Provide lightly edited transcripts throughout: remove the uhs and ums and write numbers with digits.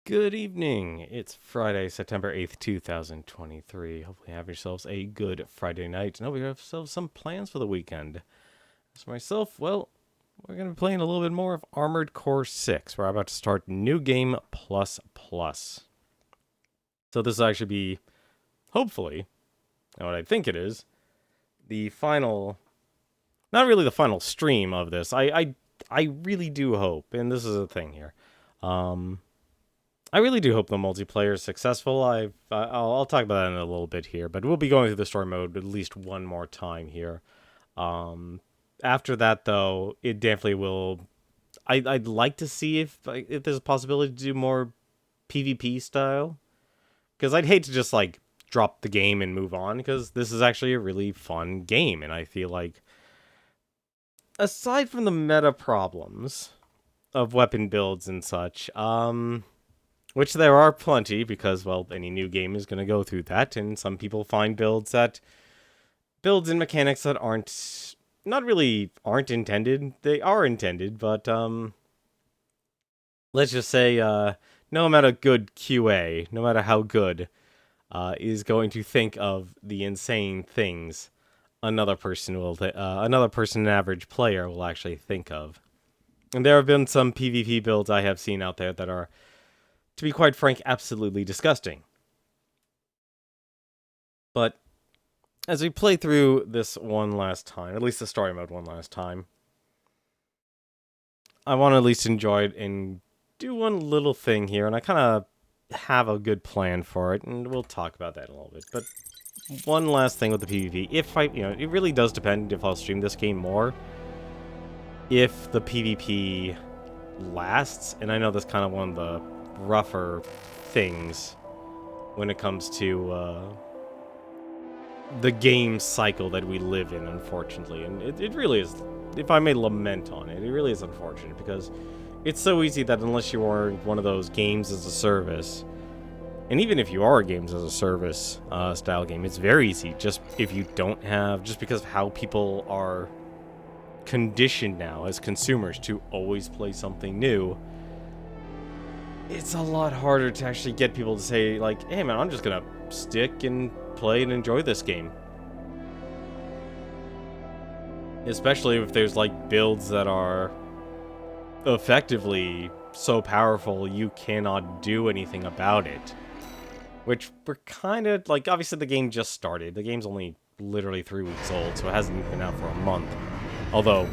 Good evening. It's Friday, September 8th, 2023. Hopefully have yourselves a good Friday night. And hope you have yourselves some plans for the weekend. As for myself, well, we're going to be playing a little bit more of Armored Core 6. We're about to start New Game Plus Plus. So this will actually be, hopefully, and what I think it is, the final, not really the final stream of this. I really do hope, and this is a thing here, I really do hope the multiplayer is successful. I'll talk about that in a little bit here, but we'll be going through the story mode at least one more time here. After that, though, it definitely will. I'd like to see if there's a possibility to do more PvP style, because I'd hate to just like drop the game and move on, because this is actually a really fun game, and I feel like, aside from the meta problems of weapon builds and such, which there are plenty, because, well, any new game is going to go through that, and some people find builds and mechanics that aren't intended. They are intended, but, let's just say, no amount of good QA, no matter how good, is going to think of the insane things an average player will actually think of. And there have been some PvP builds I have seen out there that are, to be quite frank, absolutely disgusting. But as we play through this one last time, at least the story mode one last time, I want to at least enjoy it and do one little thing here, and I kind of have a good plan for it, and we'll talk about that in a little bit. But one last thing with the PvP, it really does depend if I'll stream this game more. If the PvP lasts, and I know that's kind of one of the rougher things when it comes to the game cycle that we live in, unfortunately. And it really is, if I may lament on it, it really is unfortunate, because it's so easy that unless you are one of those games as a service, and even if you are a games as a service style game, it's very easy, just because of how people are conditioned now as consumers to always play something new. It's a lot harder to actually get people to say, like, hey man, I'm just gonna stick and play and enjoy this game. Especially if there's like builds that are effectively so powerful you cannot do anything about it. Which we're kind of, like, obviously the game just started. The game's only literally 3 weeks old, so it hasn't been out for a month. Although,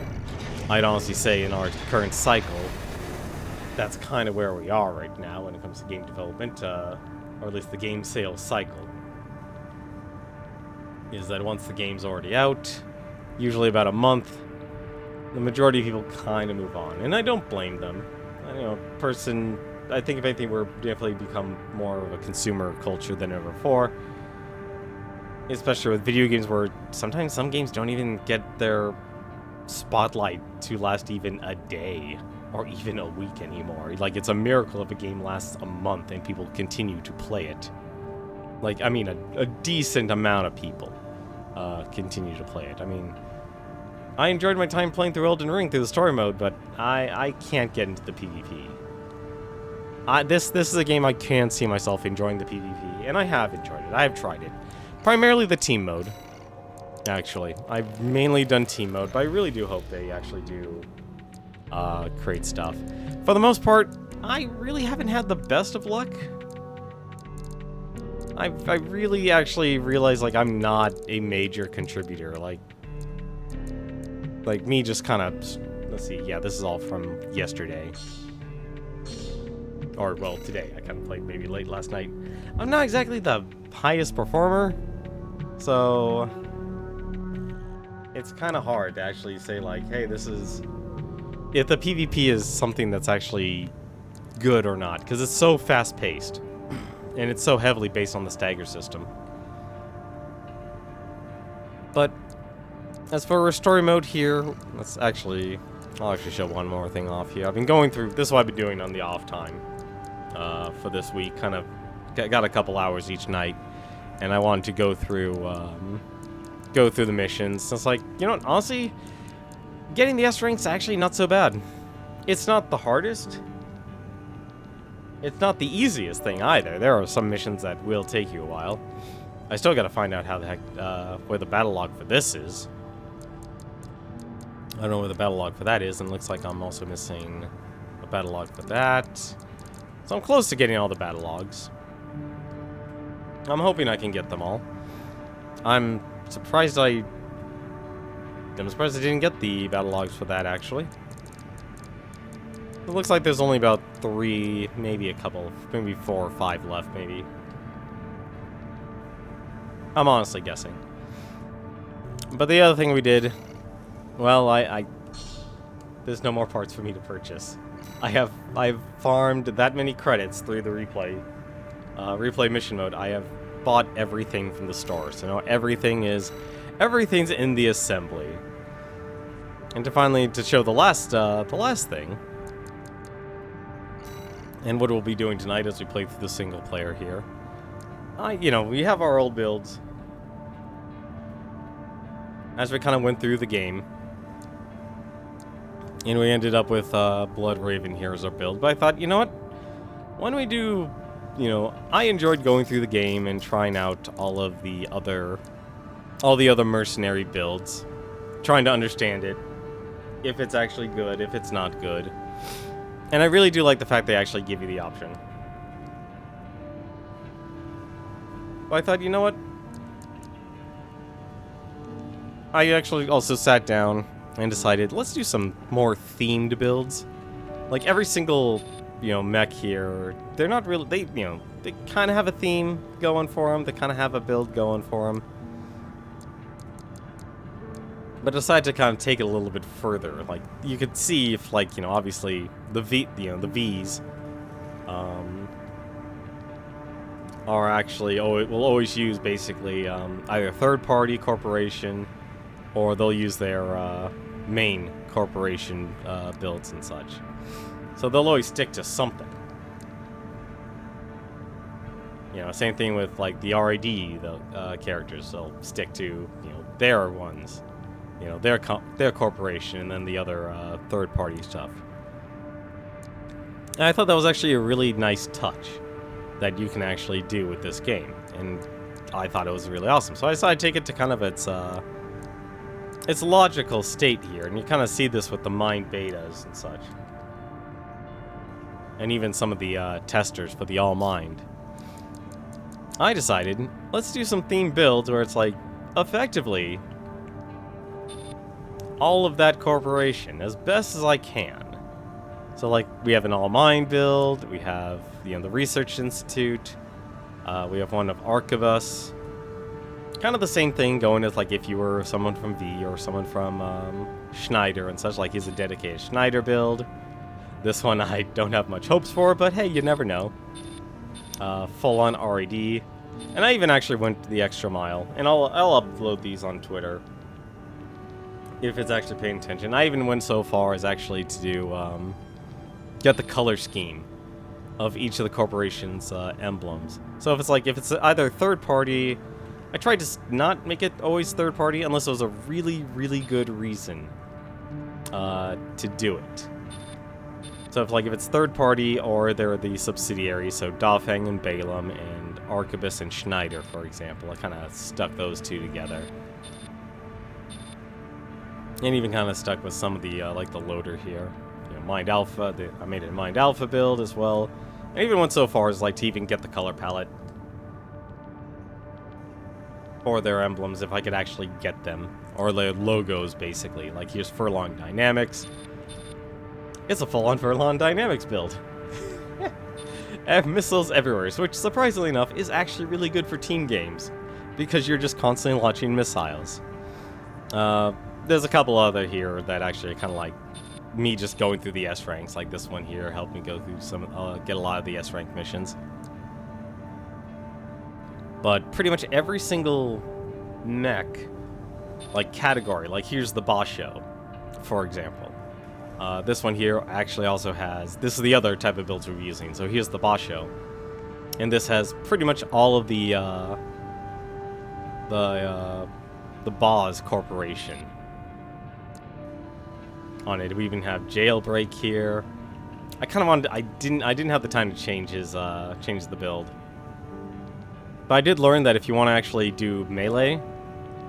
I'd honestly say in our current cycle, that's kind of where we are right now when it comes to game development, or at least the game sales cycle. Is that once the game's already out, usually about a month, the majority of people kind of move on. And I don't blame them. I think if anything, we're definitely become more of a consumer culture than ever before. Especially with video games, where sometimes some games don't even get their spotlight to last even a day or even a week anymore. Like, it's a miracle if a game lasts a month and people continue to play it. Like, I mean, a decent amount of people continue to play it. I mean, I enjoyed my time playing through Elden Ring through the story mode, but I can't get into the PvP. This is a game I can see myself enjoying the PvP, and I have enjoyed it. I have tried it. Primarily the team mode, actually. I've mainly done team mode, but I really do hope they actually do create stuff. For the most part, I really haven't had the best of luck. I really actually realized, like, I'm not a major contributor. Like me just kind of, let's see, yeah, this is all from yesterday. Or, well, today. I kind of played maybe late last night. I'm not exactly the highest performer, so it's kind of hard to actually say, like, hey, this is, if the PvP is something that's actually good or not, because it's so fast-paced, and it's so heavily based on the stagger system. But as for our story mode here, I'll actually show one more thing off here. I've been going through, this is what I've been doing on the off time for this week, kind of got a couple hours each night, and I wanted to go through the missions. It's like, you know what, honestly, getting the S rank's actually not so bad. It's not the hardest. It's not the easiest thing either. There are some missions that will take you a while. I still gotta find out how the heck, where the battle log for this is. I don't know where the battle log for that is, and it looks like I'm also missing a battle log for that. So I'm close to getting all the battle logs. I'm hoping I can get them all. I'm surprised I didn't get the battle logs for that, actually. It looks like there's only about 3, maybe a couple, maybe 4 or 5 left, maybe. I'm honestly guessing. But the other thing we did, well, there's no more parts for me to purchase. I've farmed that many credits through the replay mission mode. I have bought everything from the store, so now everything's in the assembly. And to show the last thing, and what we'll be doing tonight as we play through the single player here. We have our old builds as we kind of went through the game. And we ended up with Blood Raven here as our build. But I thought, you know what? Why don't we do, I enjoyed going through the game and trying out all the other mercenary builds. Trying to understand it. If it's actually good, if it's not good. And I really do like the fact they actually give you the option. But I thought, you know what? I actually also sat down and decided, let's do some more themed builds. Like every single, mech here, they're not really, they kind of have a theme going for them. They kind of have a build going for them. But decided to kind of take it a little bit further. Like, you could see if, obviously the V's, are actually, will always use basically, either third-party corporation, or they'll use their, main corporation builds and such. So they'll always stick to something. Same thing with like the RAD, the characters. They'll stick to their ones, their corporation, and then the other third-party stuff. And I thought that was actually a really nice touch that you can actually do with this game, and I thought it was really awesome. So I decided to take it to kind of its logical state here, and you kind of see this with the Mind betas and such. And even some of the testers for the All Mind. I decided, let's do some themed builds where it's like, effectively, all of that corporation, as best as I can. So like, we have an All Mind build, we have, the Research Institute, we have one of Archivus. Kind of the same thing going as like if you were someone from V or someone from Schneider and such, like he's a dedicated Schneider build. This one I don't have much hopes for, but hey, you never know. Full-on RAD. And I even actually went the extra mile, and I'll upload these on Twitter if it's actually paying attention. I even went so far as actually to do, get the color scheme of each of the corporation's emblems. So if it's either third-party, I tried to not make it always third-party unless there was a really, really good reason to do it. So if it's third-party or they're the subsidiaries, so Dafeng and Balaam and Archibus and Schneider, for example, I kind of stuck those two together. And even kind of stuck with some of the, like the loader here. Mind Alpha, I made a Mind Alpha build as well. I even went so far as like to even get the color palette. Or their emblems, if I could actually get them. Or their logos, basically. Like, here's Furlong Dynamics. It's a full-on Furlong Dynamics build. And missiles everywhere, which, surprisingly enough, is actually really good for team games. Because you're just constantly launching missiles. There's a couple other here that actually are kind of like me just going through the S ranks. Like this one here helped me go through some, get a lot of the S rank missions. But pretty much every single mech, like category, like here's the Basho, for example. This one here actually also has, this is the other type of builds we're using. So here's the Basho, and this has pretty much all of the Boz Corporation on it. We even have Jailbreak here, I kind of wanted. I didn't have the time to change change the build. But I did learn that if you want to actually do melee,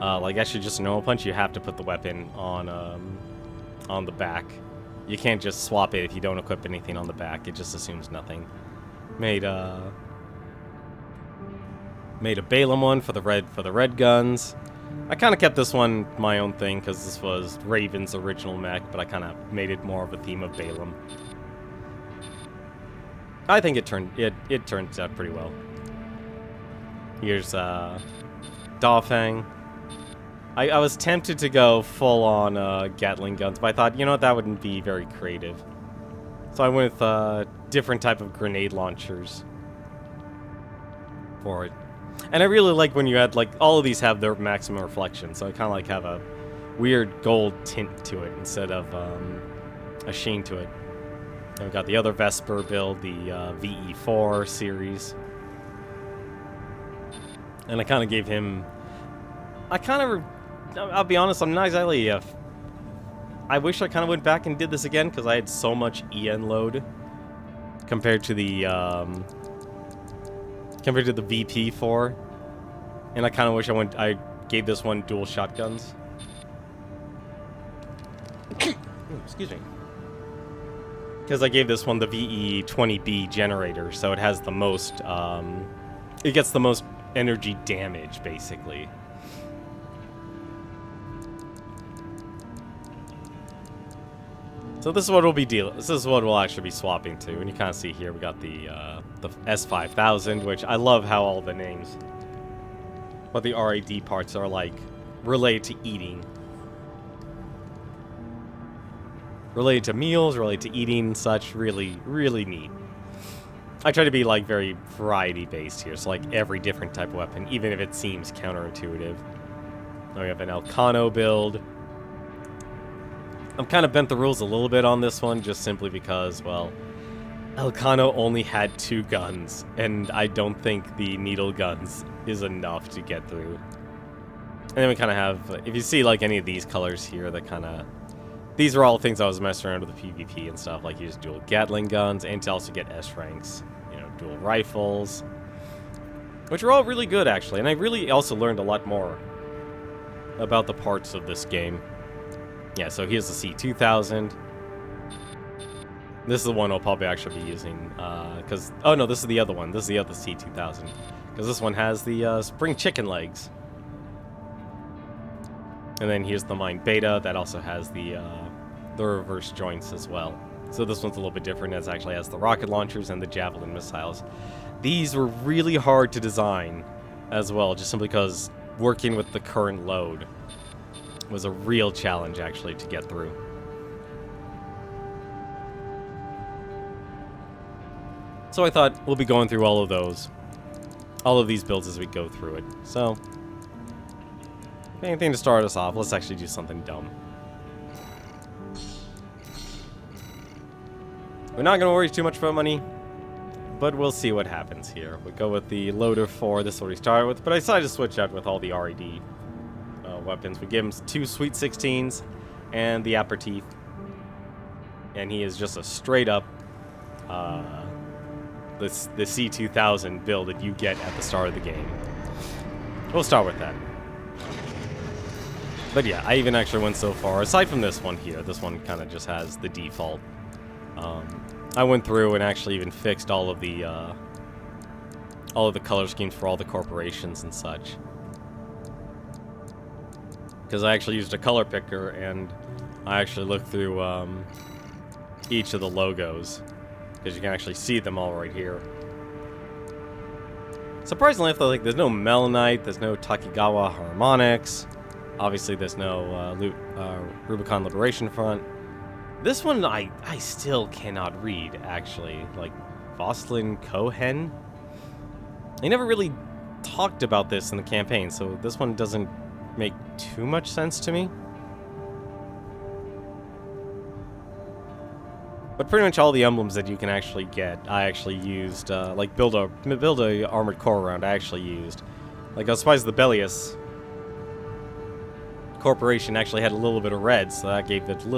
like actually just a normal punch, you have to put the weapon on the back. You can't just swap it if you don't equip anything on the back. It just assumes nothing. Made a Balaam one for the red guns. I kind of kept this one my own thing because this was Raven's original mech, but I kind of made it more of a theme of Balaam. I think it turns out pretty well. Here's Dawfang. I was tempted to go full on Gatling guns, but I thought, you know what, that wouldn't be very creative. So I went with different type of grenade launchers for it. And I really like when you add, like, all of these have their maximum reflection, so I kind of like have a weird gold tint to it instead of a sheen to it. And we've got the other Vesper build, the VE4 series. And I kind of gave him... I'll be honest, I'm not exactly... I wish I kind of went back and did this again, because I had so much EN load compared to the VP4. And I kind of wish I gave this one dual shotguns. Excuse me. Because I gave this one the VE20B generator, so it has the most, it gets the most energy damage, basically. So this is what this is what we'll actually be swapping to, and you kind of see here we got the S5000, which I love how all the names, what the RAD parts are like, related to eating. Related to meals, related to eating, such. Really, really neat. I try to be, like, very variety-based here, so, like, every different type of weapon, even if it seems counterintuitive. Now we have an Elcano build. I'm kind of bent the rules a little bit on this one, just simply because, well, Elcano only had 2 guns, and I don't think the needle guns is enough to get through. And then we kind of have, if you see, like, any of these colors here, that kind of... These are all things I was messing around with the PvP and stuff, like use dual Gatling guns, and to also get S ranks, you know, dual rifles, which are all really good, actually. And I really also learned a lot more about the parts of this game. Yeah, so here's the C2000. This is the one I'll probably actually be using, because... Oh, no, this is the other one. This is the other C2000. Because this one has the spring chicken legs. And then here's the Mine Beta that also has the reverse joints as well. So this one's a little bit different, as it actually has the rocket launchers and the Javelin missiles. These were really hard to design as well, just simply because working with the current load was a real challenge, actually, to get through. So I thought we'll be going through all of these builds as we go through it. So, anything to start us off, let's actually do something dumb. We're not going to worry too much about money, but we'll see what happens here. We go with the Loader 4, this is what we started with, but I decided to switch out with all the RED weapons. We give him 2 Sweet 16s and the Aperitif, and he is just a straight up the C2000 build that you get at the start of the game. We'll start with that. But yeah, I even actually went so far, aside from this one here, this one kind of just has the default. I went through and actually even fixed all of the color schemes for all the corporations and such. Because I actually used a color picker, and I actually looked through each of the logos, because you can actually see them all right here. Surprisingly, like, there's no Melanite, there's no Takigawa Harmonics. Obviously, there's no Rubicon Liberation Front. This one, I still cannot read, actually. Like, Voslin Cohen? They never really talked about this in the campaign, so this one doesn't make too much sense to me. But pretty much all the emblems that you can actually get, I actually used, like, build a armored core around, I actually used. Like, I was surprised the Bellius Corporation actually had a little bit of red, so that gave it a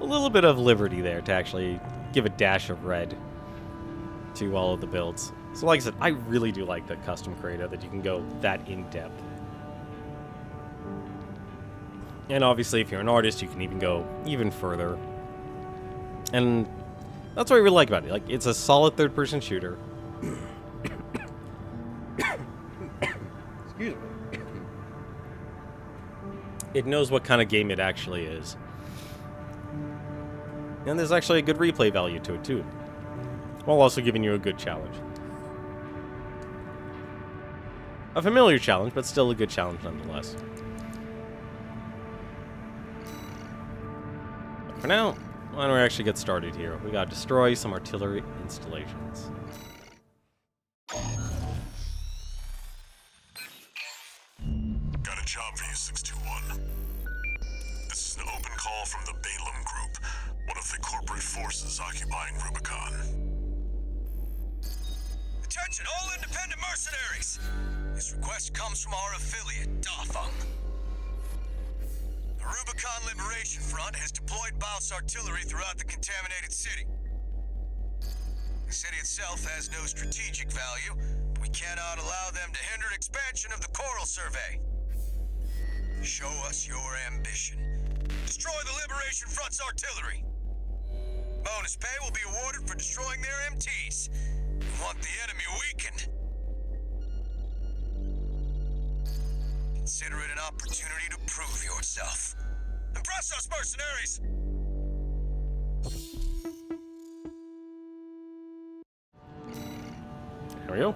a little bit of liberty there to actually give a dash of red to all of the builds. So like I said, I really do like the custom creator that you can go that in-depth. And obviously, if you're an artist, you can even go even further. And that's what I really like about it. Like, it's a solid third-person shooter. Excuse me. It knows what kind of game it actually is. And there's actually a good replay value to it, too. While also giving you a good challenge. A familiar challenge, but still a good challenge nonetheless. But for now, why don't we actually get started here? We gotta destroy some artillery installations. Got a job for you, 621. This is an open call from the Balaam Group, one of the corporate forces occupying Rubicon. Attention, all independent mercenaries! This request comes from our affiliate, Dafeng. The Rubicon Liberation Front has deployed Baus artillery throughout the contaminated city. The city itself has no strategic value, but we cannot allow them to hinder expansion of the Coral Survey. Show us your ambition. Destroy the Liberation Front's artillery. Bonus pay will be awarded for destroying their MTs. We want the enemy weakened. Consider it an opportunity to prove yourself. Impress us, mercenaries! There we go.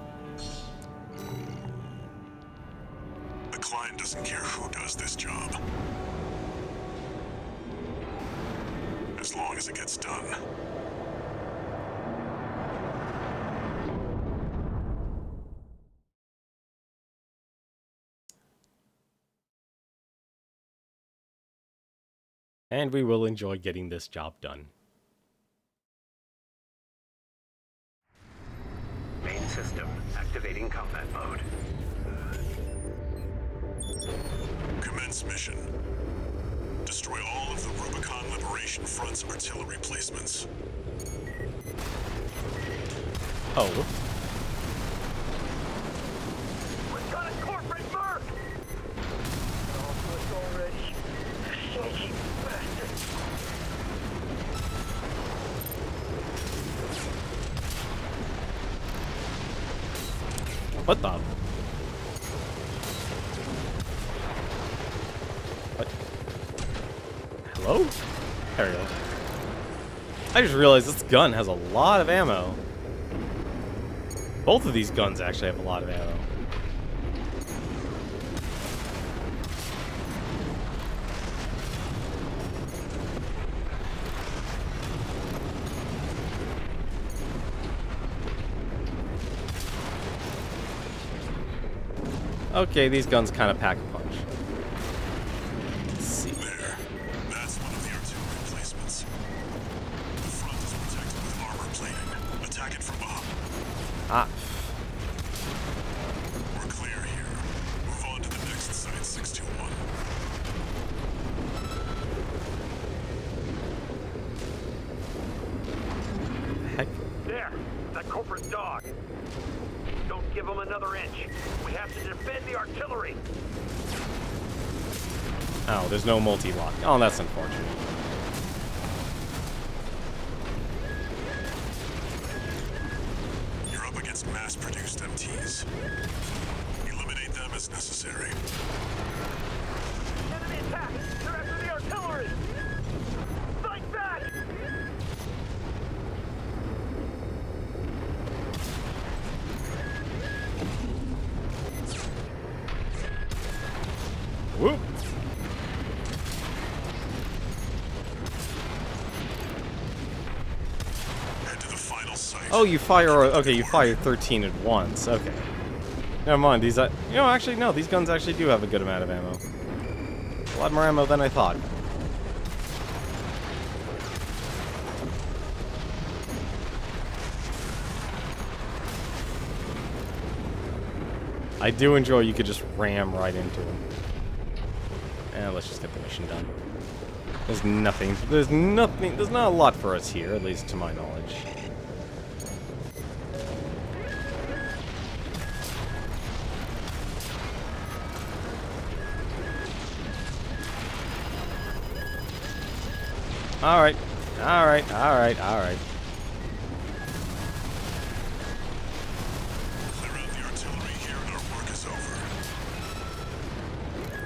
The client doesn't care who does this job, as long as it gets done. And we will enjoy getting this job done. Main system activating combat mode. Commence mission. Destroy all of the Rubicon Liberation Front's artillery placements. Oh. We've got a corporate merc! Almost already. Sneaky bastard. What the? What? Hello? There we go. I just realized this gun has a lot of ammo. Both of these guns actually have a lot of ammo. Okay, these guns kind of pack a punch. Let's see. There. That's one of the artillery placements. The front is protected with armor plating. Attack it from behind. Ah. We're clear here. Move on to the next site, 621. Heck. There! That corporate dog! Don't give him another inch. We have to defend the artillery. Oh, there's no multi-lock. Oh, that's unfortunate. You're up against mass-produced MTs. Eliminate them as necessary. Enemy attack! They're after the artillery! Fight back! Whoop. Head to the final site. Oh, you fire. Okay, you fire 13 at once. Okay. Never mind. These. You know, actually, no. These guns actually do have a good amount of ammo. A lot more ammo than I thought. I do enjoy you could just ram right into him. And let's just get the mission done. There's nothing. There's nothing. There's not a lot for us here, at least to my knowledge. Alright. Alright, alright, alright. Clear out the artillery here and our work is over.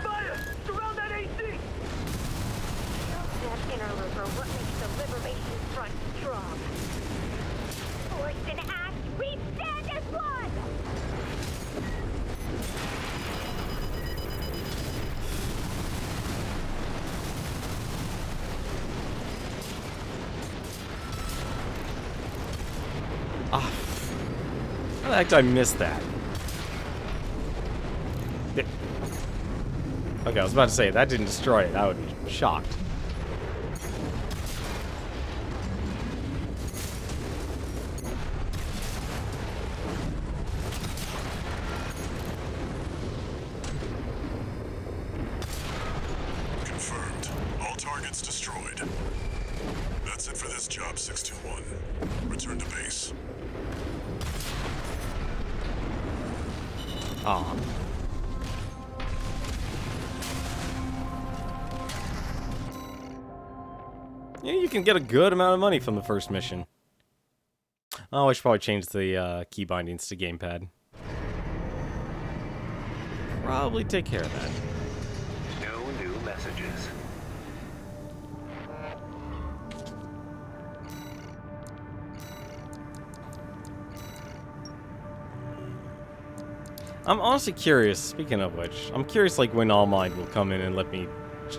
Fire! Surround that AC! That interloper are what makes the Liberation Front strong. Forced and act, we stand as one! Ah. How the heck did I miss that? Okay, I was about to say, if that didn't destroy it, I would be shocked. Confirmed. All targets destroyed. That's it for this job, 621. Return to base. Ah. Yeah, you can get a good amount of money from the first mission. Oh, I should probably change the key bindings to gamepad. Probably take care of that. No new messages. I'm honestly curious, speaking of which, I'm curious like when All Might will come in and let me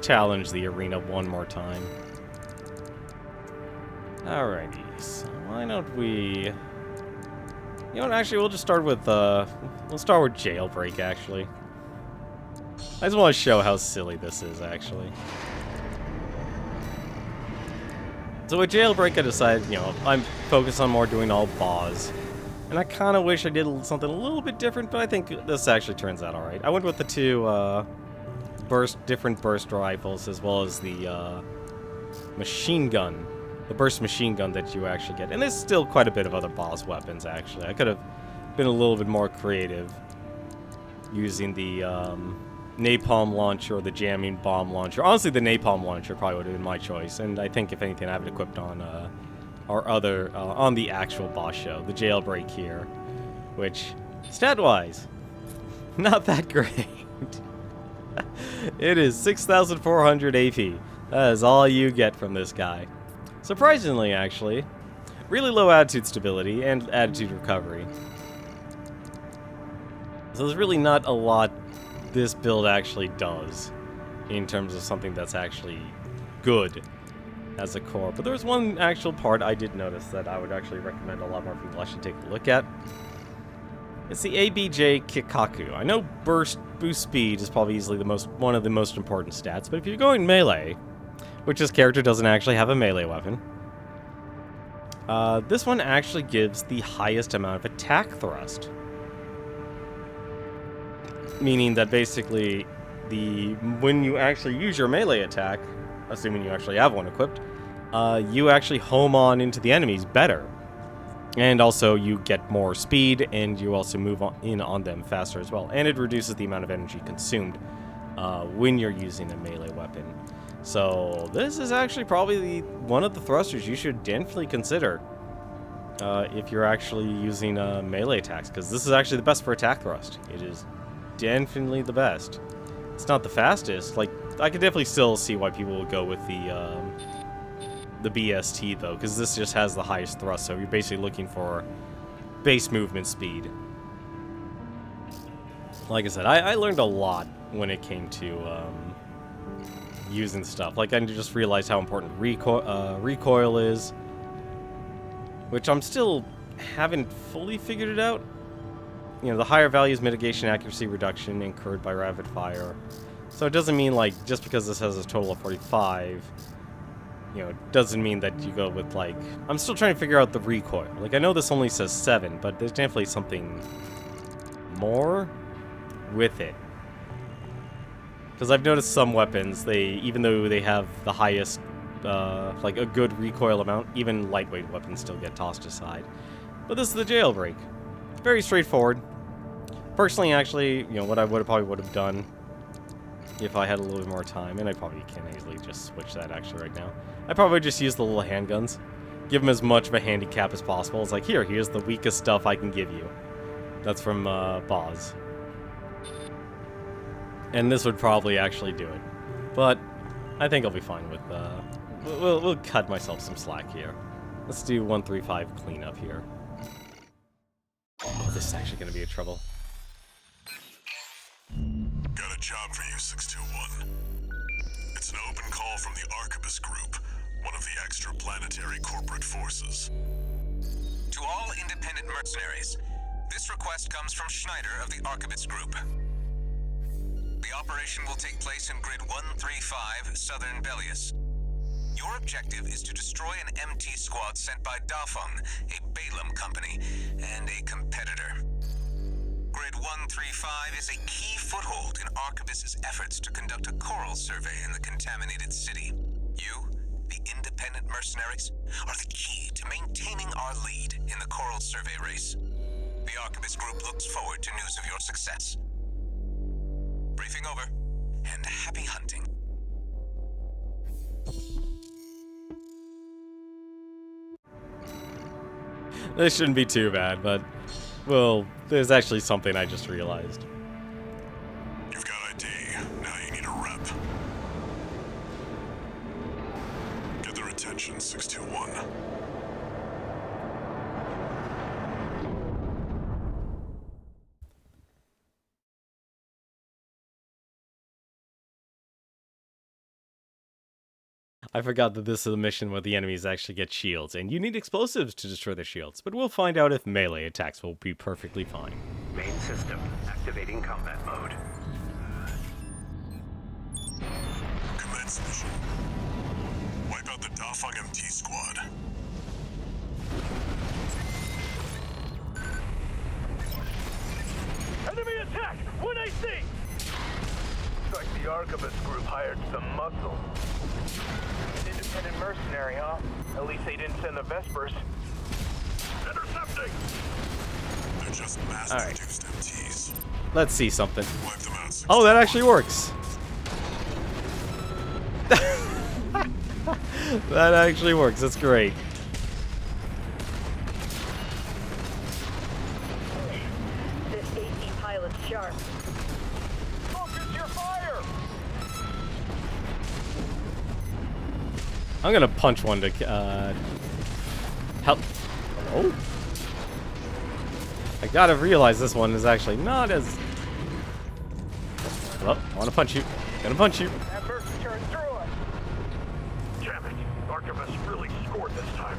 challenge the arena one more time. Alrighty, so why don't we... You know what, actually, we'll just start with, we'll start with Jailbreak, actually. I just want to show how silly this is, actually. So with Jailbreak, I decided, you know, I'm focused on more doing all BAWs. And I kind of wish I did something a little bit different, but I think this actually turns out alright. I went with the two, different burst rifles, as well as the, machine gun. The burst machine gun that you actually get. And there's still quite a bit of other boss weapons, actually. I could have been a little bit more creative using the napalm launcher or the jamming bomb launcher. Honestly, the napalm launcher probably would have been my choice. And I think, if anything, I have it equipped on our other, on the actual boss show, the Jailbreak here. Which, stat-wise, not that great. It is 6,400 AP. That is all you get from this guy. Surprisingly, actually, really low attitude stability and attitude recovery. So there's really not a lot this build actually does in terms of something that's actually good as a core. But there's one actual part I did notice that I would actually recommend a lot more people actually take a look at. It's the ABJ Kikaku. I know boost speed is probably easily one of the most important stats, but if you're going melee, which this character doesn't actually have a melee weapon, this one actually gives the highest amount of attack thrust. Meaning that basically, when you actually use your melee attack, assuming you actually have one equipped, you actually home on into the enemies better. And also, you get more speed, and you also move in on them faster as well. And it reduces the amount of energy consumed when you're using a melee weapon. So this is actually probably one of the thrusters you should definitely consider if you're actually using melee attacks, because this is actually the best for attack thrust. It is definitely the best. It's not the fastest. Like, I could definitely still see why people would go with the BST though, because this just has the highest thrust. So you're basically looking for base movement speed. Like I said, I learned a lot when it came to using stuff. Like, I just realized how important recoil is, which I'm still haven't fully figured it out. You know, the higher values mitigation accuracy reduction incurred by rapid fire. So it doesn't mean, like, just because this has a total of 45, you know, it doesn't mean that you go with, like... I'm still trying to figure out the recoil. Like, I know this only says 7, but there's definitely something more with it. Because I've noticed some weapons, even though they have the highest, like a good recoil amount, even lightweight weapons still get tossed aside. But this is the jailbreak. Very straightforward. Personally, actually, you know, what I probably would have done if I had a little bit more time, and I probably can easily just switch that actually right now. I probably just use the little handguns. Give them as much of a handicap as possible. It's like, here's the weakest stuff I can give you. That's from Boz. And this would probably actually do it. But I think I'll be fine with, we'll cut myself some slack here. Let's do 135 cleanup here. Oh, this is actually going to be a trouble. Got a job for you, 621. It's an open call from the Arquebus Group, one of the extraplanetary corporate forces. To all independent mercenaries, this request comes from Schneider of the Arquebus Group. The operation will take place in Grid 135, Southern Bellius. Your objective is to destroy an MT squad sent by Dafeng, a Balaam company, and a competitor. Grid 135 is a key foothold in Arquebus's efforts to conduct a coral survey in the contaminated city. You, the independent mercenaries, are the key to maintaining our lead in the coral survey race. The Arquebus Group looks forward to news of your success. Briefing over, and happy hunting. This shouldn't be too bad, but, well, there's actually something I just realized. You've got ID. Now you need a rep. Get their attention, 621. I forgot that this is a mission where the enemies actually get shields, and you need explosives to destroy their shields, but we'll find out if melee attacks will be perfectly fine. Main system activating combat mode. Commence mission. Wipe out the Dafeng MT squad. Enemy attack! 1AC! Looks like the Arquebus Group hired some muscle. Independent mercenary, huh? At least they didn't send the Vespers. Intercepting! They're just mass-produced MTs. Let's see something. Wipe them out, 621. Oh, that actually works! That actually works, that's great. This AC pilot's sharp. Focus your fire! I'm gonna punch one to, help. Oh. I gotta realize this one is actually not as... Well, I wanna punch you. Gonna punch you. That burst turned through us. Damn it! Arquebus really scored this time.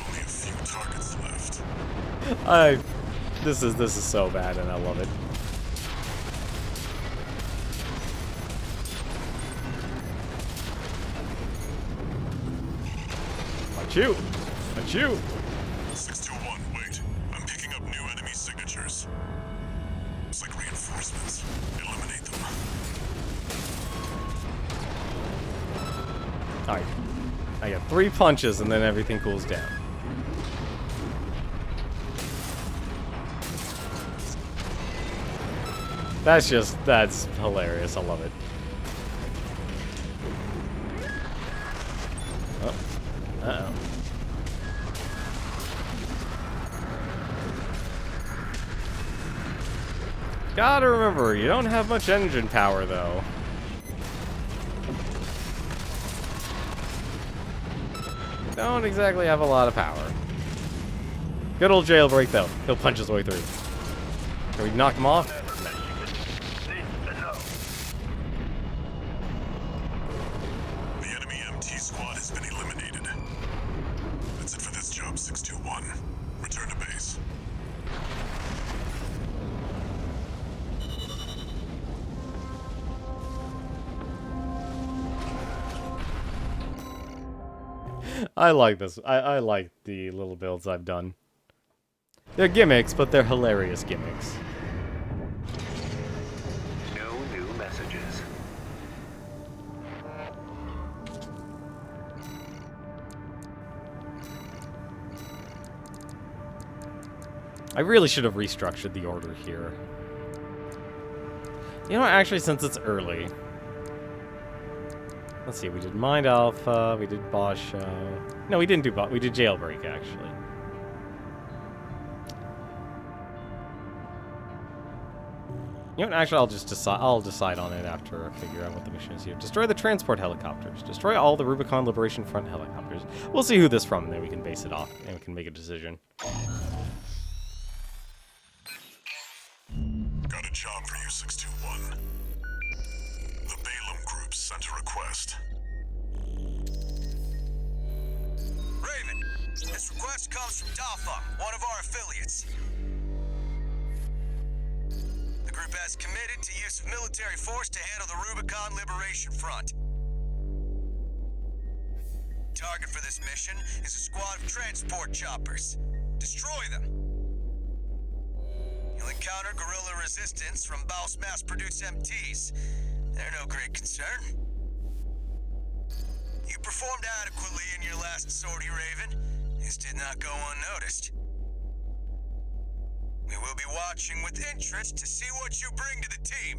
Only a few targets left. This is so bad and I love it. Punch you! Punch you! 621, wait. I'm picking up new enemy signatures. It's like reinforcements. Eliminate them. Alright. I got 3 punches and then everything cools down. That's hilarious. I love it. Oh. Uh-oh. Gotta remember, you don't have much engine power, though. Don't exactly have a lot of power. Good old jailbreak, though. He'll punch his way through. Can we knock him off? The enemy MT squad has been eliminated. That's it for this job, 621. Return to base. I like this. I like the little builds I've done. They're gimmicks, but they're hilarious gimmicks. No new messages. I really should have restructured the order here. You know, actually, since it's early... Let's see, we did Mind Alpha, we did Bosch... No, we didn't do Bosch, we did Jailbreak, actually. You know what, actually, I'll decide on it after I figure out what the mission is here. Destroy the transport helicopters. Destroy all the Rubicon Liberation Front helicopters. We'll see who this from, and then we can base it off, and we can make a decision. Got a job for you, 621. The Balaam Group sent a request. Raven, this request comes from Dalfa, one of our affiliates. The group has committed to use of military force to handle the Rubicon Liberation Front. Target for this mission is a squad of transport choppers. Destroy them. You'll encounter guerrilla resistance from Baus mass-produced MTs. They're no great concern. You performed adequately in your last sortie, Raven. This did not go unnoticed. We will be watching with interest to see what you bring to the team.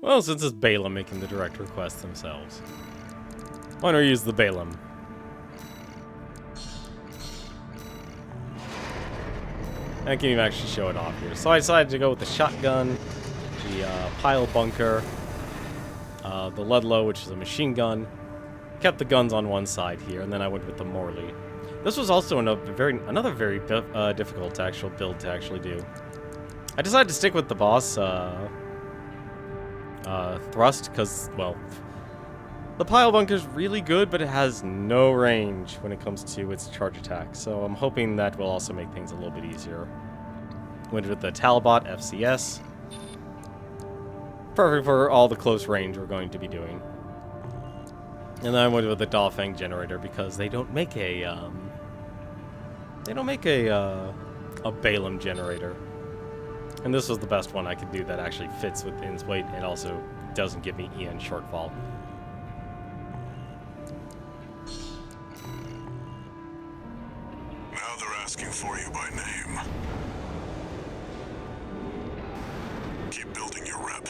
Well, since it's Balaam making the direct request themselves, why don't we use the Balaam? I can even actually show it off here. So I decided to go with the shotgun, the pile bunker, the Ludlow, which is a machine gun. Kept the guns on one side here, and then I went with the Morley. This was also another very difficult actual build to actually do. I decided to stick with the boss thrust because, well, the pile bunker is really good, but it has no range when it comes to its charge attack. So I'm hoping that will also make things a little bit easier. Went with the Talbot FCS. Perfect for all the close range we're going to be doing. And then I went with the Dolphang generator because they don't make a Balaam generator. And this was the best one I could do that actually fits within its weight and also doesn't give me EN shortfall. Now they're asking for you by name. Keep building your rep.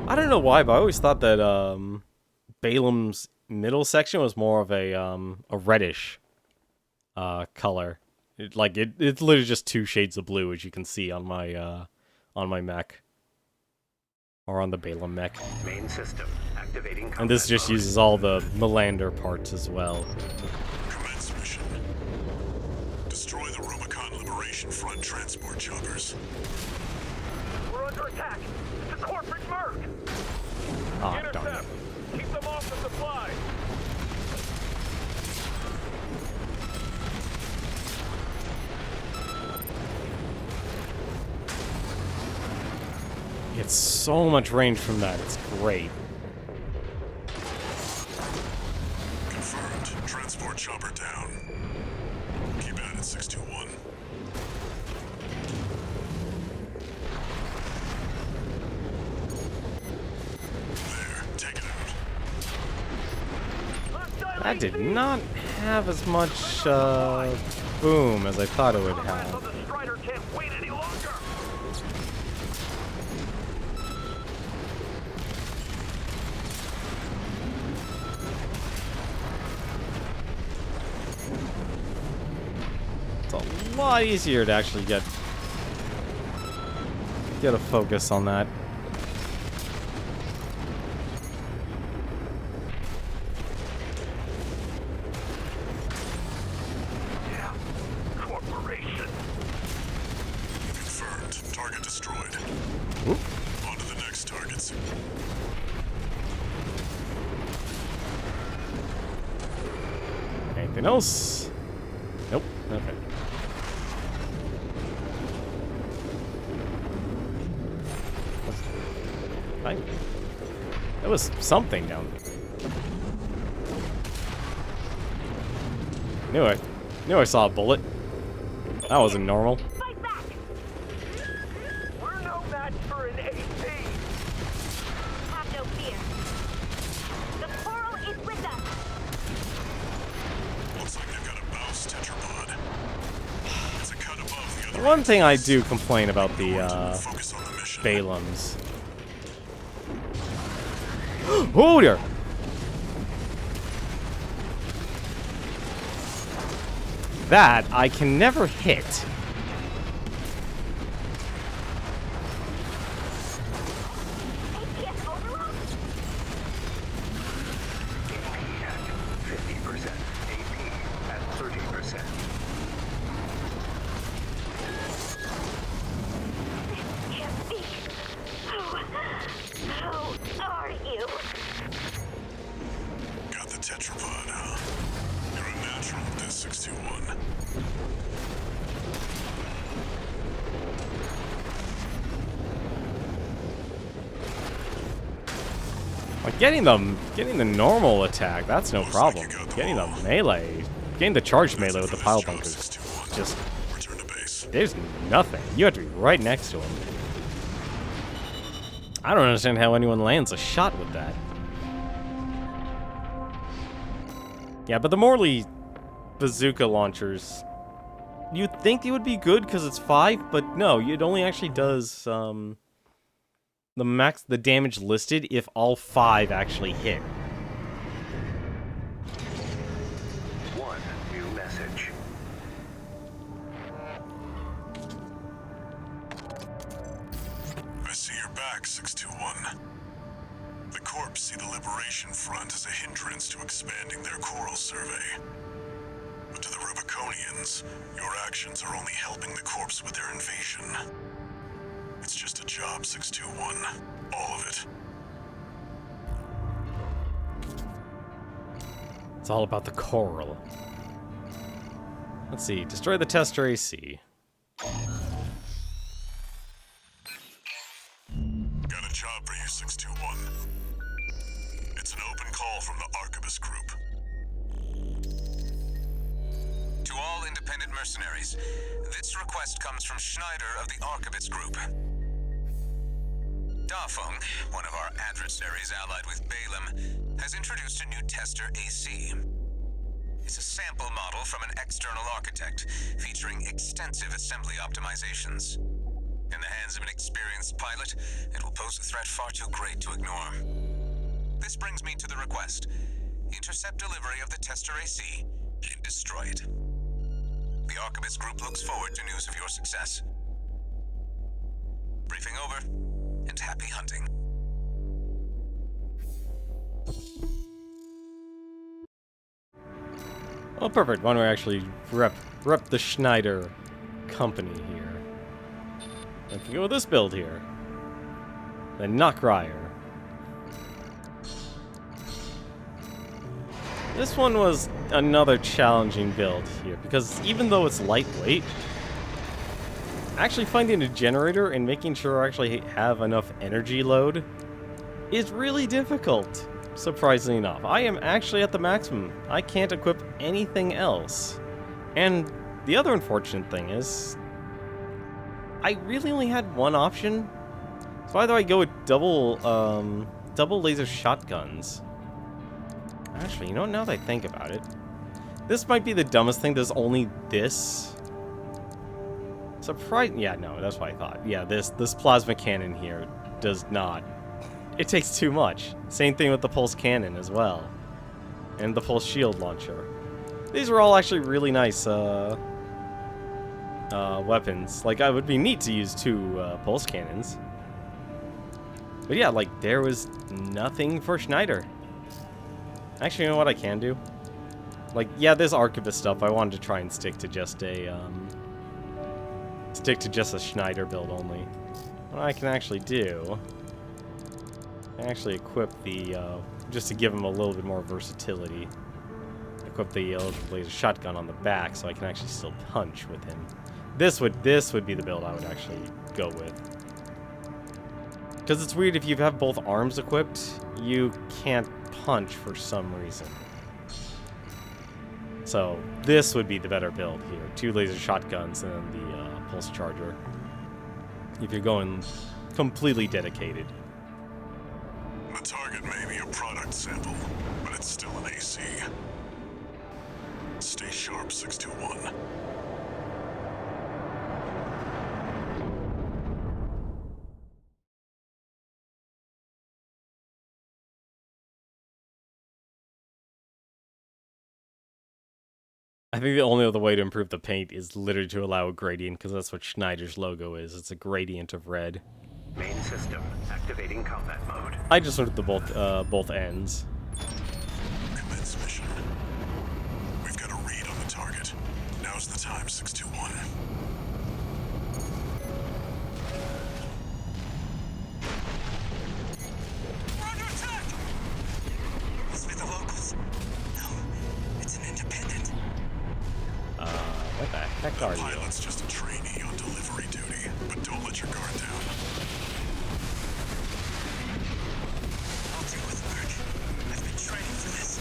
I don't know why, but I always thought that Balaam's middle section was more of a reddish color. It's literally just two shades of blue, as you can see on my mech, or on the Balaam mech. Main system activating. And this just uses all the Melander parts as well. Commence mission. Destroy the Rubicon Liberation Front transport choppers. We're under attack. It's a corporate merc. Ah, darn it. Intercept. Keep them off the supply. It's so much range from that. It's great. Confirmed. Transport chopper down. Keep at it, 621. There, take it out. That did not have as much boom as I thought it would have. The Strider can't wait any longer. It's a lot easier to actually get a focus on that. Yeah. Corporation. Confirmed. Target destroyed. Oop. On to the next targets. Anything else? Nope. Okay. There was something down there. Knew I saw a bullet. That wasn't normal. Fight back! We're no match for an AP. Have no fear. The Coral is with us. One thing I do complain about the Focus on the mission. Balaams. Oh dear! That I can never hit. APS overload? AP at 50%. AP at 30%. Can't be. Who are you? Got the tetrapod, huh? You're a natural with this 621. Like getting the normal attack, that's no problem. Getting the melee, getting the charged melee with the pile bunkers, just Return to base. there's nothing. You have to be right next to him. I don't understand how anyone lands a shot with that. Yeah, but the Morley bazooka launchers, you'd think they would be good because it's 5, but no, it only actually does the damage listed if all 5 actually hit. One new message. I see you're back, 621. The Corps see the Liberation Front as a hindrance to expanding their coral survey. But to the Rubiconians, your actions are only helping the Corps with their invasion. It's just a job, 621. All of it. It's all about the coral. Let's see, destroy the tester AC. Got a job for you, 621. It's an open call from the Arquebus Group. To all independent mercenaries, this request comes from Schneider of the Arquebus Group. Dafeng, one of our adversaries allied with Balaam, has introduced a new tester AC. It's a sample model from an external architect, featuring extensive assembly optimizations. In the hands of an experienced pilot, it will pose a threat far too great to ignore. This brings me to the request. Intercept delivery of the tester AC and destroy it. The Arquebus Group looks forward to news of your success. Briefing over, and happy hunting. Oh, perfect. Why don't we actually rep the Schneider company here? I can go with this build here. The Knockryer. This one was another challenging build here, because even though it's lightweight, actually finding a generator and making sure I actually have enough energy load is really difficult, surprisingly enough. I am actually at the maximum. I can't equip anything else. And the other unfortunate thing is, I really only had one option. So either I go with double laser shotguns. Actually, you know, now that I think about it, this might be the dumbest thing. There's only this. Yeah, no, that's what I thought. Yeah, this plasma cannon here does not. It takes too much. Same thing with the pulse cannon as well, and the pulse shield launcher. These are all actually really nice weapons. Like, it would be neat to use 2 pulse cannons. But yeah, like, there was nothing for Schneider. Actually, you know what I can do? Like, yeah, this Arquebus stuff, I wanted to try and stick to just a Schneider build only. What I can actually do, I can actually equip the, just to give him a little bit more versatility, equip the laser shotgun on the back so I can actually still punch with him. This would be the build I would actually go with. Because it's weird, if you have both arms equipped, you can't punch for some reason. So this would be the better build here. 2 laser shotguns and then the pulse charger. If you're going completely dedicated. The target may be a product sample, but it's still an AC. Stay sharp, 621. I think the only other way to improve the paint is literally to allow a gradient, because that's what Schneider's logo is. It's a gradient of red. Main system activating combat mode. I just wanted the both ends. Commence mission. We've got a read on the target. Now's the time, 621. We're under attack! Must be the locals. No, it's an independent. What the heck are you? Pilot's just a trainee on delivery duty, but don't let your guard down. I'll do with work. I've been training for this.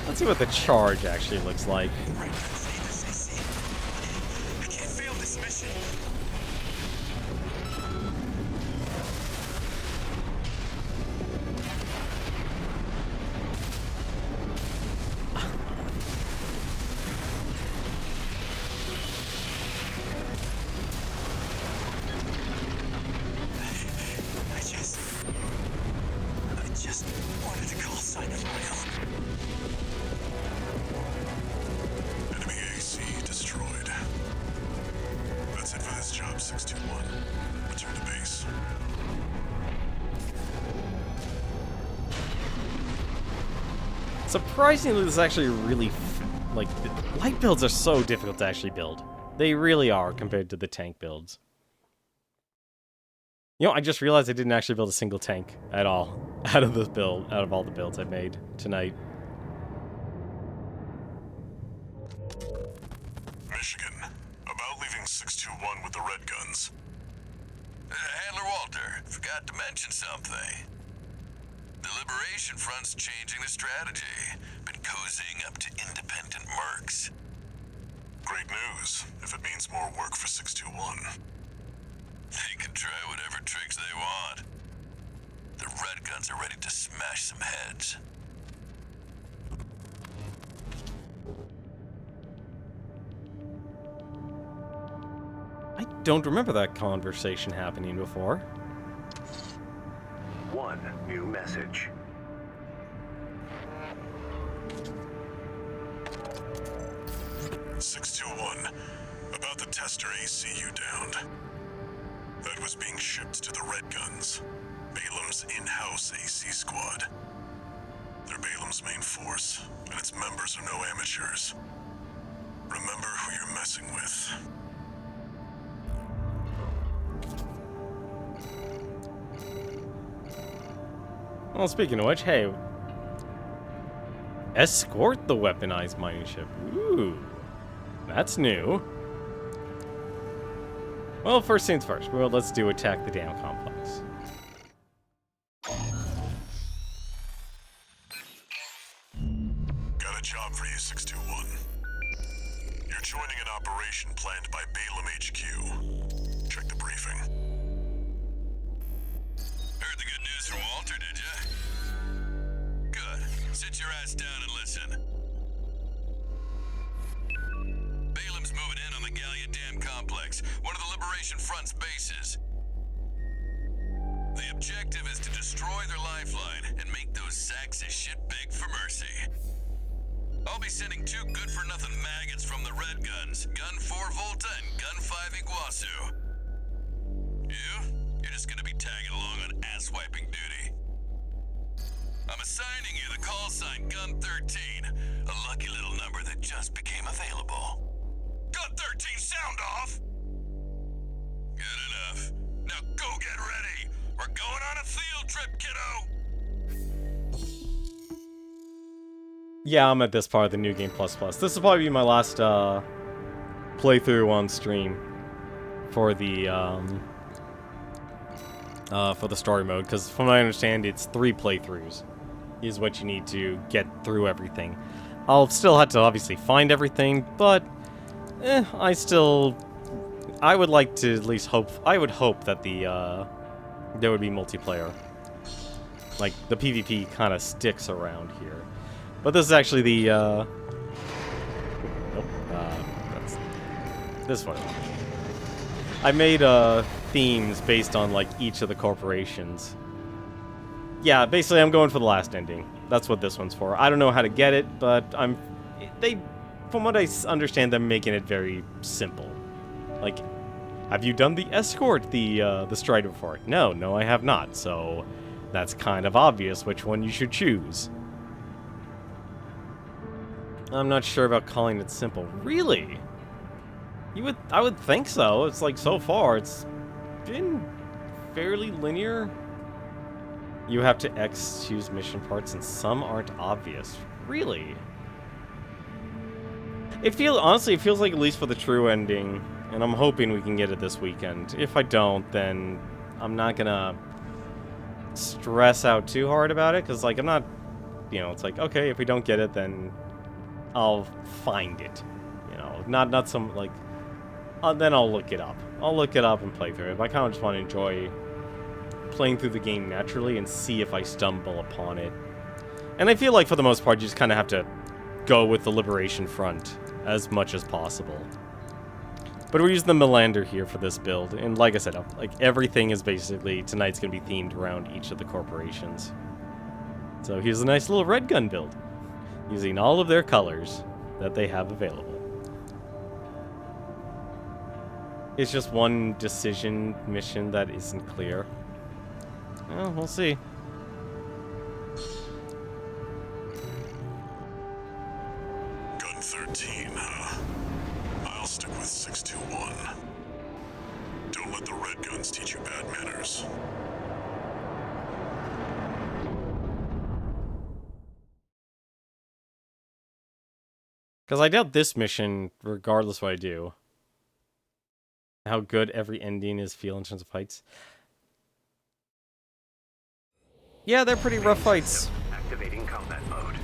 Let's see what the charge actually looks like. Right, say this, I see. I can't fail this mission. I just wanted a call sign of my own. Enemy AC destroyed. That's it for this job, 621. Return to base. Surprisingly, this is actually really, like, the light builds are so difficult to actually build. They really are compared to the tank builds. You know, I just realized I didn't actually build a single tank at all out of this build, out of all the builds I made tonight. Michigan. About leaving 621 with the red guns. Handler Walter, forgot to mention something. The Liberation Front's changing their strategy. Been cozying up to independent mercs. Great news, if it means more work for 621. They can try whatever tricks they want. The Red Guns are ready to smash some heads. I don't remember that conversation happening before. One new message. About the tester AC you downed. That was being shipped to the Red Guns, Balam's in-house AC squad. They're Balam's main force, and its members are no amateurs. Remember who you're messing with. Well, speaking of which, hey, escort the weaponized mining ship. Ooh, that's new. Well, first things first. Well, let's do attack the dam complex. Got a job for you, 621. You're joining an operation planned by Balam HQ. Check the briefing. Heard the good news from Walter, did ya? Good. Sit your ass down and listen. Balam's moving in on the Gallia Dam Complex, one of the Liberation Front's bases. The objective is to destroy their lifeline and make those sacks of shit beg for mercy. I'll be sending 2 good-for-nothing maggots from the Red Guns, Gun 4 Volta and Gun 5 Iguazu. You're just gonna be tagging along on ass-wiping duty. I'm assigning you the call sign Gun 13, a lucky little number that just became available. Gun 13, sound off! Good enough. Now go get ready! We're going on a field trip, kiddo! Yeah, I'm at this part of the New Game Plus Plus. This will probably be my last playthrough on stream for the story mode, because from what I understand, it's 3 playthroughs is what you need to get through everything. I'll still have to obviously find everything, but I would like to at least hope. I would hope that there would be multiplayer. Like the PvP kind of sticks around here. But this is actually the, that's this one. I made, themes based on, like, each of the corporations. Yeah, basically I'm going for the last ending. That's what this one's for. I don't know how to get it, but from what I understand, they're making it very simple. Like, have you done the escort, the Strider before? No, I have not. So that's kind of obvious which one you should choose. I'm not sure about calling it simple. Really? I would think so. It's like, so far, it's been fairly linear. You have to choose mission parts, and some aren't obvious. Really? Honestly, it feels like, at least for the true ending, and I'm hoping we can get it this weekend. If I don't, then I'm not gonna stress out too hard about it, because, like, I'm not, it's like, okay, if we don't get it, then I'll find it. Not some, like, then I'll look it up. I'll look it up and play through it, but I kind of just want to enjoy playing through the game naturally and see if I stumble upon it. And I feel like, for the most part, you just kind of have to go with the Liberation Front as much as possible. But we're using the Melander here for this build, and like I said, like, everything is basically, tonight's going to be themed around each of the corporations. So here's a nice little red gun build, using all of their colors that they have available. It's just one decision mission that isn't clear. Well, we'll see. Gun 13, huh? I'll stick with 621. Don't let the red guns teach you bad manners. Because I doubt this mission, regardless what I do, how good every ending is feel in terms of fights. Yeah, they're pretty rough fights. Activating combat mode.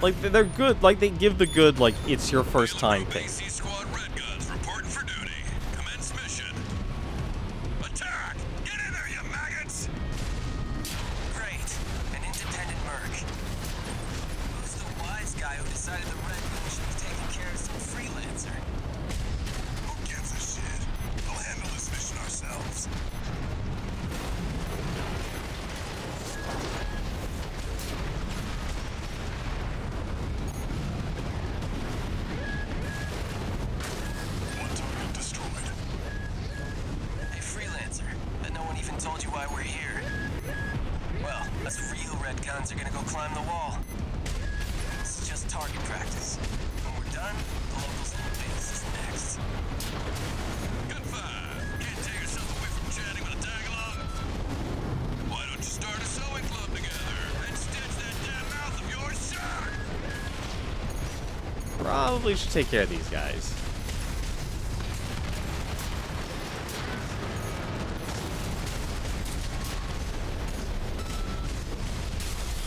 Like, they're good. Like, they give the good, like, it's your first time thing. AC Squad Red Guns reporting for duty. Commence mission. Attack! Get in there, you maggots! Great. An independent merc. Who's the wise guy who decided the Red Gun should be taking care of some freelancer? Who gives a shit? We'll handle this mission ourselves. One target destroyed. Hey, freelancer. Bet no one even told you why we're here. Well, us real Red Guns are gonna go climb the wall. This is just target practice. When we're done, the locals' little base is next. Good five. Can't take yourself away from chatting with a tag-along. Why don't you start a sewing club together and stitch that damn mouth of yours shut? Probably should take care of these guys.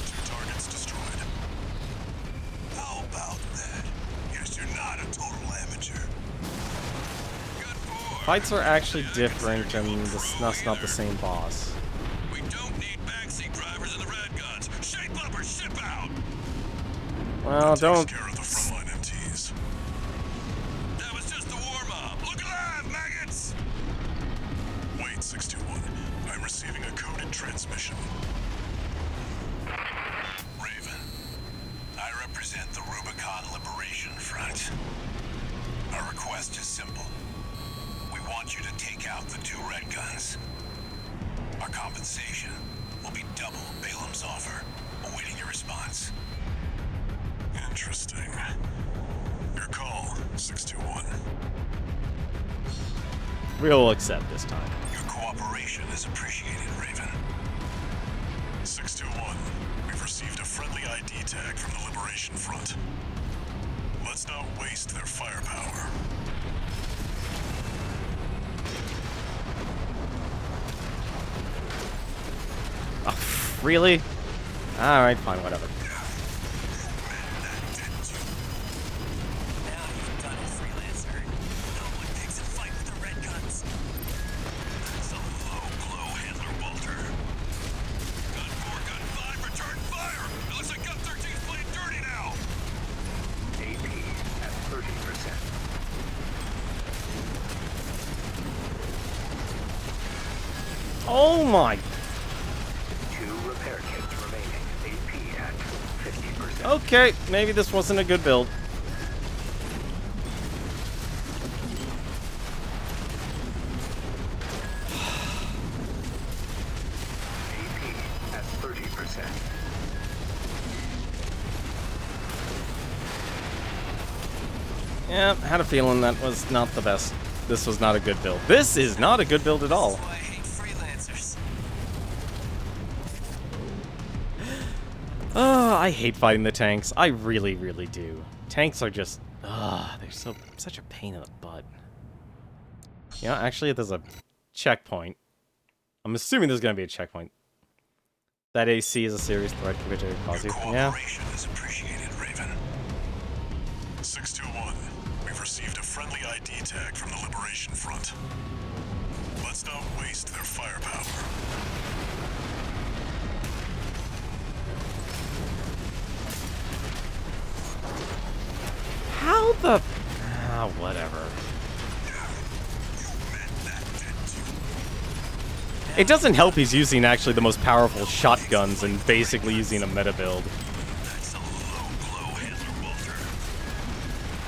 Two targets destroyed. How about that? Guess you're not a total amateur. Good boy. Fights are actually different, and that's not the same boss. We don't need backseat drivers in the Red Guns. Shape up or ship out. Well, don't. Takes care of the frontline MTs. That was just the warm-up. Look alive, maggots! Wait, 621. I'm receiving a coded transmission. Raven, I represent the Rubicon Liberation Front. Our request is simple. We want you to take out the two Red Guns. Our compensation will be double Balaam's offer. Awaiting your response. Interesting. Your call, 621. We'll accept this time. Your cooperation is appreciated, Raven. 621, we've received a friendly ID tag from the Liberation Front. Let's not waste their firepower. Oh, really? Alright, fine, whatever. Now you've done it, freelancer. No one picks a fight with the Red Guns. That's a low-blow handler, Walter. Gun 4, Gun 5, return fire! It looks like Gun 13's playing dirty now! AP at 30%. Oh my. 2 repair kits remaining. AP at Okay, maybe this wasn't a good build. AP at 30%. Yeah, had a feeling that was not the best. This was not a good build. This is not a good build at all. That's why I hate freelancers. Oh, I hate fighting the tanks. I really, really do. Tanks are just... they're such a pain in the butt. You know, actually, there's a checkpoint. I'm assuming there's going to be a checkpoint. That AC is a serious threat compared to cause you. Yeah. Cooperation is appreciated, Raven. 621, we've received a friendly ID tag from the Liberation Front. Let's not waste their firepower. How the... whatever. It doesn't help he's using actually the most powerful shotguns and basically using a meta build. That's a low blow, Handler Walter.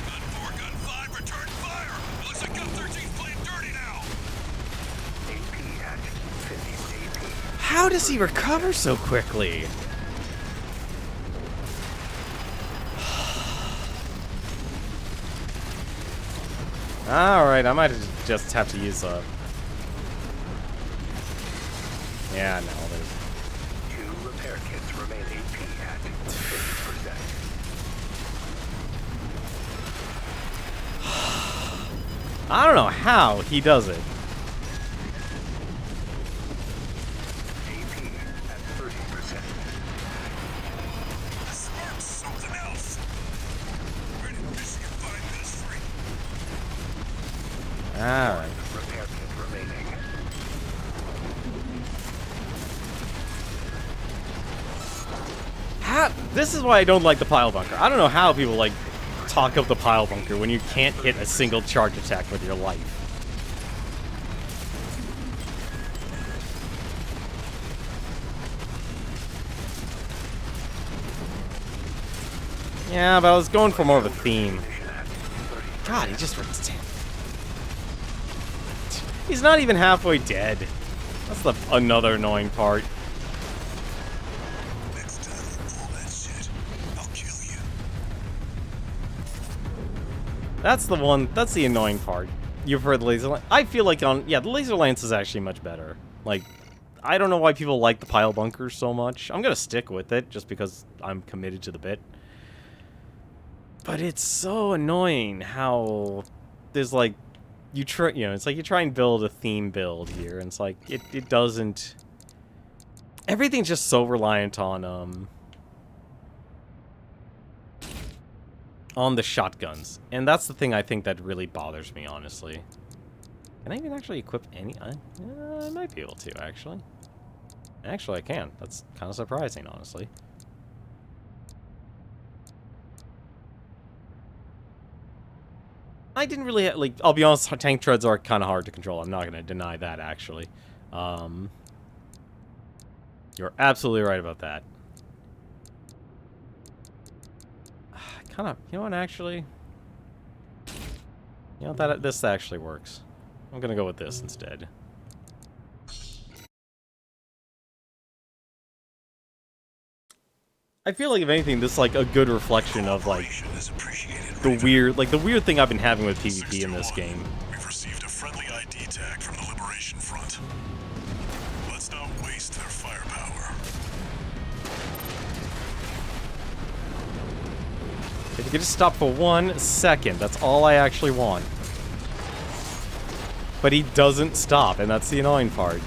Gun 4, Gun 5, return fire! Looks like Gun 13's playing dirty now! AP at 50 AP. How does he recover so quickly? Alright, I might just have to use a... Yeah, no, there's... 2 repair kits remain AP at 50%. I don't know how he does it. AP at 30%. Spark's something else! Where did Michigan find this freak? Alright. Repair kit remaining. This is why I don't like the pile bunker. I don't know how people like talk up the pile bunker when you can't hit a single charge attack with your life. Yeah, but I was going for more of a theme. God, he just... He's not even halfway dead. That's the another annoying part. Next time you pull that shit, I'll kill you. That's the one. That's the annoying part. You've heard the laser lance. I feel like the laser lance is actually much better. Like, I don't know why people like the pile bunker so much. I'm gonna stick with it just because I'm committed to the bit. But it's so annoying how there's like it's like you try and build a theme build here, and it's like it doesn't. Everything's just so reliant on the shotguns, and that's the thing I think that really bothers me, honestly. Can I even actually equip any? I might be able to, actually. Actually, I can. That's kind of surprising, honestly. I didn't really, like, I'll be honest, tank treads are kind of hard to control. I'm not going to deny that, actually. You're absolutely right about that. Kind of, you know what, actually? You know, this actually works. I'm going to go with this instead. I feel like, if anything, this is, like, a good reflection of, like, the weird thing I've been having with PvP in this game. We've received a friendly ID tag from the Liberation Front. Let's not waste their firepower. If you could just stop for 1 second, that's all I actually want. But he doesn't stop, and that's the annoying part.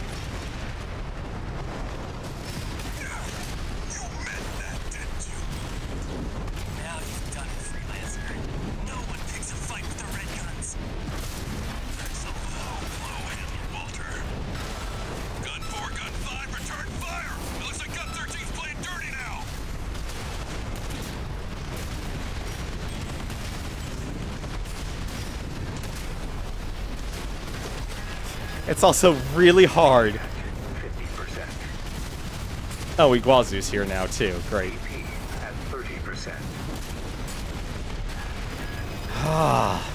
It's also really hard. 50%. Oh, Iguazu's here now, too. Great. AP at 30%. Ah.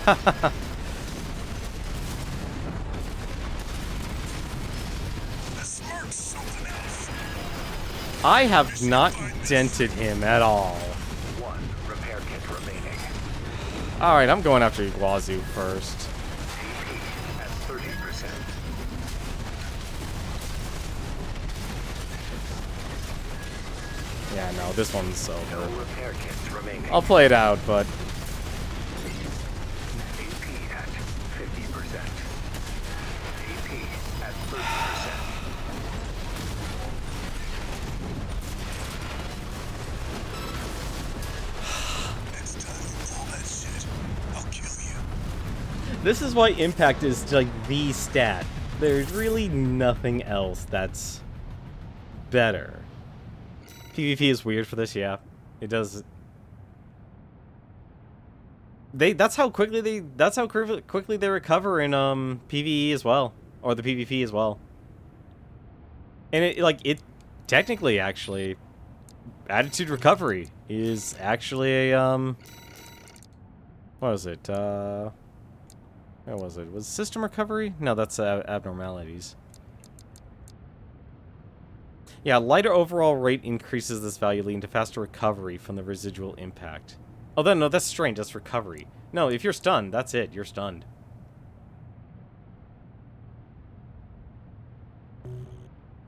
The smirk's something else. I have not dented him at all. 1 repair kit remaining. Alright, I'm going after Iguazu first. CP at 30%. Yeah, no, this one's No over. repair kits remaining. I'll play it out, but AP at 50%. AP at 30%. Next time you pull that shit, I'll kill you. this is why impact is like the stat. There's really nothing else that's better. PvP is weird for this, yeah. It does. That's how quickly they recover in PvE as well, or the PvP as well. And it technically actually attitude recovery is actually a what was it? What was it? Was it system recovery? No, that's abnormalities. Yeah, lighter overall rate increases this value, leading to faster recovery from the residual impact. Oh, then no, that's strain. That's recovery. No, if you're stunned, that's it. You're stunned.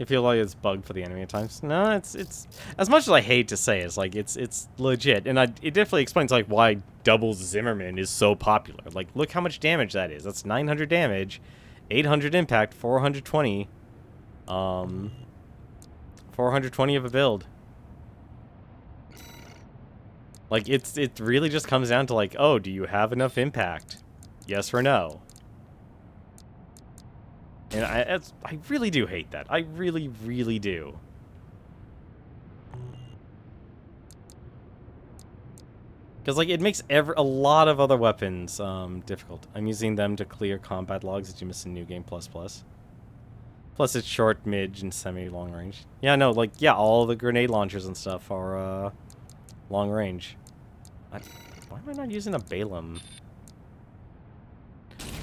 You feel like it's bugged for the enemy at times. No, it's as much as I hate to say, it's like it's legit, and it definitely explains like why double Zimmerman is so popular. Like, look how much damage that is. That's 900 damage, 800 impact, 420, 420 of a build. Like, it really just comes down to like, oh, do you have enough impact? Yes or no? And I really do hate that. I really, really do. Because, like, it makes a lot of other weapons difficult. I'm using them to clear combat logs that you miss in New Game++. Plus, it's short, mid, and semi-long range. Yeah, no, like, yeah, all the grenade launchers and stuff are long range. Why am I not using a Balaam?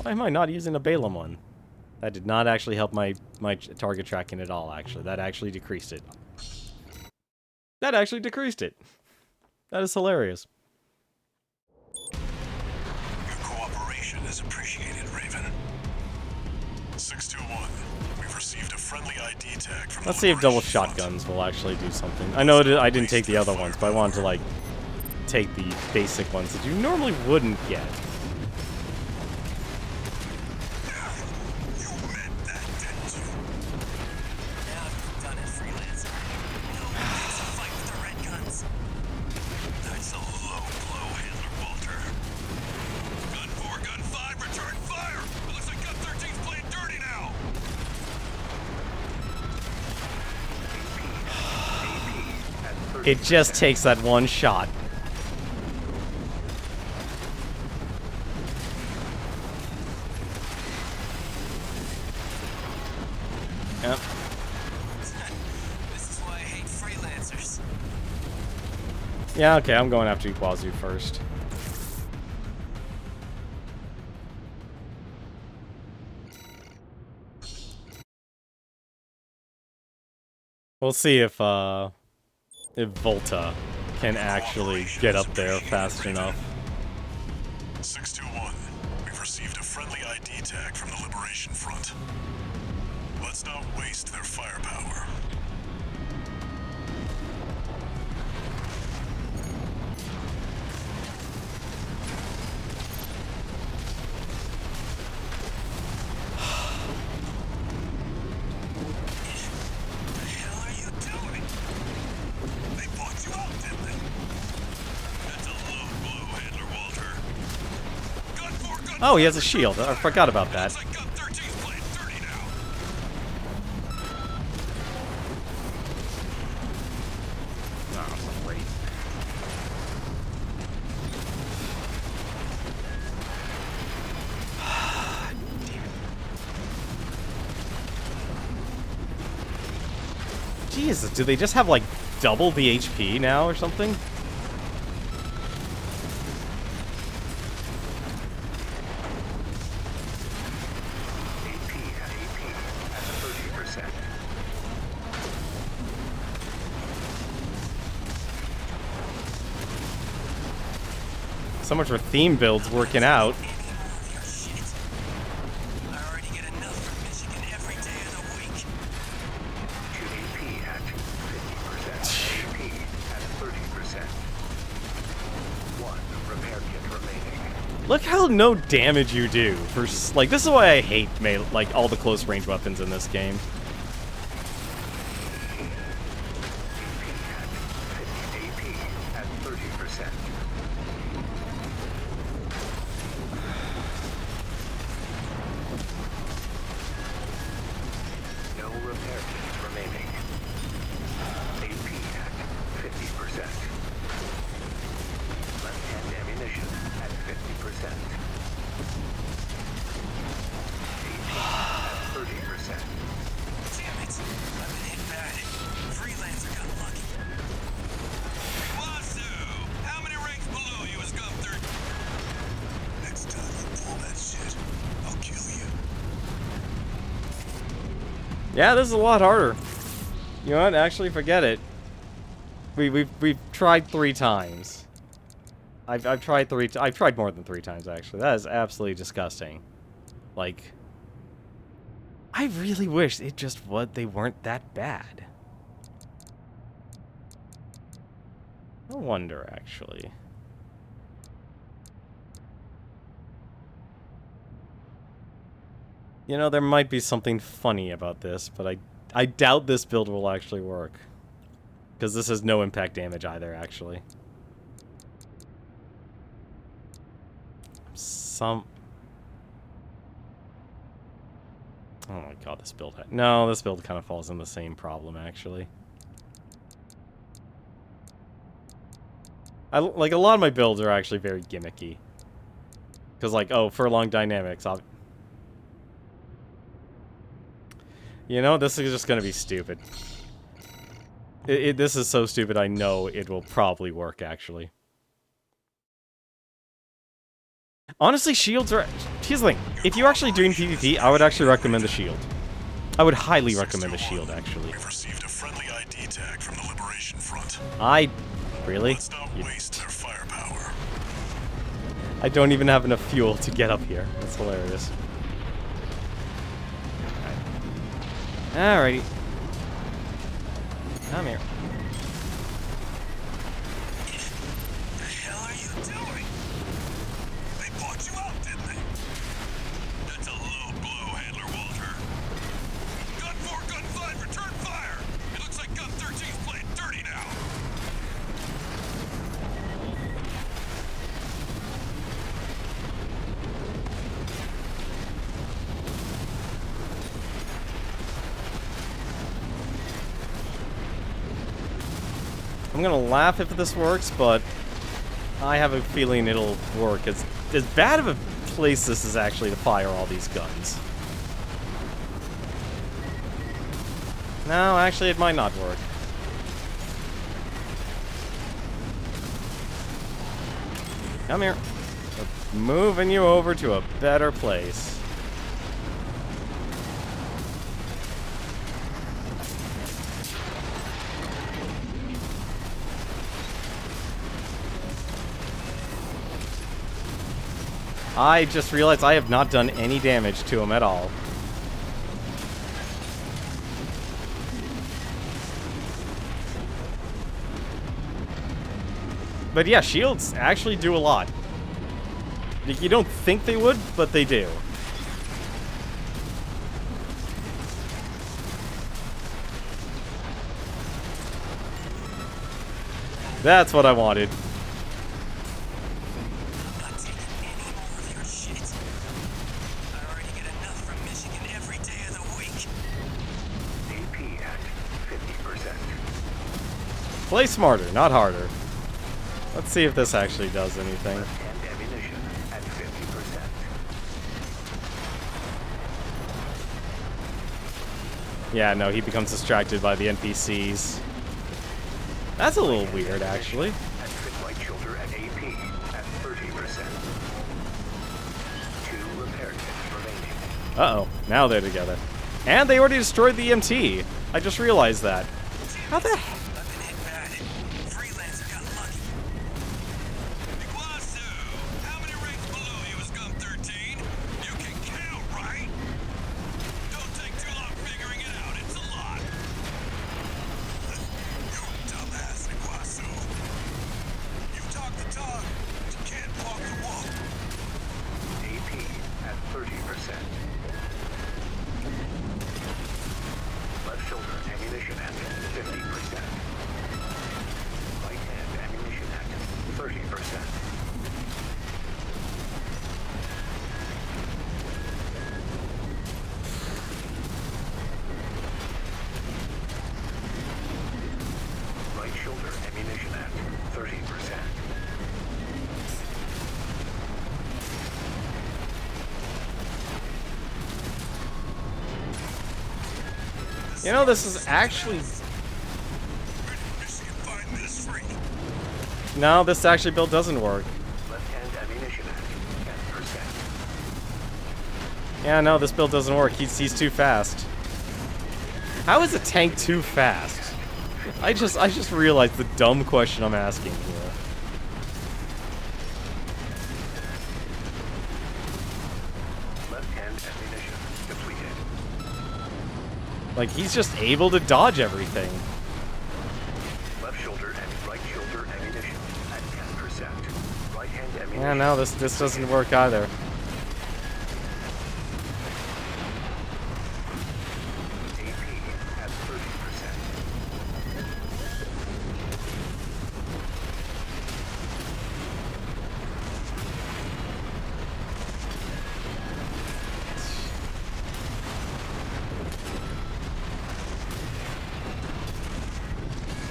Why am I not using a Balaam one? That did not actually help my target tracking at all, actually. That actually decreased it. That actually decreased it. That is hilarious. Your cooperation is appreciated, Raven. 621, we've received a friendly ID tag from Let's the see if double Liberation Front. shotguns will actually do something. I know I didn't take the other ones, but I wanted to, like, take the basic ones that you normally wouldn't get. You meant that, didn't you? Now you've done it, freelancer. Nobody takes a fight with the red guns. That's a low blow, Handler Walter. Gun 4, Gun 5, return fire! It looks like Gun 13's playing dirty now! It just takes that one shot. Yep. This is why I hate freelancers. Yeah, okay, I'm going after Iguazu first. We'll see if Volta can actually get up there fast enough. 621, we've received a friendly ID tag from the Liberation Front. Let's not waste their firepower. What the hell are you doing? They bought you out, didn't they? That's a low blow, Handler Walter. Gun 4, Gun Oh, he has a shield. I forgot about that. Looks like Gun 13's playing dirty now. Oh, great. Jesus, do they just have, like, double the HP now or something? AP at 30%. So much for theme builds working out. I already get enough from Michigan every day of the week. To AP at 50%. AP at 30%. 1 repair kit remaining. Look how no damage you do. For like, this is why I hate like all the close range weapons in this game. AP at 30%. No repair kits remaining. AP at 50%. Left-hand ammunition at 50%. AP at 30%. Damn it. I've been hit bad. Freelancer got lucky. Wasu! How many ranks below you is Gunther? Next time you pull that shit, I'll kill you. Yeah, this is a lot harder. You know what? Actually, forget it. We've tried 3 times. I've tried I've tried more than 3 times actually. That is absolutely disgusting. Like, I really wish it just they weren't that bad. No wonder, actually. You know, there might be something funny about this, but I doubt this build will actually work. Because this has no impact damage either, actually. Oh my god, this build... No, this build kind of falls in the same problem, actually. Like, a lot of my builds are actually very gimmicky. Because, like, oh, furlong dynamics... You know, this is just gonna be stupid. This is so stupid, I know it will probably work, actually. Honestly, shields are... Here's the thing. If you're actually doing PvP, I would actually recommend the shield. I would highly recommend the shield, actually. We've received a friendly ID tag from the Liberation Front. Really? Let's not waste their firepower. I don't even have enough fuel to get up here. That's hilarious. Alrighty. Come here. What the hell are you doing? They bought you out, didn't they? That's a low blow, Handler Walter. Gun 4, Gun 5, return fire! It looks like Gun 13's playing dirty now. I'm gonna laugh if this works, but I have a feeling it'll work. As bad of a place this is actually to fire all these guns. No, actually, it might not work. Come here. We're moving you over to a better place. I just realized I have not done any damage to him at all. But yeah, shields actually do a lot. You don't think they would, but they do. That's what I wanted. Play smarter, not harder. Let's see if this actually does anything. And ammunition at 50%. Yeah, no, he becomes distracted by the NPCs. That's a little weird, actually. And fit light shoulder and AP at 30%. 2 repair kits remaining. Uh-oh, now they're together. And they already destroyed the EMT. I just realized that. How the heck? I've been hit bad. Freelancer got lucky. Iguazu, how many ranks below you is Gun 13? You can count, right? Don't take too long figuring it out. It's a lot. You dumbass, Iguazu. You talk the talk, but you can't walk the walk. AP at 30%. Left shoulder ammunition at 50%. Right hand ammunition at 30%. Right shoulder ammunition at 30%. You know, this is actually... Michigan find this free. No, this actually build doesn't work. Left hand ammunition at 10%. Yeah, no, this build doesn't work. He's too fast. How is a tank too fast? I just realized the dumb question I'm asking here. Left hand ammunition depleted. Like, he's just able to dodge everything. Left shoulder and right shoulder ammunition at 10%. Right hand ammunition. Yeah, no, this doesn't work either. AP at 30%.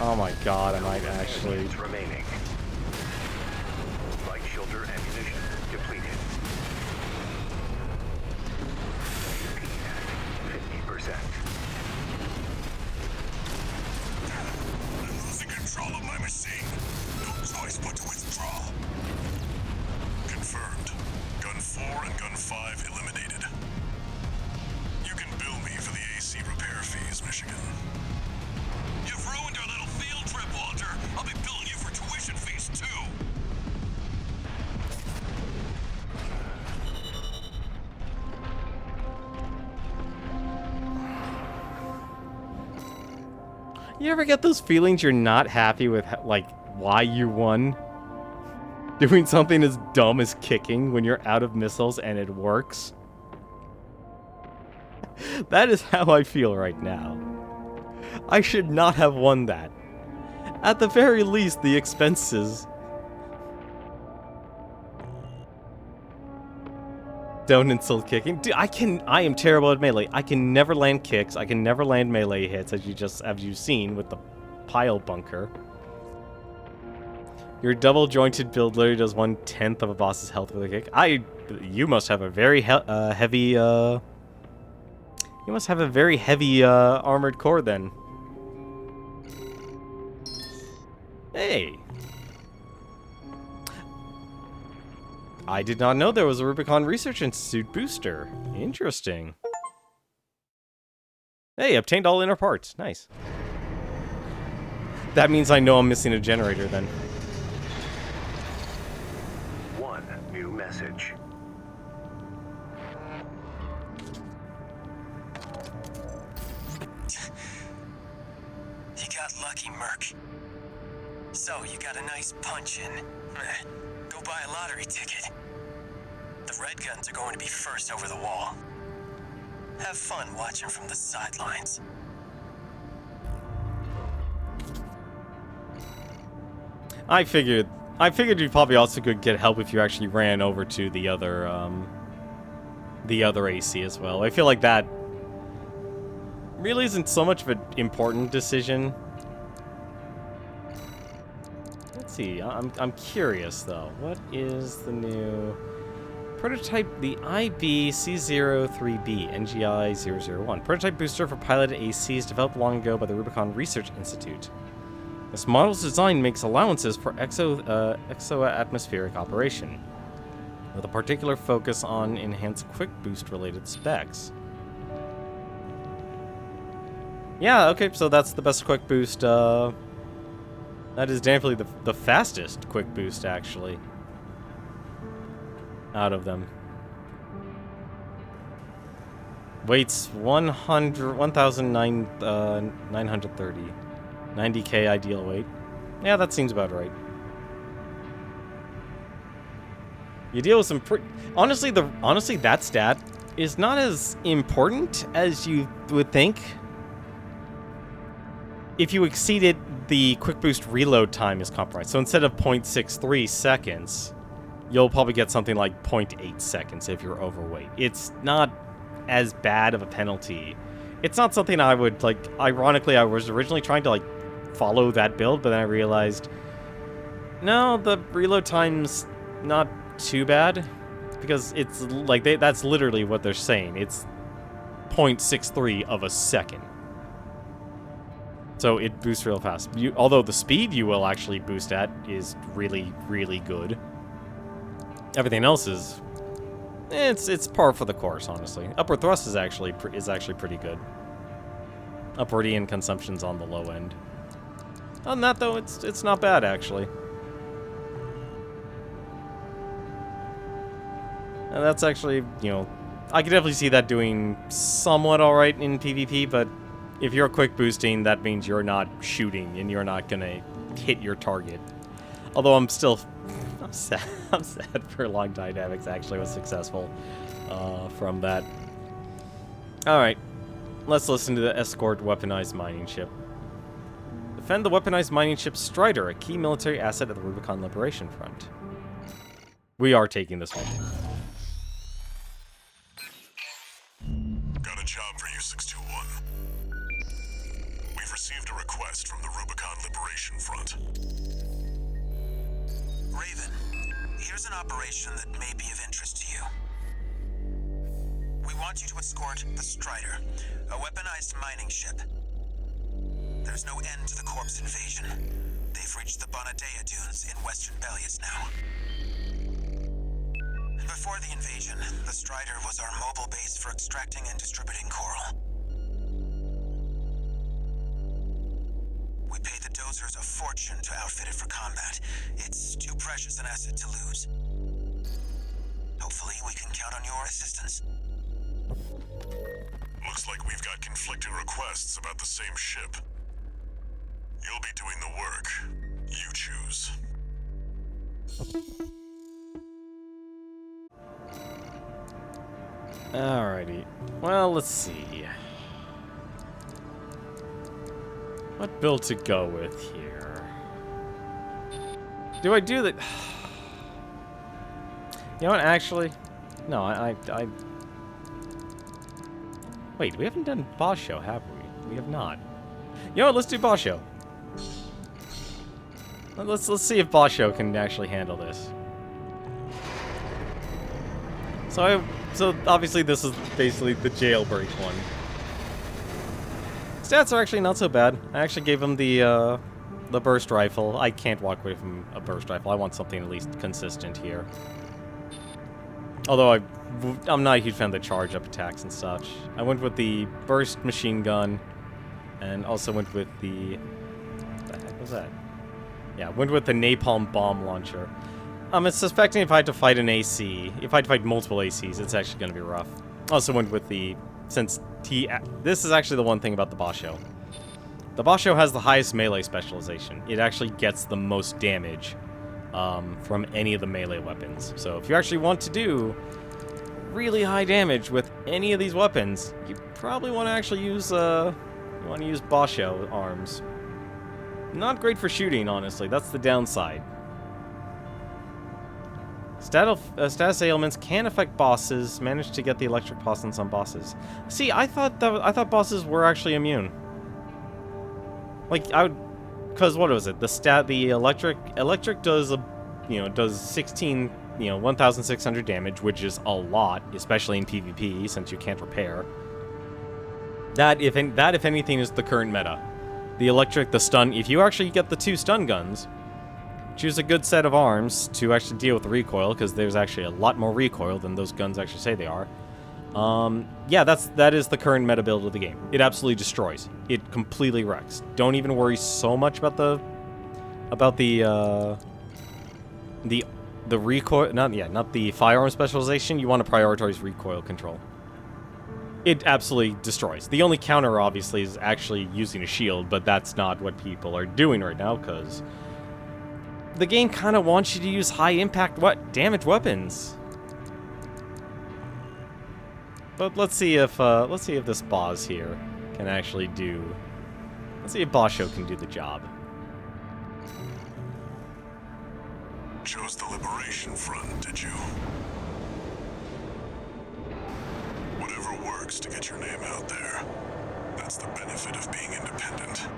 Oh my god, I might actually... Units remaining. Right shoulder ammunition depleted. AP at 50%. I'm losing control of my machine. No choice but to withdraw. Confirmed. Gun 4 and Gun 5 eliminated. You can bill me for the AC repair fees, Michigan. You've ruined our little field trip, Walter. I'll be billing you for tuition fees, too. You ever get those feelings you're not happy with, like, why you won? Doing something as dumb as kicking when you're out of missiles and it works? That is how I feel right now. I should not have won that. At the very least, the expenses. Don't insult kicking. Dude, I am terrible at melee. I can never land kicks. I can never land melee hits, as you've seen with the pile bunker. Your double jointed build literally does 1/10 of a boss's health with a kick. You must have a very heavy, you must have a very heavy, armored core then. Hey! I did not know there was a Rubicon Research Institute booster. Interesting. Hey, obtained all inner parts. Nice. That means I know I'm missing a generator then. One new message. You got lucky, Merc. So, you got a nice punch in. Go buy a lottery ticket. The red guns are going to be first over the wall. Have fun watching from the sidelines. I figured you probably also could get help if you actually ran over to the other AC as well. I feel like that really isn't so much of an important decision. Let's see. I'm curious though. What is the new Prototype the IB-C03B NGI-001. Prototype booster for piloted ACs developed long ago by the Rubicon Research Institute. This model's design makes allowances for exo-atmospheric operation, with a particular focus on enhanced quick boost related specs. Yeah, okay, so that's the best quick boost. That is definitely the fastest quick boost, actually, out of them. Weights 1,930. 90k ideal weight. Yeah, that seems about right. You deal with some honestly, that stat is not as important as you would think. If you exceed it, the quick boost reload time is compromised. So instead of 0.63 seconds, you'll probably get something like 0.8 seconds if you're overweight. It's not as bad of a penalty. It's not something I would, like, ironically, I was originally trying to, like, follow that build, but then I realized, no, the reload time's not too bad, because it's, like, that's literally what they're saying. It's 0.63 of a second. So it boosts real fast. Although the speed you will actually boost at is really, really good. Everything else is, it's par for the course, honestly. Upward thrust is actually pretty good. Upwardian consumption's on the low end. On that though, it's not bad actually. And that's actually, you know, I could definitely see that doing somewhat alright in PvP, but if you're quick boosting, that means you're not shooting and you're not gonna hit your target. Although I'm sad for Long Dynamics actually was successful from that. Alright, let's listen to the escort weaponized mining ship. Defend the weaponized mining ship Strider, a key military asset of the Rubicon Liberation Front. We are taking this one. Got a job for you, 621. We've received a request from the Rubicon Liberation Front. Raven, here's an operation that may be of interest to you. We want you to escort the Strider, a weaponized mining ship. There's no end to the Corp's invasion. They've reached the Bonadea Dunes in western Bellius now. Before the invasion, the Strider was our mobile base for extracting and distributing coral. We paid the dozers a fortune to outfit it for combat. It's too precious an asset to lose. Hopefully, we can count on your assistance. Looks like we've got conflicting requests about the same ship. You'll be doing the work. You choose. Alrighty. Well, let's see. What build to go with here? Do I do the... You know what, actually? No, I... Wait, we haven't done boss show, have we? We have not. You know what, let's do boss show. Let's see if boss show can actually handle this. So obviously this is basically the jailbreak one. Stats are actually not so bad. I actually gave him the burst rifle. I can't walk away from a burst rifle. I want something at least consistent here. Although I'm not a huge fan of the charge up attacks and such. I went with the burst machine gun, and also went with the... What the heck was that? Yeah, went with the napalm bomb launcher. I'm suspecting if I had to fight an AC, if I had to fight multiple ACs, it's actually going to be rough. Also went with the... Since this is actually the one thing about the Basho. The Basho has the highest melee specialization. It actually gets the most damage from any of the melee weapons. So if you actually want to do really high damage with any of these weapons, you probably want to actually use Basho arms. Not great for shooting, honestly. That's the downside. Status ailments can affect bosses. Manage to get the electric pulse on some bosses. See, I thought bosses were actually immune. Like because what was it? The electric does does 16 you know, 1,600 damage, which is a lot, especially in PvP, since you can't repair. That, if anything, is the current meta. The electric, the stun. If you actually get the 2 stun guns, choose a good set of arms to actually deal with the recoil, because there's actually a lot more recoil than those guns actually say they are. Yeah, that is the current meta build of the game. It absolutely destroys. It completely wrecks. Don't even worry so much about the recoil. Not the firearm specialization. You want to prioritize recoil control. It absolutely destroys. The only counter, obviously, is actually using a shield, but that's not what people are doing right now, because the game kind of wants you to use high-impact damage weapons. But let's see if this boss here can actually do. Let's see if Boss Show can do the job. Chose the Liberation Front, did you? Whatever works to get your name out there. That's the benefit of being independent.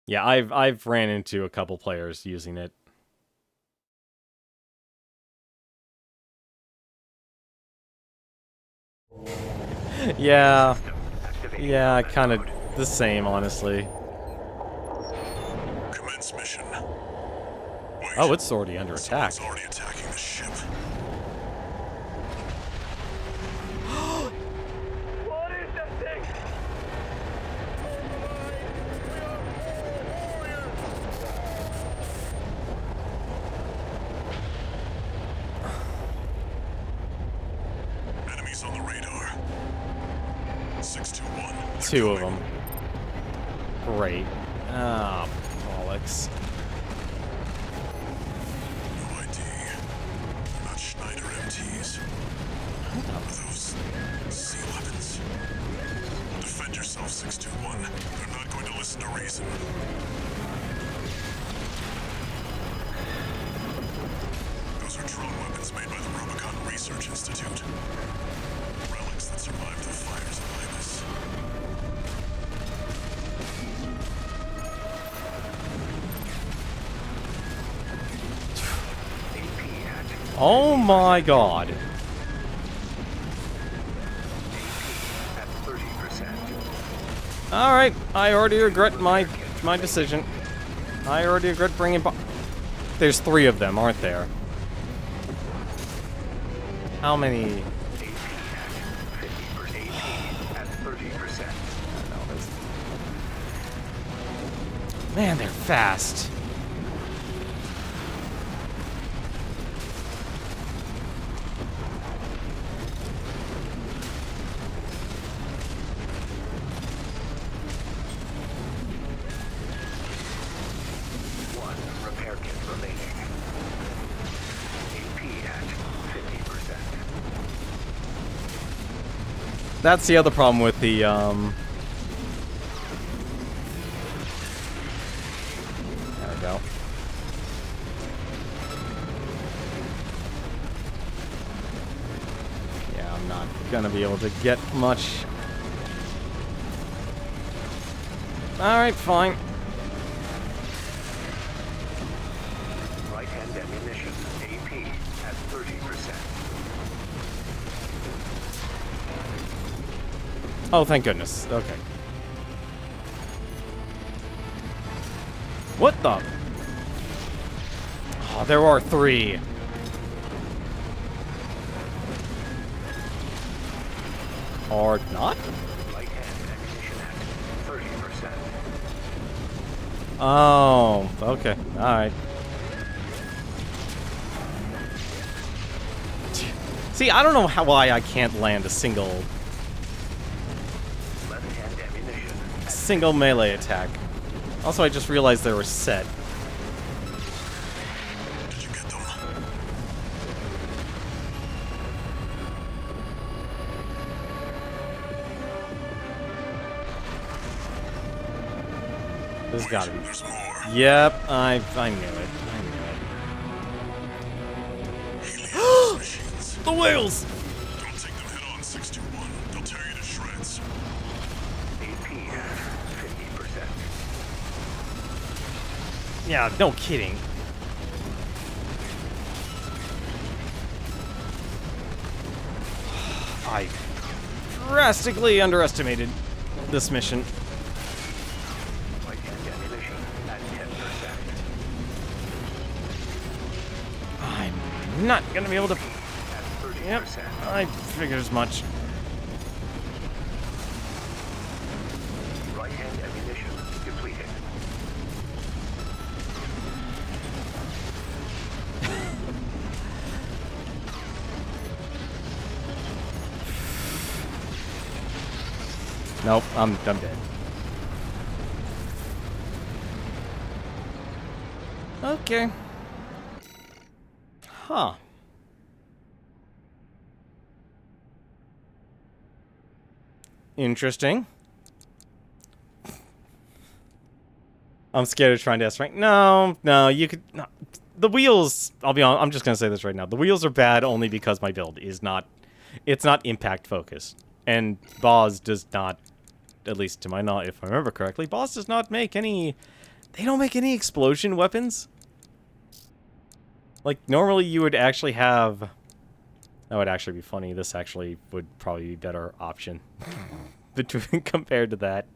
Yeah, I've ran into a couple players using it. Yeah, kind of the same, honestly. Commence mission. Wait, Oh, it's already under attack. someone's already attacking the ship. What is that thing? Enemies on the radar. 621. 2 of them. Great. Ah, bollocks. No ID. They're not Schneider MTs. Are those C-11s? Defend yourself, 621. They're not going to listen to reason. Those are drone weapons made by the Rubicon Research Institute. Relics that survived the fires of Ibis. Oh my god. At 30%. Alright, I already regret my decision. I already regret bringing There's 3 of them, aren't there? How many? AP at 30%. Man, they're fast. One repair kit remaining. AP at 50%. That's the other problem with the, There we go. Yeah, I'm not gonna be able to get much. Alright, fine. Right-hand ammunition. AP at 30%. Oh, thank goodness. Okay. What the? Oh, there are 3. Or not? Right-hand ammunition at 30%. Oh, okay. Alright. See, I don't know why I can't land a single Left-hand ammunition at melee attack. Also, I just realized they were set. Did you get them? This has gotta be. There's more. Yep, I knew it. Helios machines. The whales! Don't take them head on, 621. They'll tear you to shreds. AP at 50%. Yeah, no kidding. I drastically underestimated this mission. Right hand ammunition at 10%. I'm not gonna be able to. At 30%. Yep, I figured as much. Right hand ammunition depleted. Nope, I'm dead. Okay. Huh. Interesting. I'm scared of trying to S rank. No, you could. No. The wheels. I'll be honest. I'm just gonna say this right now. The wheels are bad only because my build is not. It's not impact focused, and Boz does not. At least to my knowledge, if I remember correctly, Boz does not make any. They don't make any explosion weapons. Like normally, you would actually have. That would actually be funny. This actually would probably be a better option between compared to that.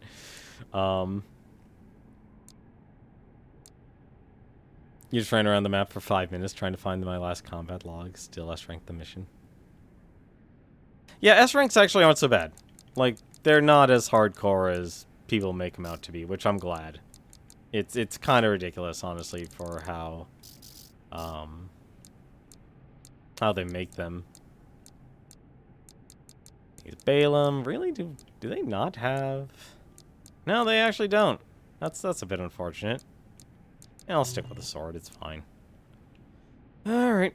You just ran around the map for 5 minutes trying to find my last combat log. Still S-rank the mission. Yeah, S-ranks actually aren't so bad. Like, they're not as hardcore as people make them out to be, which I'm glad. It's kind of ridiculous, honestly, for how they make them. These Balaam, really? Do they not have? No, they actually don't. That's a bit unfortunate. Yeah, I'll stick with the sword. It's fine. All right.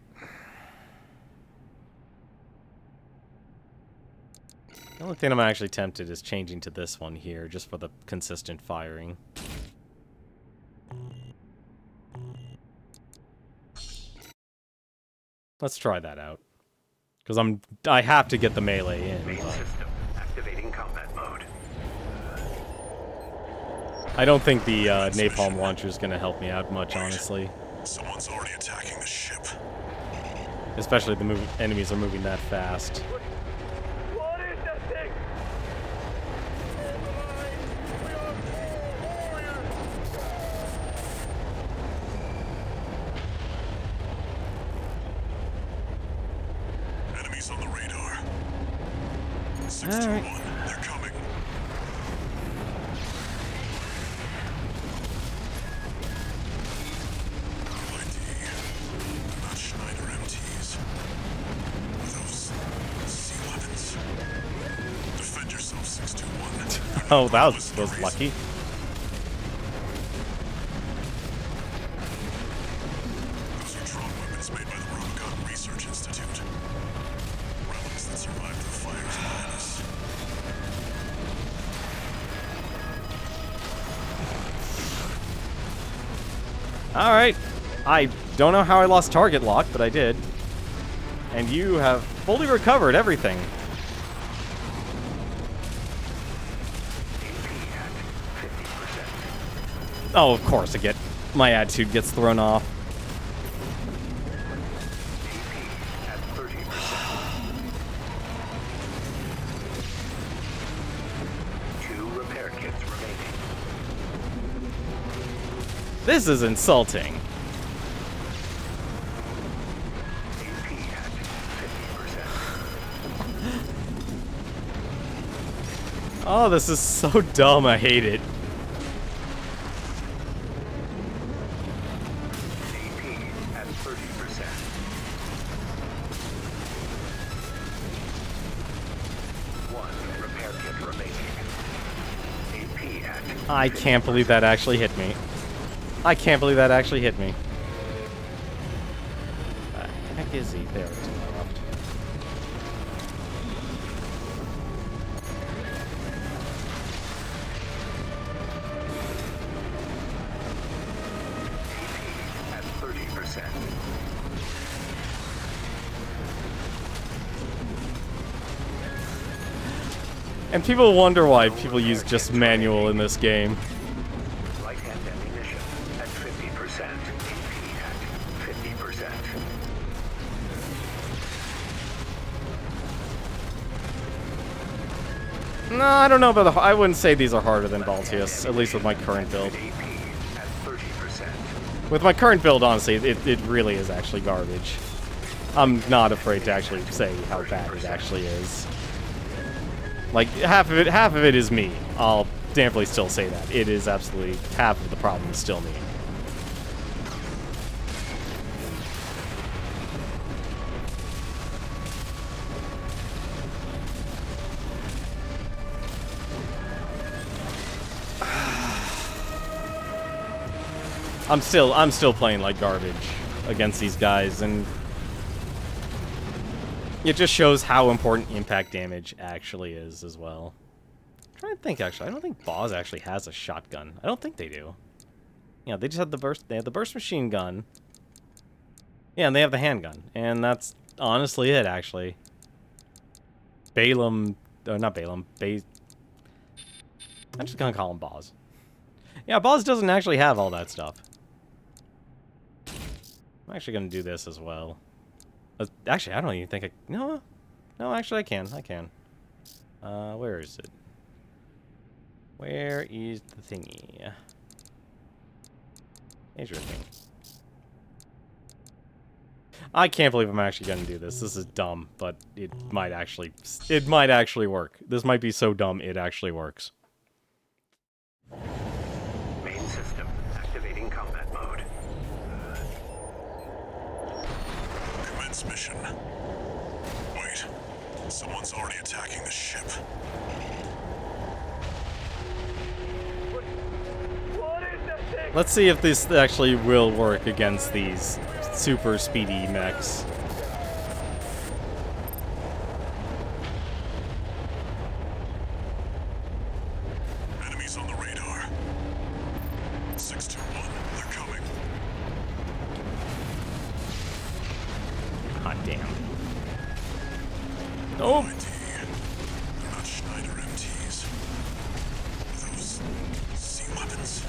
The only thing I'm actually tempted is changing to this one here, just for the consistent firing. Let's try that out. Because I have to get the melee in. Main system activating combat mode. I don't think the napalm launcher is going to help me out much, honestly. Someone's already attacking the ship. Especially if the enemies are moving that fast. What is that thing? Enemies on the radar. 621. They're coming. Not Schneider MTs. Those C11s. Defend yourself, 621. Oh, that was lucky. Those are drone weapons made by the Rubicon Research Institute. Relics that survived the fires behind us. Alright. I don't know how I lost target lock, but I did. And you have fully recovered everything. Oh, of course, my attitude gets thrown off. At 30%. 2 repair kits remaining. This is insulting. AP at 50%. Oh, this is so dumb. I hate it. AP at 30%. 1 repair kit remaining. AP at I can't believe that actually hit me. I can't believe that actually hit me. The heck is he? There, to my left. at 30%. And people wonder why people use just manual in this game. Right hand ammunition at 50%. No, I don't know about the... I wouldn't say these are harder than Baltius, at least with my current build. AP at 30%. With my current build, honestly, it really is actually garbage. I'm not afraid to actually say how bad it actually is. Like, half of it is me. I'll definitely still say that. It is absolutely... half of the problem is still me. I'm still playing like garbage against these guys, and it just shows how important impact damage actually is as well. I'm trying to think, actually. I don't think Boz actually has a shotgun. I don't think they do. Yeah, they just have the burst. They have the burst machine gun. Yeah, and they have the handgun, and that's honestly it, actually. Balaam, not Balaam. I'm just gonna call him Boz. Yeah, Boz doesn't actually have all that stuff. I'm actually gonna do this as well. Actually, I don't even think I... No, actually I can. Where is it? Where is the thingy? Here's your thing. I can't believe I'm actually gonna do this. This is dumb, but it might actually work. This might be so dumb it actually works. Main system activating combat mode. Commence mission. Wait, someone's already attacking the ship. What is that thing? Let's see if this actually will work against these super speedy mechs. Enemies on the radar. 621, they're coming. Hot damn. Oh! ID. They're not Schneider MTs. Are those sea weapons?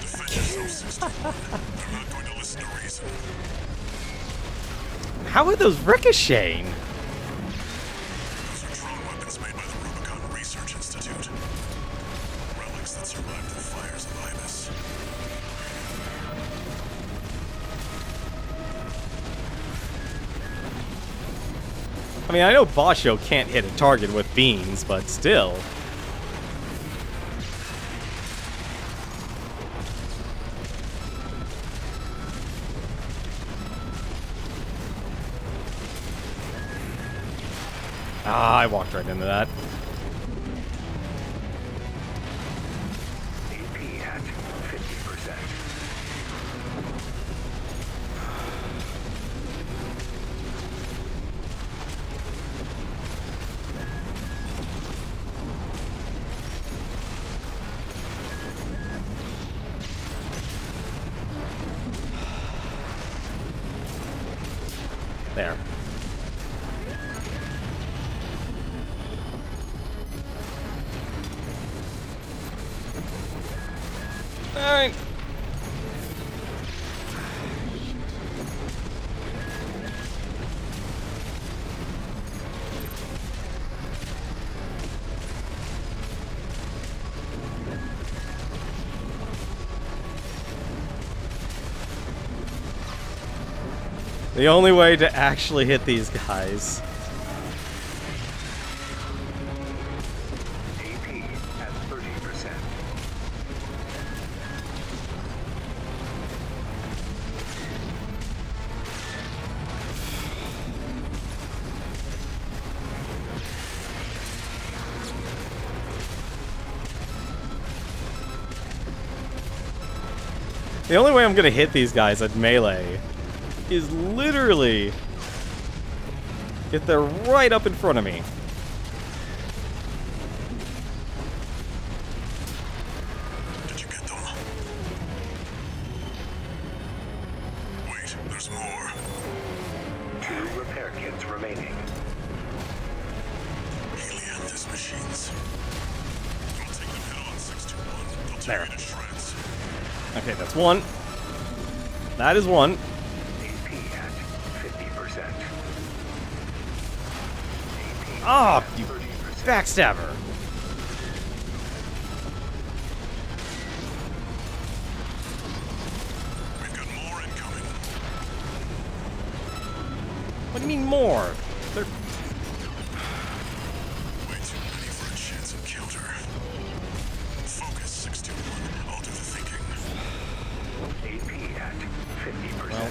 Defend yourself, 621. They're not going to listen to reason. How are those ricocheting? Those are drone weapons made by the Rubicon Research Institute. Relics that survived the fires of Ibis. I mean, I know Basho can't hit a target with beams, but still. Ah, I walked right into that. AP at 50%. There. Alright. The only way to actually hit these guys. AP at 30%. The only way I'm gonna hit these guys at melee is literally if they're right up in front of me. Did you get them? Wait, there's more. 2 repair kits remaining. Helianthus machines. Don't take them head on, 621. They'll There. tear you to shreds. Okay, that's one. That is one. AP at 50%. AP Ah, at you 30%. Backstabber. We've got more incoming. What do you mean more? They're... Way too many for a chance encounter. Focus 621. I'll do the thinking. AP at 50%. Well.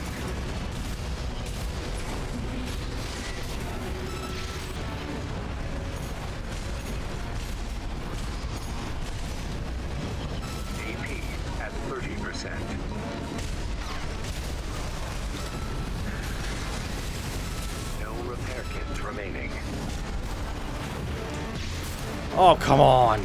AP at 30%. No repair kits remaining. Oh, come on.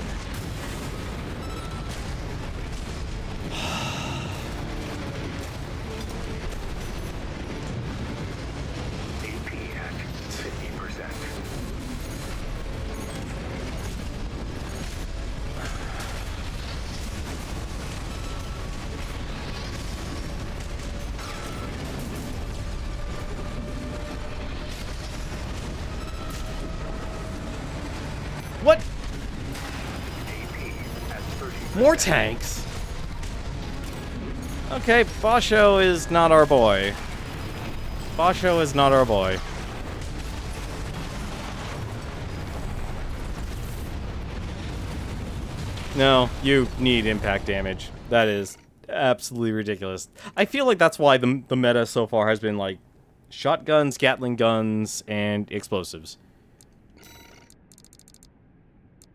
AP at 50%. What? AP at 30%. More tanks? Okay, Basho is not our boy. Basho is not our boy. No, you need impact damage. That is absolutely ridiculous. I feel like that's why the meta so far has been like shotguns, Gatling guns, and explosives.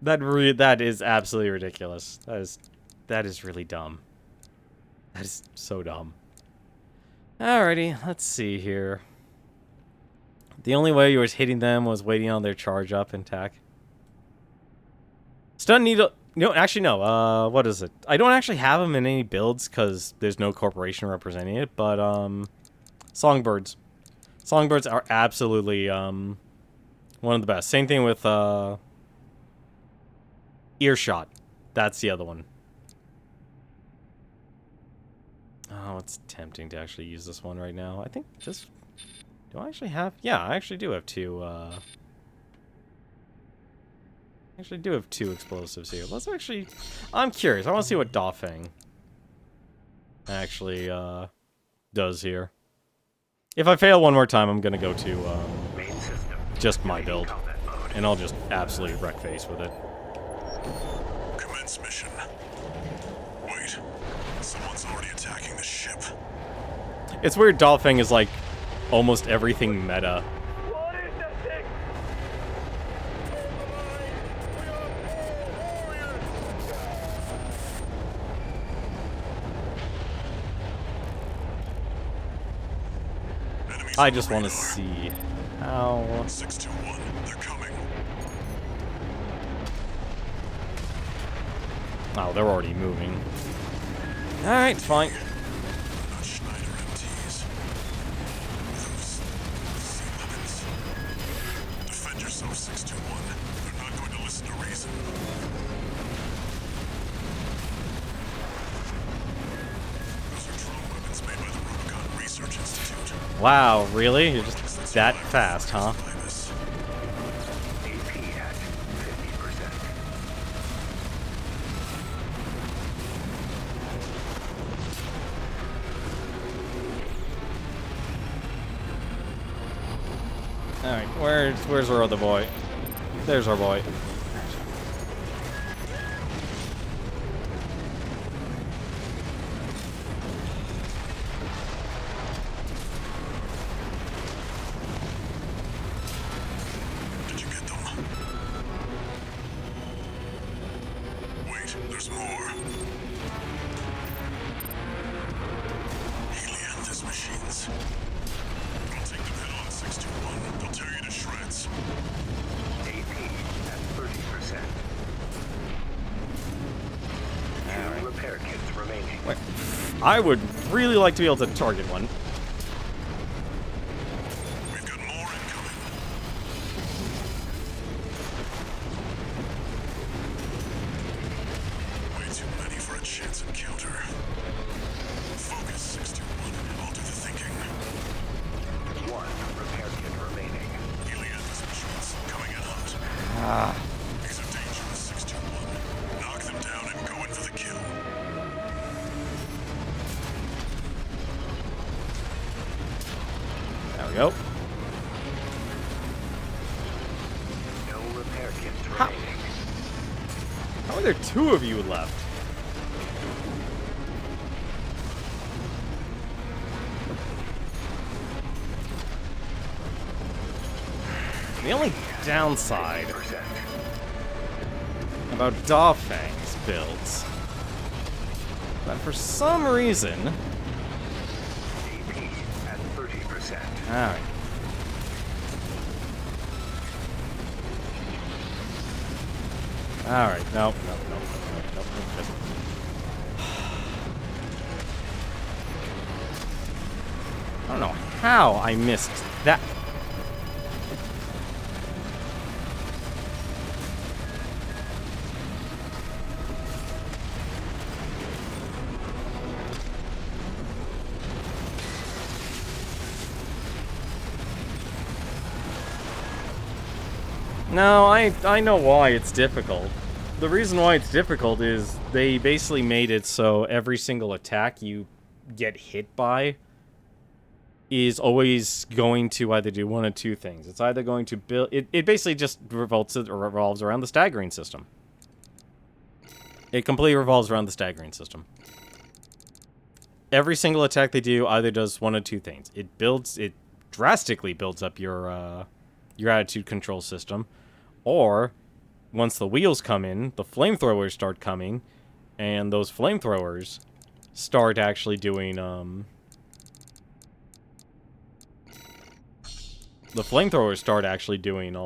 That is absolutely ridiculous. That is really dumb. That is so dumb. Alrighty, let's see here. The only way you was hitting them was waiting on their charge up and attack. Stun needle. No, actually no. What is it? I don't actually have them in any builds because there's no corporation representing it. But songbirds. Songbirds are absolutely one of the best. Same thing with earshot. That's the other one. Oh, it's tempting to actually use this one right now. I think this... Do I actually have... Yeah, I actually do have two, I actually do have two explosives here. Let's actually... I'm curious. I want to see what Dafeng actually, does here. If I fail one more time, I'm gonna go to, Main system. just my build. Combat mode. And I'll just absolutely wreck face with it. Commence mission. Wait. Someone's already attacking the ship. It's weird Dafeng is like almost everything meta. What is that thing? Enemies I on just the want to radar. see how... 621. They're coming. Oh, they're already moving. Alright, fine. Not Schneider MTs. Those C-11s. Defend yourself, 621. They're not going to listen to reason. Those are drone weapons made by the Rubicon Research Institute. Wow, really? You're just that fast, huh? By this. AP at 50%. Alright, where's our other boy? There's our boy. Did you get them? Wait, there's more. Helianthus machines. Don't take them head on, 621. They'll tear you to shreds. AP at 30%. Two repair kits remaining. Wait. I would really like to be able to target one. We've got more incoming. Way too many for a chance encounter. Focus, 621. I'll do the thinking. One repair kit remaining. Helianthus machines coming in hot. are there two of you left? The only downside about Dawfang's builds, but for some reason, AP at 30%. alright. Alright, nope. I don't know how I missed that. No, I know why it's difficult. The reason why it's difficult is they basically made it so every single attack you get hit by is always going to either do one of two things. It's either going to build... It basically just revolves around the staggering system. It completely revolves around the staggering system. Every single attack they do either does one of two things. It drastically builds up your attitude control system, or once the wheels come in, the flamethrowers start coming, and those flamethrowers start actually doing all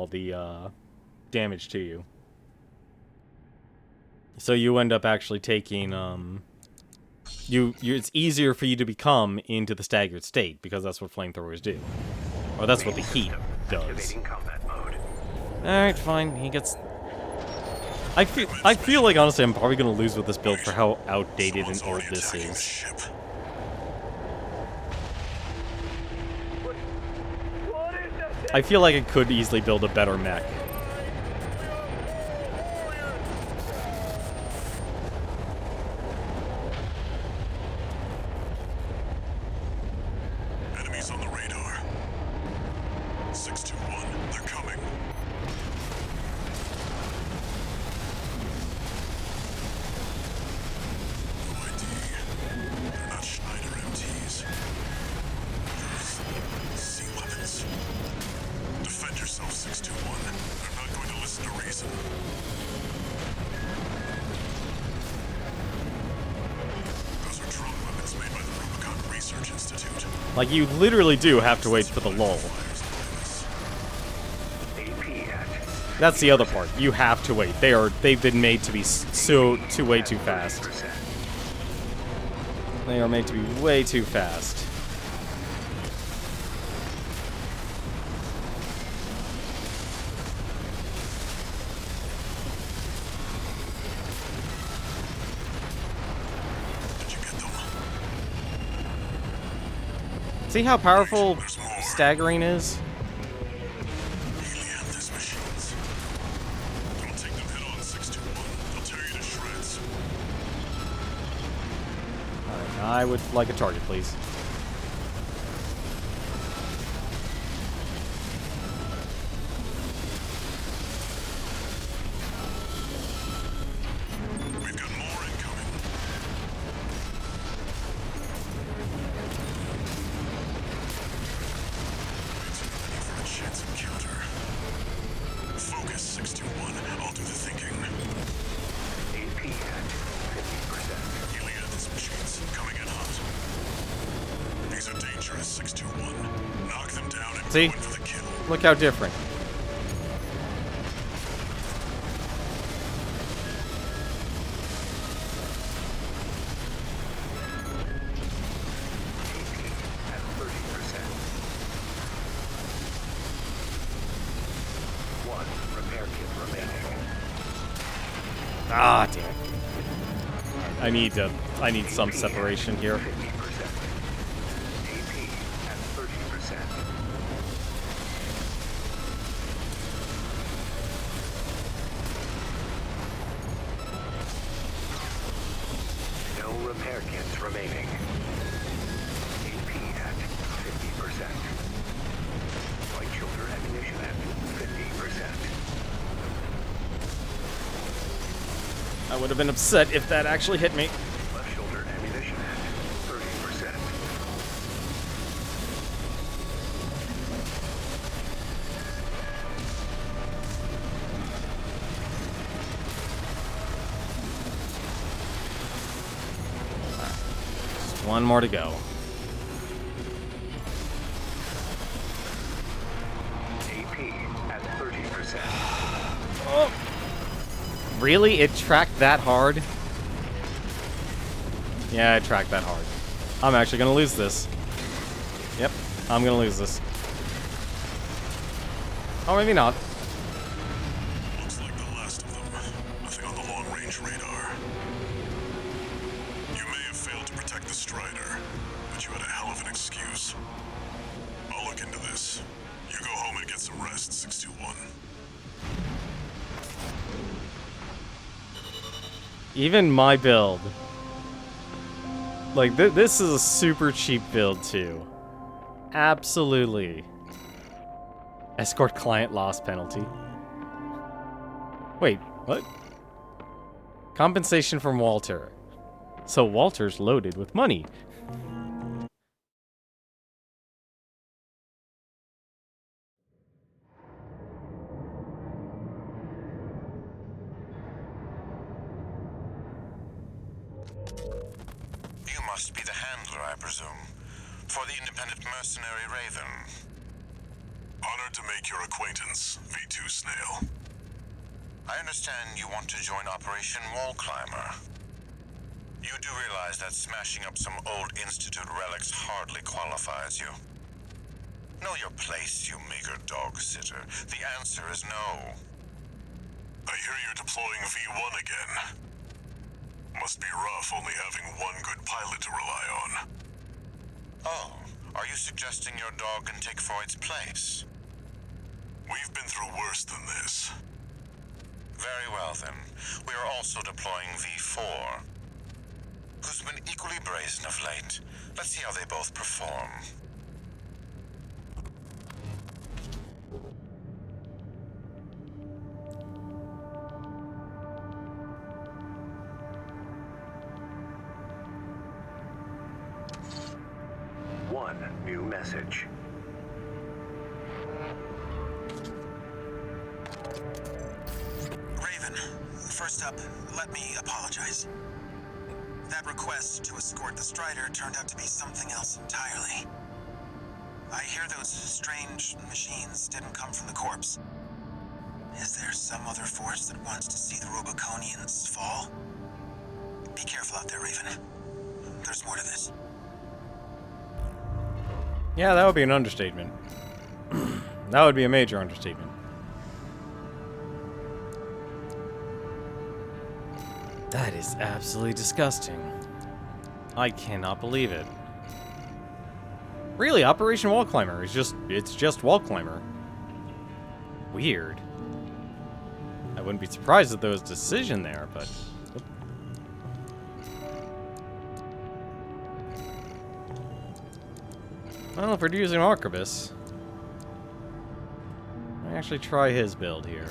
the damage to you. So you end up actually taking it's easier for you to become into the staggered state, because that's what flamethrowers do. Or that's what the heat does. Activating combat mode. Alright, fine. He gets... I feel like, honestly, I'm probably going to lose with this build for how outdated and old this is. I feel like it could easily build a better mech. Enemies on the radar. 621, they're coming. No ID. They're not Schneider MTs. They're C-11s. Defend yourself, 621. They're not going to listen to reason. Those are drone weapons made by the Rubicon Research Institute. Like, you literally do have to wait for the lull. AP at That's the other part. You have to wait. They've been made to be way too fast. 30%. They are made to be way too fast. Did you get them? See how powerful staggering is? Helium these machines. Don't take them head on, 621. They'll tear you to shreds. Alright, I would like a target, please. We've got more incoming. Way too many for a chance encounter. Focus, 621. I'll do the thinking. AP at 50%. Helium these machines. Coming in hot. These are dangerous, 621. Knock them down and See? go in for the kill. Look how different. AP at 30%. One repair kit remaining. Ah, damn it. I need some separation here. 50%. AP at 30%. No repair kits remaining. AP at 50%. White shoulder ammunition at 50%. I would have been upset if that actually hit me. Left shoulder ammunition at 30%. Just one more to go. AP at 30%. Oh. Really? It tracked that hard? Yeah, it tracked that hard. I'm actually gonna lose this. Yep, I'm gonna lose this. Oh, maybe not. Looks like the last of them. Nothing on the long-range radar. You may have failed to protect the Strider, but you had a hell of an excuse. I'll look into this. You go home and get some rest, 621. Even my build. Like, this is a super cheap build, too. Absolutely. Escort client loss penalty. Wait, what? Compensation from Walter. So Walter's loaded with money. You must be the handler, I presume, for the independent mercenary Raven. Honored to make your acquaintance, V2 Snail. I understand you want to join Operation Wall Climber. You do realize that smashing up some old Institute relics hardly qualifies you. Know your place, you meager dog sitter. The answer is no. I hear you're deploying V1 again. Must be rough only having one good pilot to rely on. Oh, are you suggesting your dog can take Freud's place? We've been through worse than this. Very well then. We are also deploying V4, who's been equally brazen of late. Let's see how they both perform. One new message. Raven, first up, let me apologize. That request to escort the Strider turned out to be something else entirely. I hear those strange machines didn't come from the corpse. Is there some other force that wants to see the Rubiconians fall? Be careful out there, Raven. There's more to this. Yeah, that would be an understatement. That would be a major understatement. That is absolutely disgusting. I cannot believe it. Really, Operation Wall Climber is it's just Wall Climber. Weird. I wouldn't be surprised if there was decision there, but... Well, if we're using Arquebus, I actually try his build here.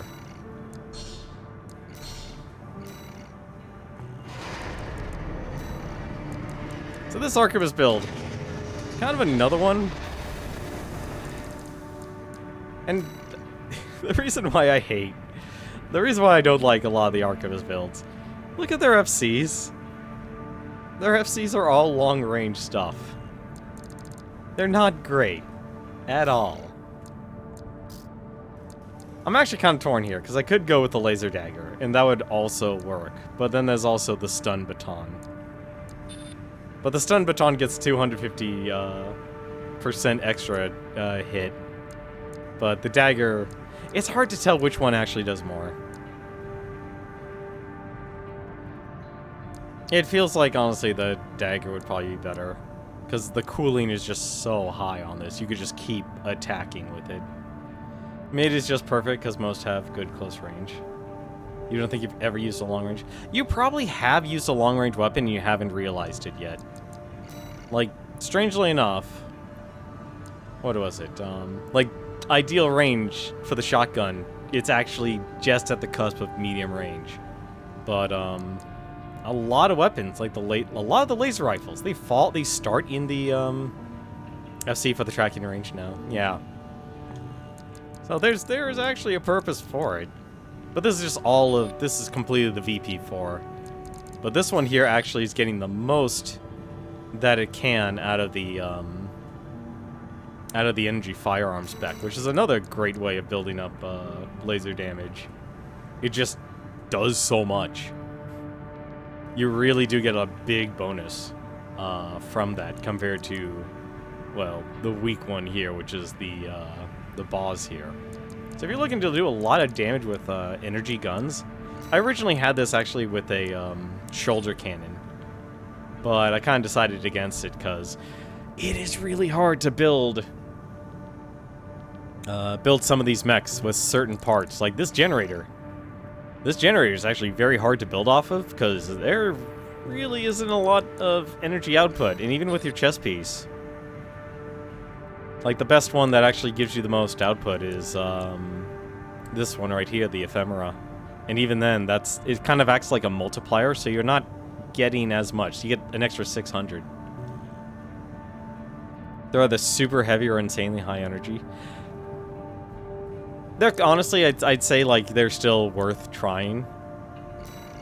So this Arquebus build, kind of another one. And the reason why I don't like a lot of the Arquebus builds, look at their FCs. Their FCs are all long-range stuff. They're not great. At all. I'm actually kind of torn here, because I could go with the laser dagger, and that would also work. But then there's also the stun baton. But the stun baton gets 250% extra hit. But the dagger, it's hard to tell which one actually does more. It feels like, honestly, the dagger would probably be better. Because the cooling is just so high on this. You could just keep attacking with it. Mid is just perfect because most have good close range. You don't think you've ever used a long range? You probably have used a long range weapon and you haven't realized it yet. Like, strangely enough... What was it? Like, ideal range for the shotgun, it's actually just at the cusp of medium range. But a lot of weapons, like a lot of the laser rifles, they start in the FC for the tracking range now. Yeah. So there's actually a purpose for it. But this is just this is completely the VP4. But this one here actually is getting the most that it can out of the energy firearm spec, which is another great way of building up laser damage. It just does so much. You really do get a big bonus from that compared to, well, the weak one here, which is the boss here. So if you're looking to do a lot of damage with energy guns, I originally had this actually with a shoulder cannon, but I kind of decided against it because it is really hard to build some of these mechs with certain parts, like this generator. This generator is actually very hard to build off of because there really isn't a lot of energy output, and even with your chest piece. Like, the best one that actually gives you the most output is this one right here, the ephemera. And even then, it kind of acts like a multiplier, so you're not getting as much. You get an extra 600. There are the super heavy or insanely high energy. Honestly, I'd say, like, they're still worth trying.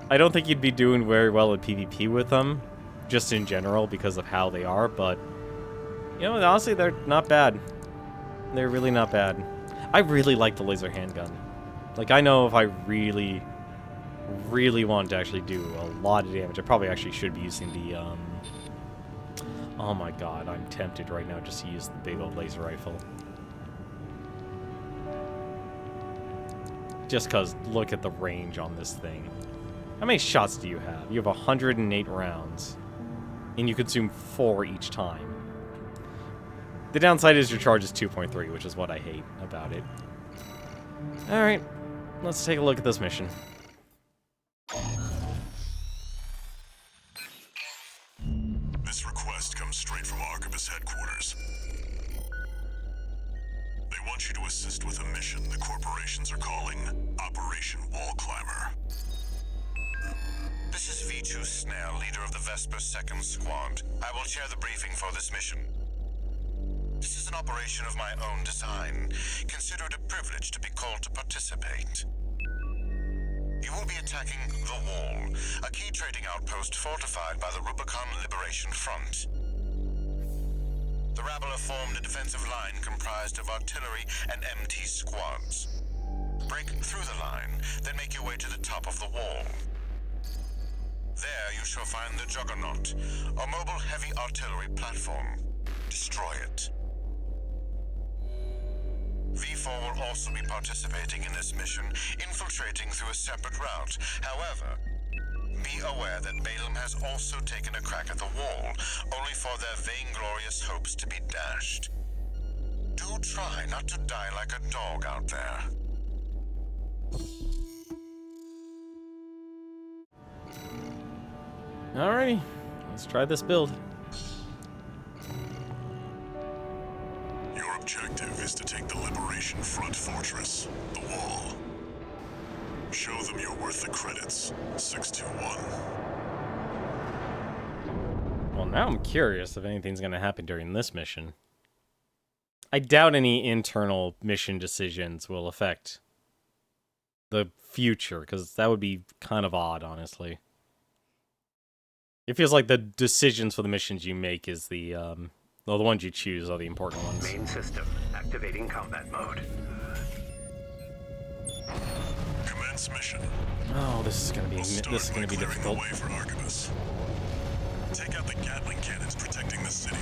I don't think you'd be doing very well in PvP with them, just in general, because of how they are, but, you know, honestly, they're not bad. They're really not bad. I really like the laser handgun. Like, I know if I really, really wanted to actually do a lot of damage, I probably actually should be using the, oh my god, I'm tempted right now just to use the big old laser rifle. Just because, look at the range on this thing. How many shots do you have? You have 108 rounds. And you consume 4 each time. The downside is your charge is 2.3, which is what I hate about it. Alright, let's take a look at this mission. This request comes straight from Archivist headquarters. They want you to assist with a mission the corporations are calling Operation Wall Climber. This is V2 Snare, leader of the Vesper 2nd Squad. I will chair the briefing for this mission. This is an operation of my own design. Consider it a privilege to be called to participate. You will be attacking the Wall, a key trading outpost fortified by the Rubicon Liberation Front. The rabble have formed a defensive line comprised of artillery and MT squads. Break through the line, then make your way to the top of the wall. There you shall find the Juggernaut, a mobile heavy artillery platform. Destroy it. V4 will also be participating in this mission, infiltrating through a separate route. However, be aware that Balaam has also taken a crack at the wall, only for their vainglorious hopes to be dashed. Do try not to die like a dog out there. Alrighty, let's try this build. Your objective is to take the Liberation Front fortress, the Wall. Show them you're worth the credits, 621. Well, now I'm curious if anything's going to happen during this mission. I doubt any internal mission decisions will affect the future, because that would be kind of odd, honestly. It feels like the decisions for the missions you make is the ones you choose are the important ones. Main system activating combat mode. Commence mission. Oh, this is gonna be difficult. The way for Archivist. Take out the Gatling cannons protecting the city,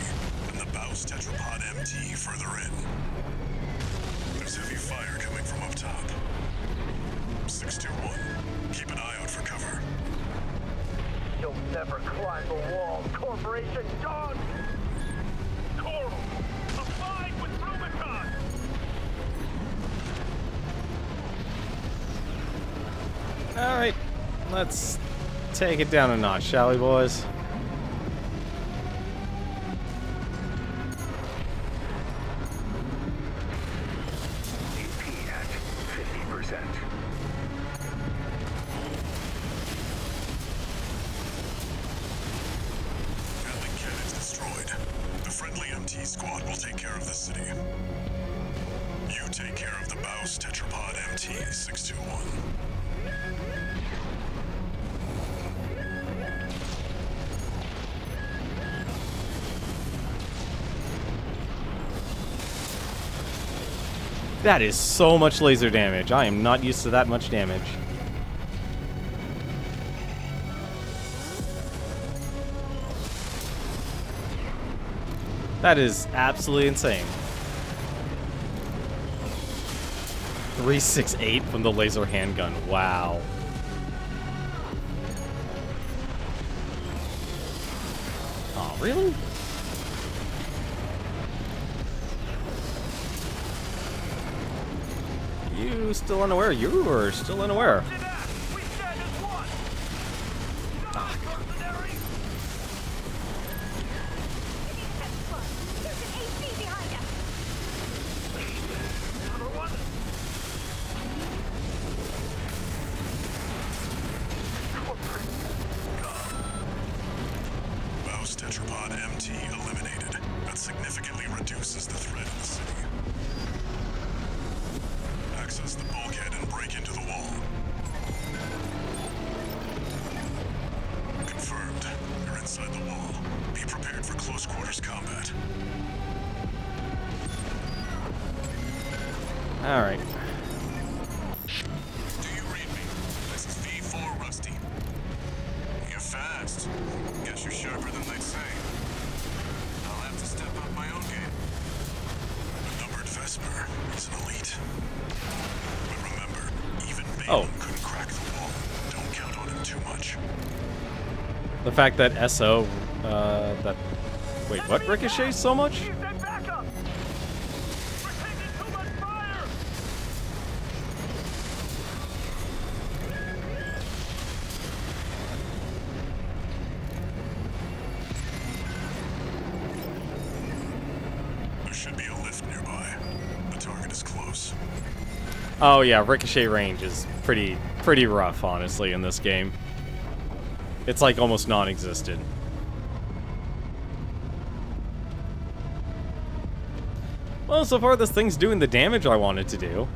and the Baus tetrapod MT further in. There's heavy fire coming from up top. 621. Keep an eye out for cover. You'll never climb the wall, Corporation dog! Coral, abide with Rubicon! Alright, let's take it down a notch, shall we, boys? AP at 50%. city. You take care of the Baus Tetrapod MT-621. That is so much laser damage. I am not used to that much damage. That is absolutely insane. 368 from the laser handgun. Wow. Oh, really? You still unaware? You are still unaware. We stand as one. Stop, mercenary. There's an AC behind us. Number one. Baus Tetrapod MT eliminated. That significantly reduces the threat in the city. Access the bulkhead and break into the wall. Confirmed. You're inside the wall. Be prepared for close quarters combat. Alright. Do you read me? This is V4 Rusty. You're fast. Guess you're sharper than they'd say. I'll have to step up my own game. The numbered Vesper is an elite. But remember, even Balaam couldn't crack the wall. Don't count on him too much. The fact that SO, that... Wait, what? Ricochets so much? Use that backup. We're taking too much fire. There should be a lift nearby. The target is close. Oh yeah, ricochet range is pretty rough, honestly, in this game. It's like almost non-existent. Well, so far this thing's doing the damage I wanted to do.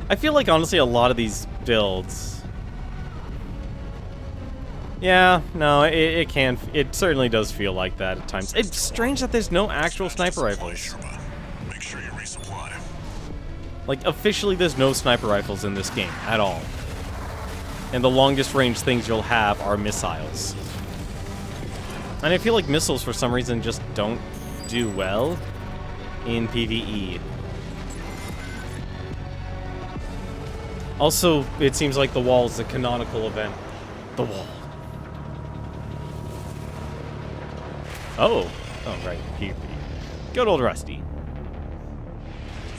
I feel like, honestly, a lot of these builds... Yeah, no, it certainly does feel like that at times. It's strange that there's no actual sniper rifles. Make sure you resupply. Like, officially there's no sniper rifles in this game at all. And the longest range things you'll have are missiles. And I feel like missiles, for some reason, just don't do well in PvE. Also, it seems like the wall is a canonical event. The wall. Oh. Oh, right. Good old Rusty.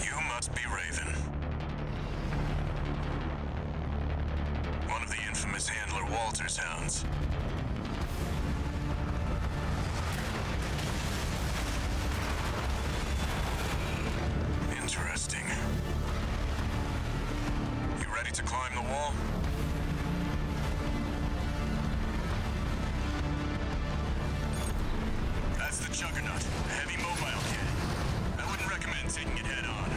You must be Raven. One of the infamous handler Walter's hounds. Interesting. You ready to climb the wall? That's the Juggernaut, a heavy mobile kit. I wouldn't recommend taking it head-on.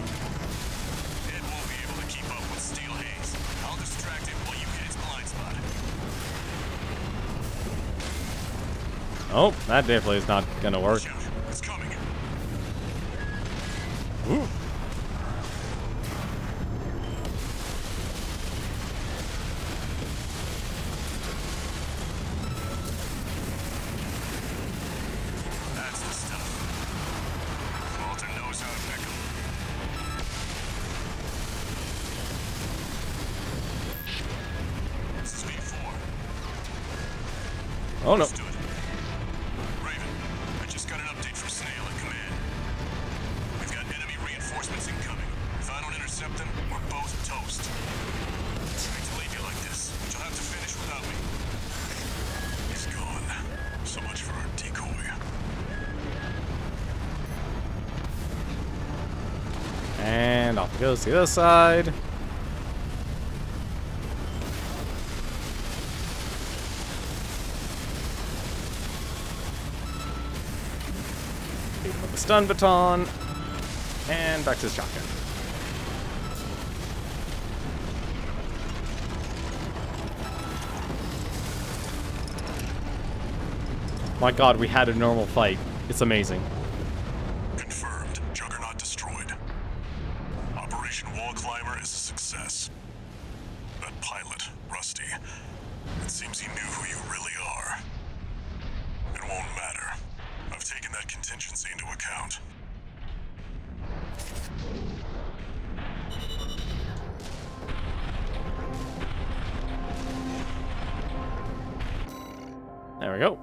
It won't be able to keep up with Steel Haze. I'll distract it while you hit its blind spot. Oh, that definitely is not gonna work. Shoot, it's coming. Ooh. That's the stuff. Walter knows how to pick 'em. This is V4. Oh no. Understood. Raven, I just got an update from Snail at command. We've got enemy reinforcements incoming. If I don't intercept them, we're both toast. Sorry to leave you like this, but you'll have to finish without me. He's gone. So much for our decoy. And off it goes to the other side. stun baton. And back to the shotgun. My god, we had a normal fight. It's amazing. Confirmed. Juggernaut destroyed. Operation Wall Climber is a success. That pilot, Rusty, it seems he knew who you really are. It won't matter. I've taken that contingency into account. There we go.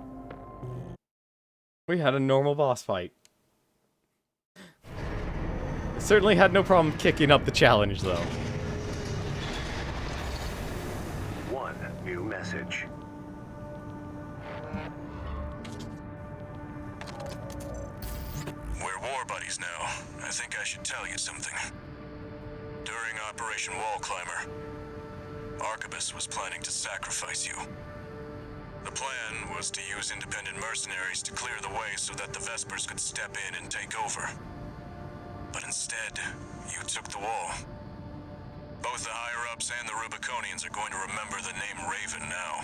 We had a normal boss fight. I certainly had no problem kicking up the challenge, though. One new message. We're war buddies now. I think I should tell you something. During Operation Wall Climber, Arquebus was planning to sacrifice you. The plan was to use independent mercenaries to clear the way so that the Vespers could step in and take over. But instead, you took the wall. Both the higher-ups and the Rubiconians are going to remember the name Raven now.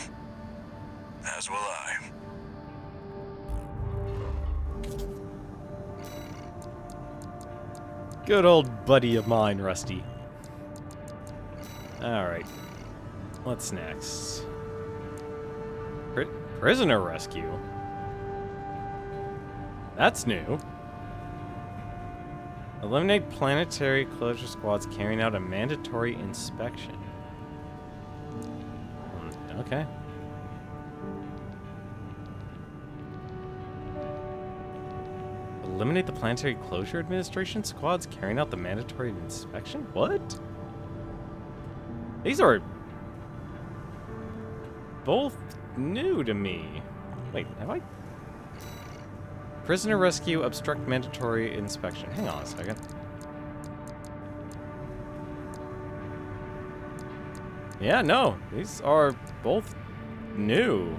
As will I. Good old buddy of mine, Rusty. Alright. What's next? Prisoner rescue? That's new. Eliminate planetary closure squads carrying out a mandatory inspection. Okay. Eliminate the planetary closure administration squads carrying out the mandatory inspection? What? These are both new to me. Wait, have I? Prisoner rescue, obstruct mandatory inspection. Hang on a second. Yeah, no, these are both new.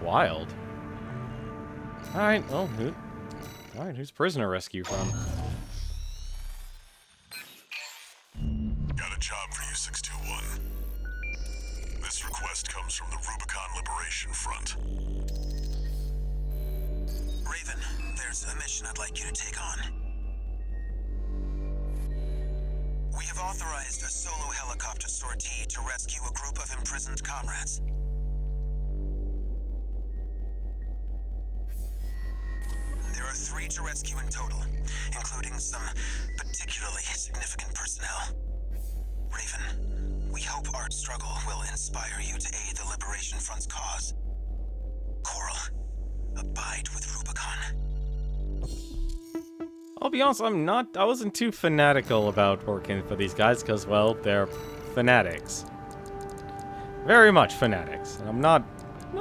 Wild. Alright, well, who's prisoner rescue from? Got a job for you, 621. This request comes from the Rubicon Liberation Front. Raven, there's a mission I'd like you to take on. We have authorized a solo helicopter sortie to rescue a group of imprisoned comrades. There are 3 to rescue in total, including some particularly significant personnel. Raven, we hope Art's struggle will inspire you to aid the Liberation Front's cause. Coral, abide with Rubicon. I'll be honest, I wasn't too fanatical about working for these guys because, well, they're fanatics. Very much fanatics. And I'm not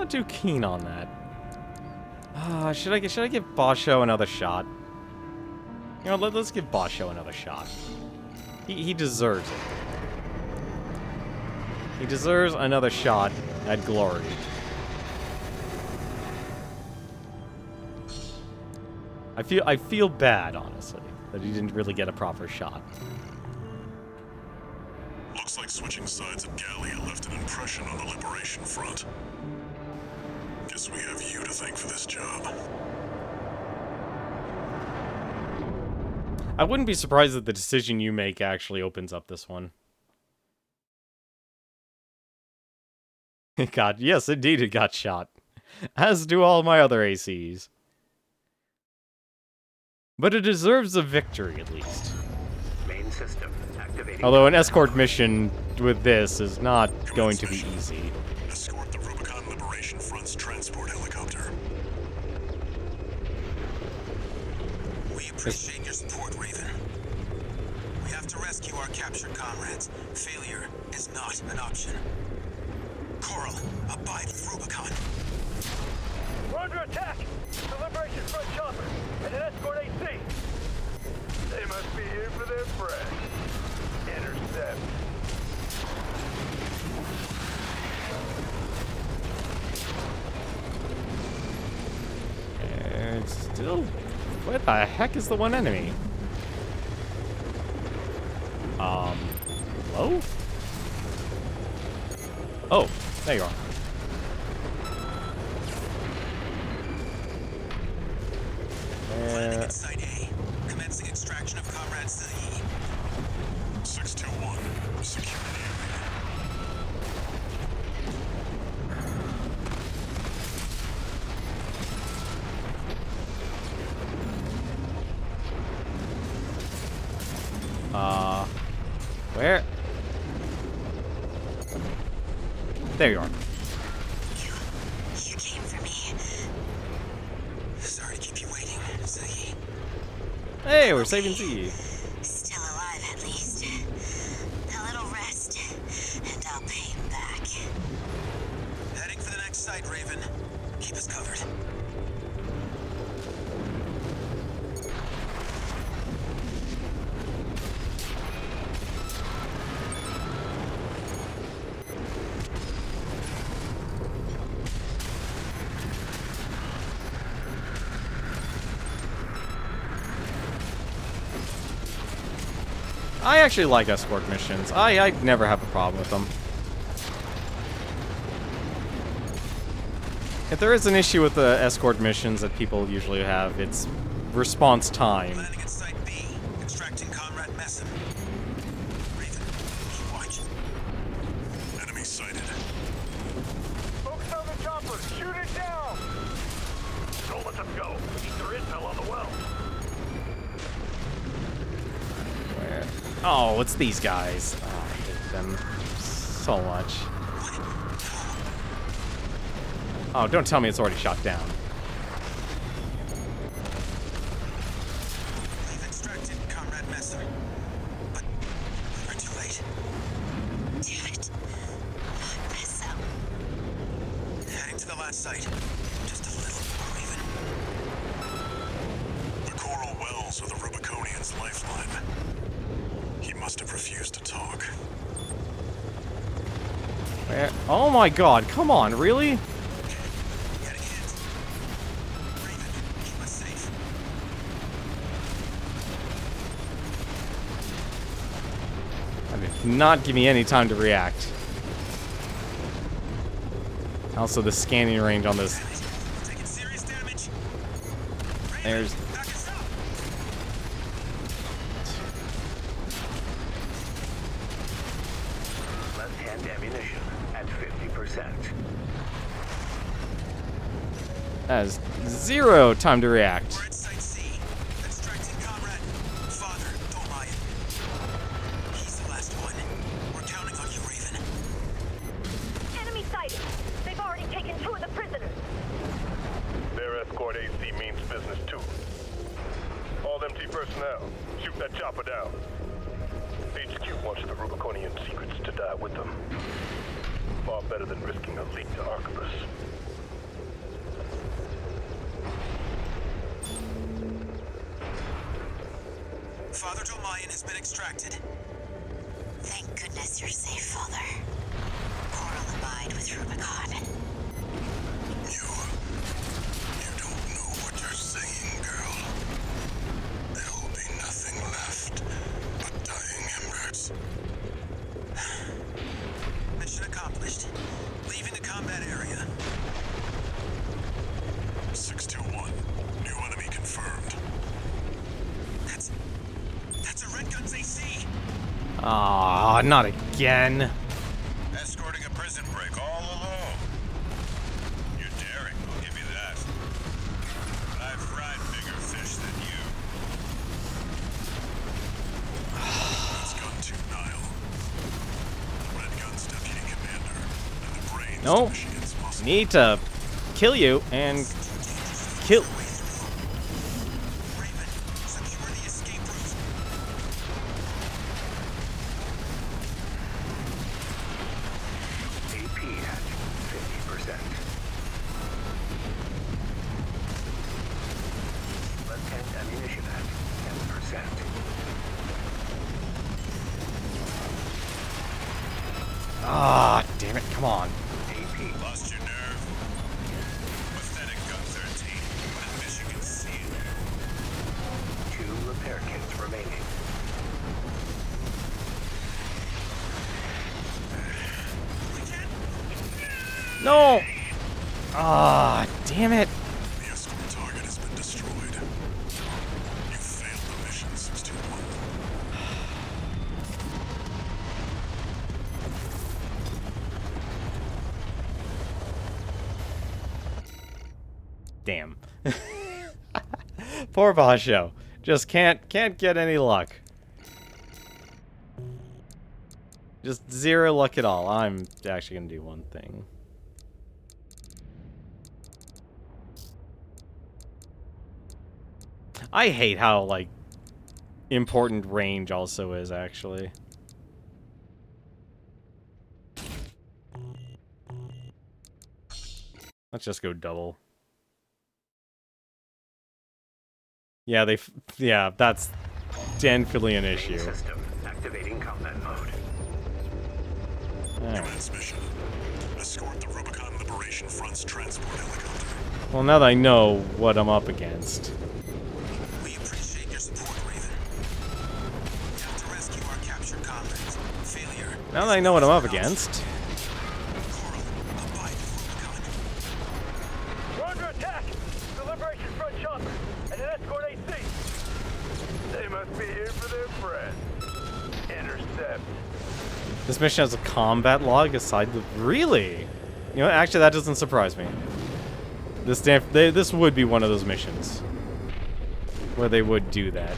too keen on that. Should I give Basho another shot? You know, let's give Basho another shot. He deserves it. He deserves another shot at glory. I feel bad, honestly, that he didn't really get a proper shot. Looks like switching sides at Gallia left an impression on the Liberation Front. Guess we have you to thank for this job. I wouldn't be surprised if the decision you make actually opens up this one. God, yes, indeed it got shot. As do all my other ACs. But it deserves a victory, at least. Main system activating. Although an escort mission with this is not going to be easy. Escort the Rubicon Liberation Front's transport helicopter. We appreciate your support, Raven. We have to rescue our captured comrades. Failure is not an option. Coral, abide with Rubicon. We're under attack! The Liberation Front chopper and an escort AC! They must be here for their friend. Intercept. It's still Where the heck is the one enemy? Hello? Oh, there you are. Landing at Site A. Commencing extraction of Comrade Zilli. 621, secure the area. Where? There you are. You came for me. Sorry to keep you waiting, Zilli. Hey, we're saving Z. Still alive, at least. A little rest, and I'll pay him back. Heading for the next site, Raven. Keep us covered. I actually like escort missions. I never have a problem with them. If there is an issue with the escort missions that people usually have, it's response time. Landing at Site B. Extracting Comrade Messim. Raven, keep watch. Enemy sighted. Focus on the chopper. Shoot it down. Don't let them go. We need their intel on the well. Where? Oh, it's these guys. Oh, I hate them so much. Oh, don't tell me it's already shot down. We've extracted Comrade Messim. But we're too late. Damn it. Messim. Heading to the last site. Just a little more, Raven. The coral wells are the Rubiconian's lifeline. He must have refused to talk. Where? Oh my god, come on, really? Getting hit. Raven, keep us safe. I mean, not give me any time to react. Also, the scanning range on this. We're taking serious damage. Raven, There's. back us up. Left-hand ammunition at 50%. That is 0 time to react. We're at Site C. Extracting Comrade. Father, Dolmayan. He's the last one. We're counting on you, Raven. Enemy sighted. They've already taken 2 of the prisoners. Their escort AC means business too. All MT personnel, shoot that chopper down. HQ wants the Rubiconian secrets to die with them. Far better than risking a leak to Arquebus. Father Dolmayan has been extracted. Thank goodness you're safe, Father. Coral abide with Rubicon. You don't know what you're saying, girl. There'll be nothing left but dying embers. Mission accomplished. Leaving the combat area. 621, new enemy confirmed. That's a Red Gun's AC. Ah, not again. Escorting a prison break all alone. You're daring, I'll give you that. But I've fried bigger fish than you. That's Gun 2 Nile. Red Gun's deputy commander, and the brains No. to Michigan's muscle. Need to kill you and kill. Raven, secure the escape route. AP at 50%. Left-hand ammunition at 10%. Ah, damn it, come on. AP Lost your nerve? Pathetic Gun 13. Let Michigan see it. remaining. No! Ah, damn it. The escort target has been destroyed. You failed the mission, 621. Damn. Poor Basho. Just can't get any luck. Just zero luck at all. I'm actually gonna do one thing. I hate how, like, important range also is, actually. Let's just go double. Yeah, yeah, that's definitely an issue. System activating combat mode. Alright. Transmission. Escort the Rubicon Liberation Front's transport helicopter. Well, now that I know what I'm up against. We appreciate your support, Raven. We have to rescue our captured comrades. Failure. Now that I know what I'm up against. Coral, abide with Rubicon. We're under attack! The Liberation Front chopper and an escort AC! They must be here for their friend. Intercept. This mission has a combat log aside the... Really? You know, actually, that doesn't surprise me. This would be one of those missions where they would do that.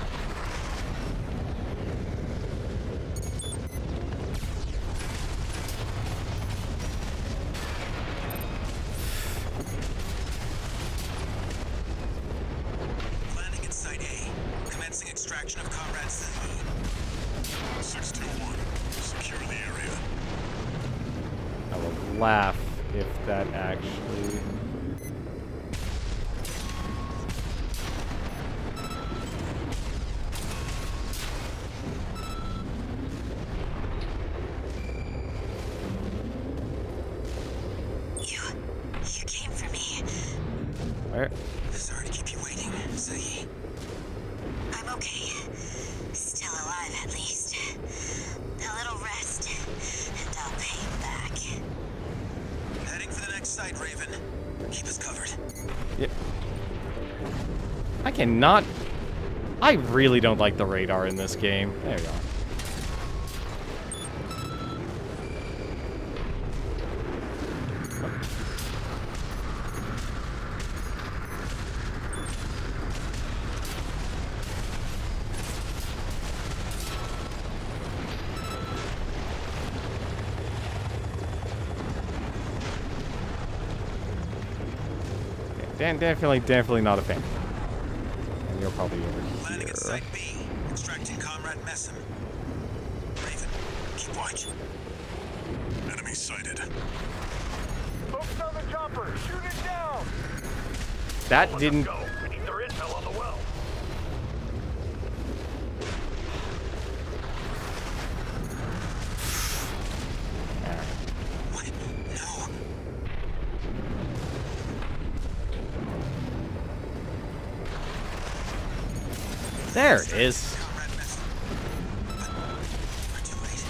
Landing in Site A. Commencing extraction of comrades Tenmar. 621. Secure the area. I will laugh if that actually... You came for me. Where? Sorry to keep you waiting, Ziggy. I'm okay. Still alive, at least. A little rest, and I'll pay you back. Heading for the next site, Raven. Keep us covered. Yep. I cannot... I really don't like the radar in this game. There we go. Definitely not a fan. And you're probably over Landing here. at Site B. Extracting Comrade Messam. Raven, keep watch. Enemy sighted. Focus on the chopper! Shoot it down! That didn't... Go! We need their intel on the well! What? No. There it is. Comrade Messam. But we're too late.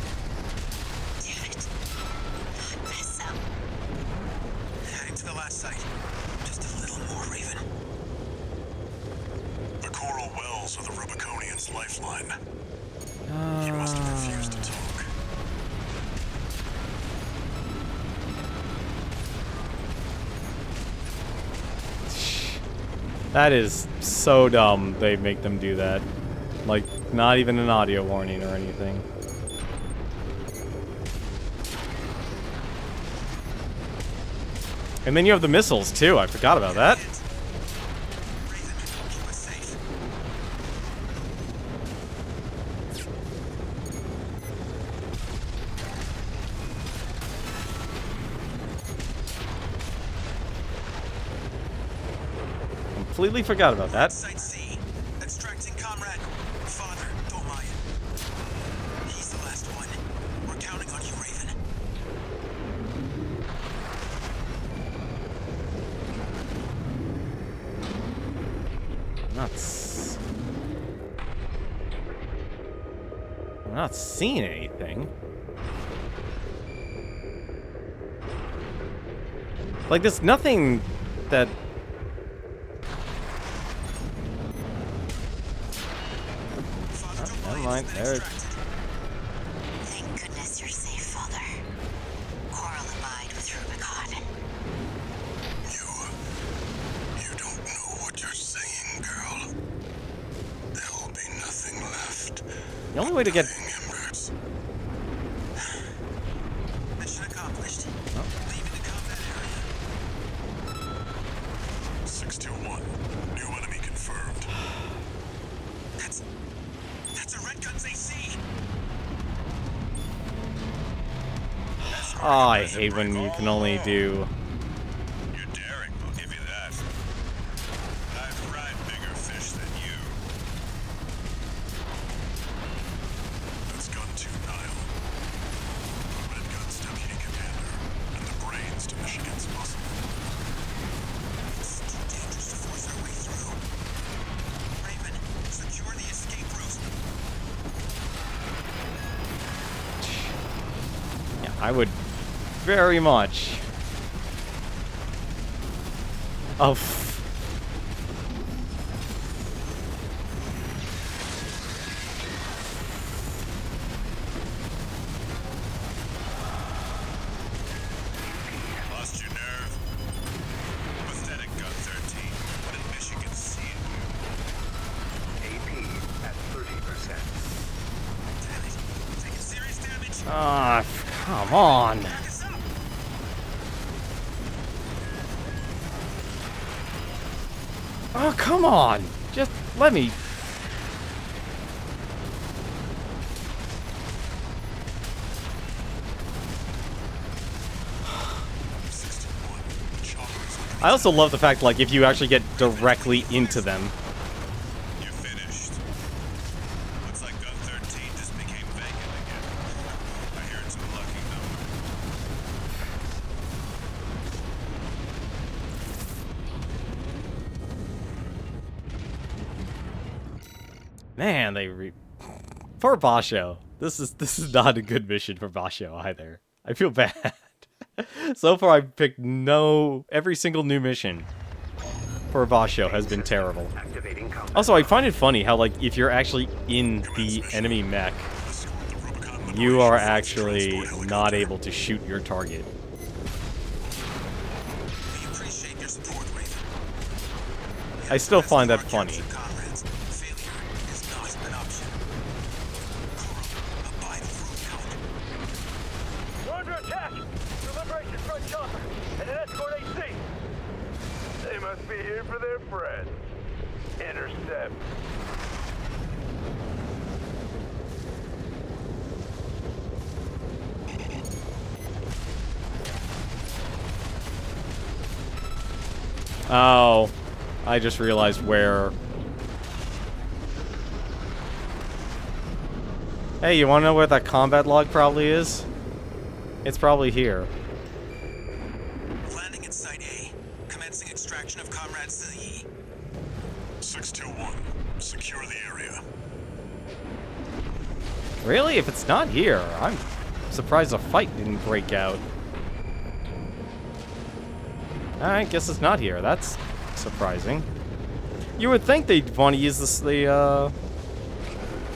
Damn it. Not mess up. Heading to the last site. Just a little more, Raven. The coral wells are the Rubiconians' lifeline. He must have refused to talk. That is so dumb they make them do that. Like, not even an audio warning or anything. And then you have the missiles, too. I forgot about that. Raven, keep us safe. Completely forgot about that. Site C. Extracting Comrade. Father, Domaya. He's the last one. We're counting on you, Raven. Nuts. not seeing anything. Like, there's nothing that... Oh, never mind. There. Thank goodness you're safe, Father. Coral abide with Rubicon. You don't know what you're saying, girl. There will be nothing left. The only way to get... Embers. Mission accomplished. Leaving the combat area. 621. New enemy confirmed. That's a Red Gun's AC. Oh, I hate when you can only do... You're daring, I'll give you that. I've fried bigger fish than you. That's Gun 2 Nile. Red Gun's deputy commander, and the brains to Michigan's muscle. It's too dangerous to force our way through. Raven, secure the escape route. Yeah, I would very much... Oh, Lost your nerve? Pathetic Gun 13. What did Michigan see in you? AP at 30%. Damn it. Taking serious damage. ah, come on. Back us up. Oh, come on. Just let me... I also love the fact, like, if you actually get directly into them. You're finished. Looks like Gun 13 just became vacant again. I hear it's a lucky number. Man, Poor Basho. This is not a good mission for Basho either. I feel bad. So far, I've picked every single new mission for Basho has been terrible. Activating combat. Also, I find it funny how, like, if you're actually in the enemy mech, you are actually not able to shoot your target. We appreciate your support, Raven. I still find that funny. Comrades, failure is not an option. Coral, abide with Rubicon. We're under attack! The Liberation Front chopper and an escort AC! They must be here for their friend. Intercept. Oh, I just realized where... Hey, you wanna know where that combat log probably is? It's probably here. Landing at Site A. Commencing extraction of comrades to the E. 621. Secure the area. Really? If it's not here, I'm surprised a fight didn't break out. Alright, guess it's not here. That's surprising. You would think they'd want to use the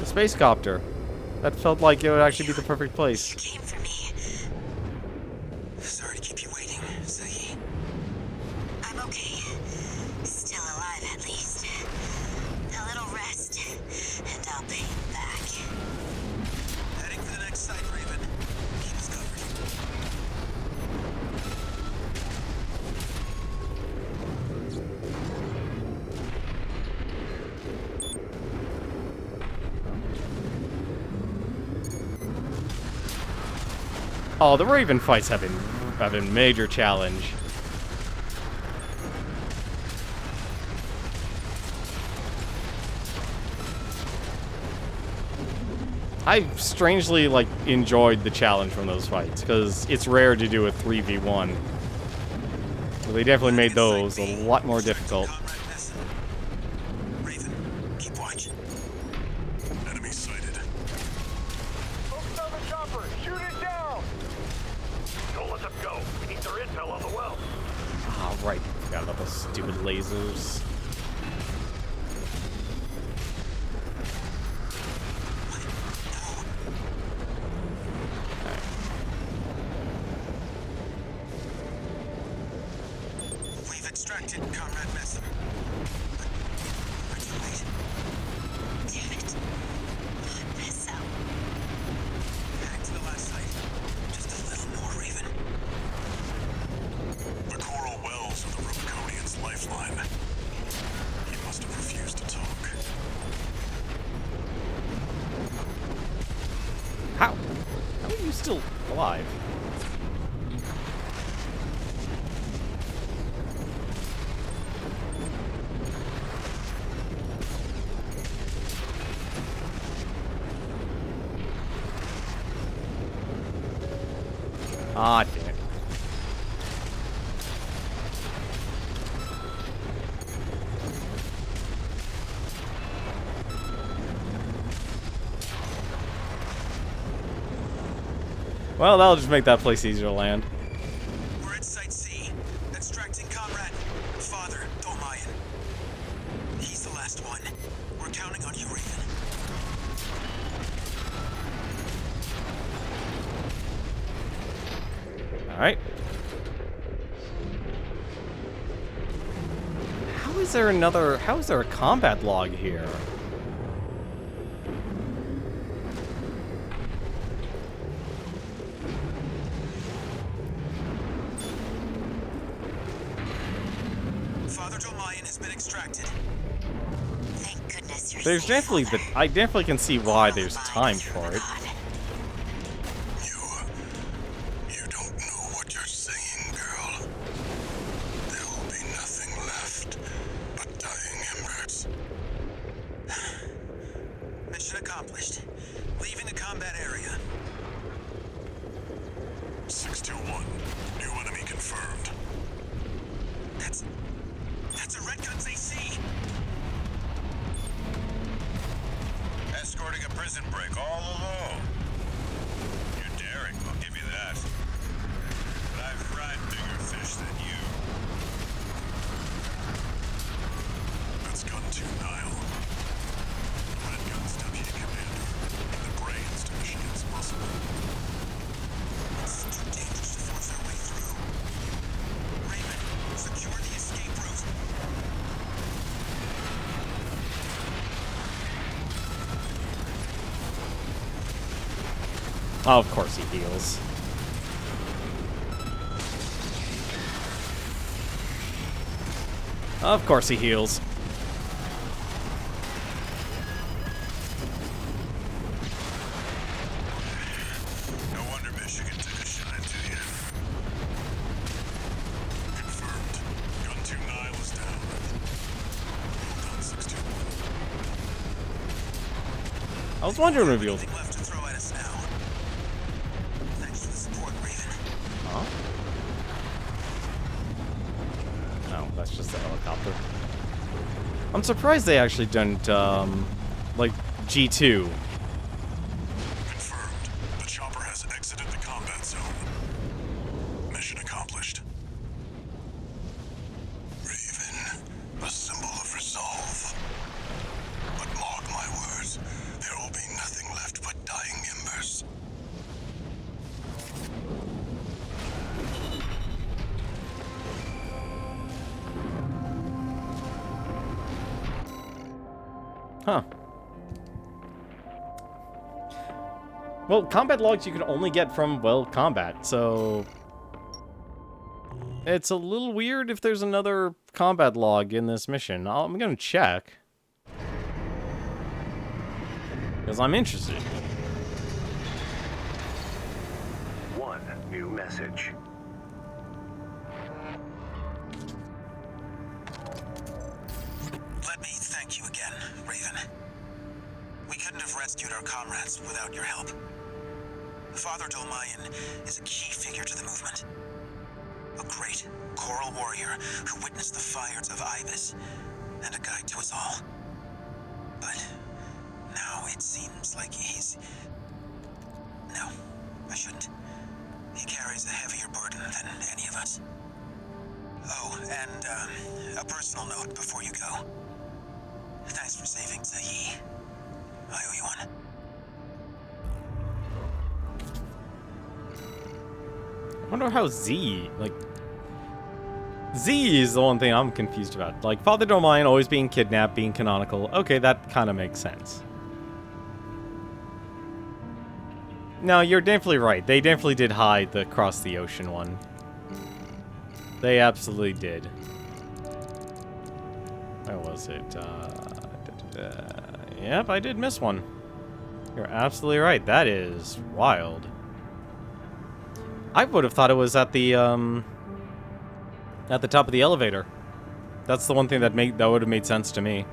space copter. That felt like it would actually be the perfect place. You came for me. Sorry to keep you waiting, Ziggy. I'm okay. Still alive, at least. A little rest, and I'll pay you back. Heading for the next site, Raven. Keep us covered. Oh, the Raven fights have been major challenge. I've strangely, like, enjoyed the challenge from those fights, because it's rare to do a 3v1. They definitely made those a lot more difficult. Comrade Nessa. Raven, keep watch. Enemy sighted. Stupid lasers. We've extracted Comrade Messer. But we're too late. Damn it. Mess up. Heading to the last site. Just a little more, Raven. The coral wells are the Rubiconian's lifeline. He must have refused to talk. How? How are you still alive? Ah, damn it. Well, that'll just make that place easier to land. We're at Site C. Extracting Comrade. Father, Dolmayan. He's the last one. We're counting on you, Raven. Alright. How is there a combat log here? Father Dolmayan has been extracted. Thank goodness you're There's safe, definitely Father. I definitely can see why All there's mine time through for the it. God. You don't know what you're saying, girl. There will be nothing left but dying embers. Mission accomplished. Leaving the combat area. 621. New enemy confirmed. That's a Redgun's AC. Escorting a prison break all alone. You're daring, I'll give you that. But I've fried bigger fish than you. That's Gun 2 Nile. Red Gun's deputy commander. And the brains to Michigan's muscle. It's too dangerous to force our way through. Raven, secure the escape route. Oh, of course he heals. Of course he heals. No wonder Michigan took a shine to you. Confirmed. Gun 2 Nile is down. Well done, 621. I was wondering if you'll... Nothing left to throw at us now. Thanks for the support, Raven. Huh? No, that's just a helicopter. I'm surprised they actually didn't, like, G2. Confirmed. The chopper has exited the combat zone. Mission accomplished. Raven, a symbol of resolve. But mark my words, there will be nothing left but dying embers. Huh. Well, combat logs you can only get from, well, combat, so... It's a little weird if there's another combat log in this mission. I'm gonna check. Because I'm interested. One new message. Let me thank you again, Raven. We couldn't have rescued our comrades without your help. Father Dolmayan is a key figure to the movement. A great coral warrior who witnessed the fires of Ibis and a guide to us all. But now it seems like he's... No, I shouldn't. He carries a heavier burden than any of us. Oh, and a personal note before you go. Thanks for saving Zahi. I owe you one. I wonder how Z, like... Z is the one thing I'm confused about. Like, Father Domain always being kidnapped, being canonical. Okay, that kind of makes sense. No, you're definitely right. They definitely did hide the Cross the Ocean one. They absolutely did. Where was it? Yep, I did miss one. You're absolutely right. That is wild. I would have thought it was at the top of the elevator. That's the one thing that would have made sense to me.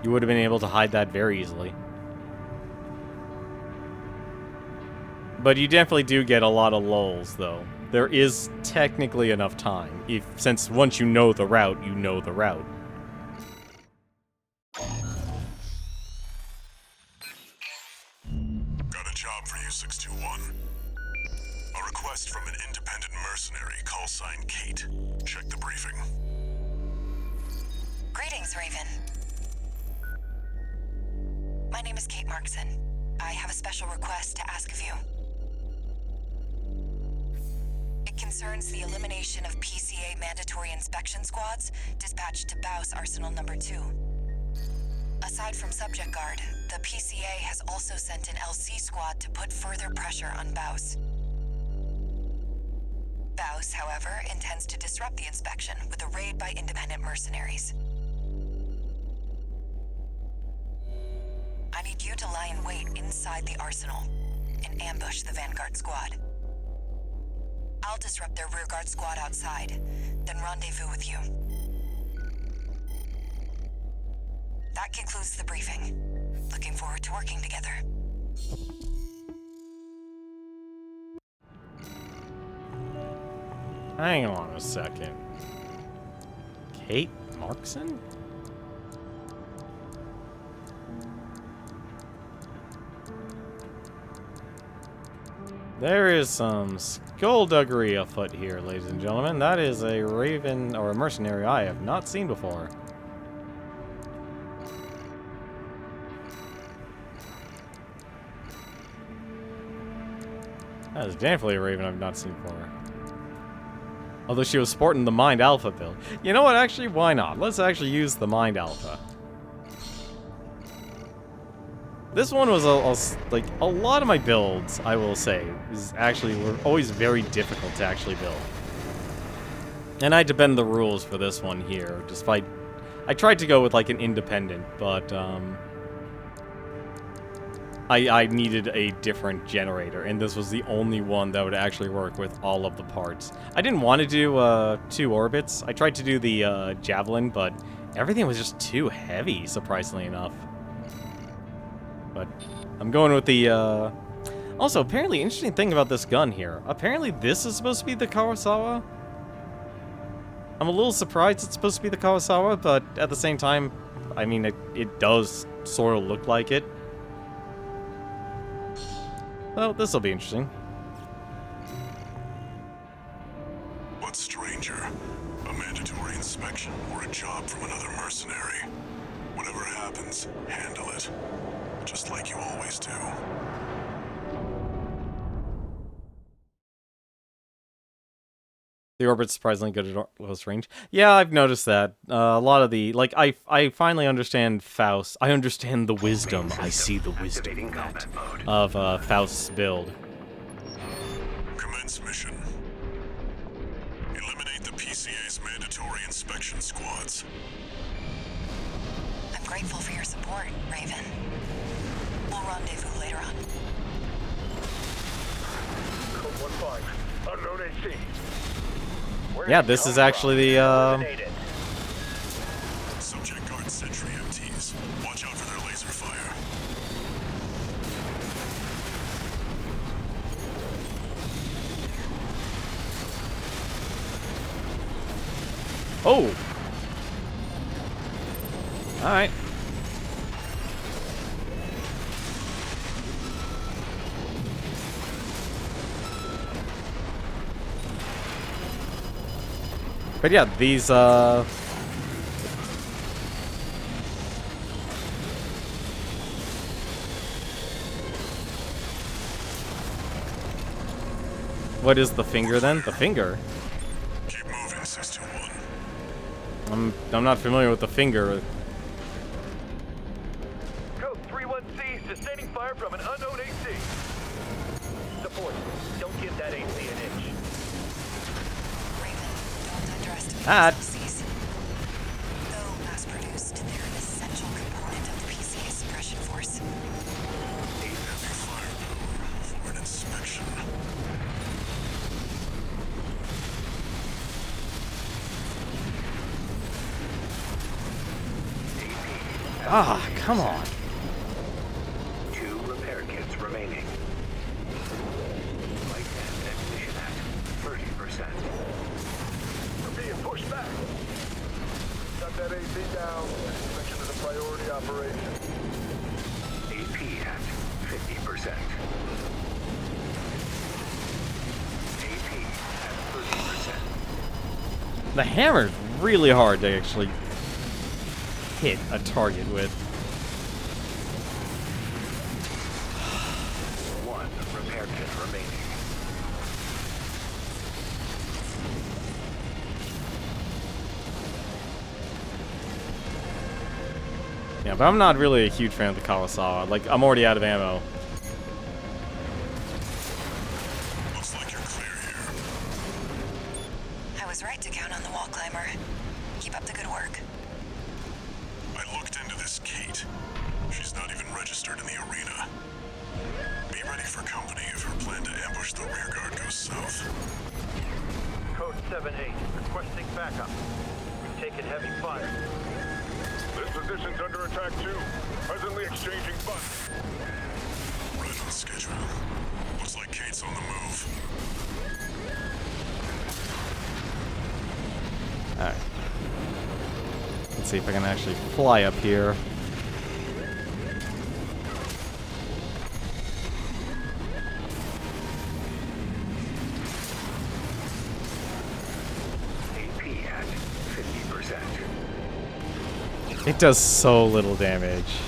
You would have been able to hide that very easily. But you definitely do get a lot of lulls, though. There is technically enough time, since once you know the route, you know the route. Got a job for you, 621. A request from an independent mercenary, call sign Kate. Check the briefing. Greetings, Raven. My name is Kate Markson. I have a special request to ask of you. It concerns the elimination of PCA mandatory inspection squads dispatched to Baus Arsenal Number 2. Aside from Subject Guard, the PCA has also sent an LC squad to put further pressure on Baus. Baus, however, intends to disrupt the inspection with a raid by independent mercenaries. I need you to lie in wait inside the arsenal and ambush the Vanguard squad. I'll disrupt their rearguard squad outside, then rendezvous with you. That concludes the briefing. Looking forward to working together. Hang on a second. Kate Markson? There is some skullduggery afoot here, ladies and gentlemen. That is a raven, or a mercenary I have not seen before. That is definitely a raven I've not seen before. Although she was sporting the Mind Alpha build. You know what, actually, why not? Let's actually use the Mind Alpha. This one was, like, a lot of my builds, I will say, were always very difficult to actually build. And I had to bend the rules for this one here, despite... I tried to go with, like, an independent, but, I needed a different generator, and this was the only one that would actually work with all of the parts. I didn't want to do 2 orbits. I tried to do the javelin, but everything was just too heavy, surprisingly enough. But I'm going with the... Also, apparently, interesting thing about this gun here. Apparently, this is supposed to be the Kawasawa. I'm a little surprised it's supposed to be the Kawasawa, but at the same time, I mean, it does sort of look like it. Well, this will be interesting. What's stranger? A mandatory inspection or a job from another mercenary? Whatever happens, handle it. Just like you always do. The orbit's surprisingly good at close range. Yeah, I've noticed that. A lot of the... Like, I finally understand Faust. I understand the wisdom. I see the wisdom in that. Of Faust's build. Commence mission. Eliminate the PCA's mandatory inspection squads. I'm grateful for your support, Raven. We'll rendezvous later on. Code 1-5. Unknown AC. Yeah, this is actually the, Subject guard sentry MTs. Watch out for their laser fire. Oh! Alright. But yeah, these, what is the finger then? The finger? Keep moving, 621. I'm not familiar with the finger. Code 31C, sustaining fire from an unknown AC. Support. Don't give that AC an inch. Raven, don't underestimate That. these LCs. Though mass-produced, they're an essential component of the PCA suppression force. Heavy firepower for an inspection. Ah, come on. 2 repair kits remaining. Light and ammunition at 30%. We're being pushed back. Shut that AC down. Inspection is a priority operation. AP at 50%. AP at 30%. The hammer's really hard to actually hit a target with. 1 repair kit remaining. Yeah, but I'm not really a huge fan of the Kawasaki. Like, I'm already out of ammo. Looks like you're clear here. I was right to count on the wall climber. Keep up the good work. I looked into this Kate. She's not even registered in the arena. Be ready for company if her plan to ambush the rear guard goes south. Code 7-8, requesting backup. We've taken heavy fire. This position's under attack too. Presently exchanging butts. Right on schedule. Looks like Kate's on the move. Alright. Let's see if I can actually fly up here. AP at 50%. It does so little damage.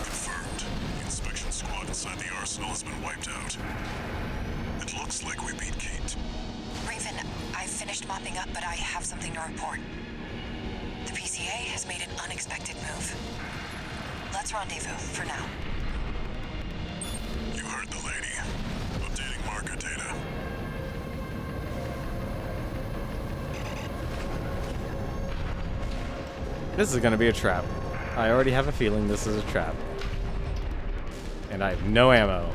Confirmed. The inspection squad inside the arsenal has been wiped out. It looks like we beat Kate. Raven, I've finished mopping up, but I have something to report. The PCA has made an unexpected move. Let's rendezvous for now. You heard the lady. Updating marker data. This is gonna be a trap. I already have a feeling this is a trap. And I have no ammo.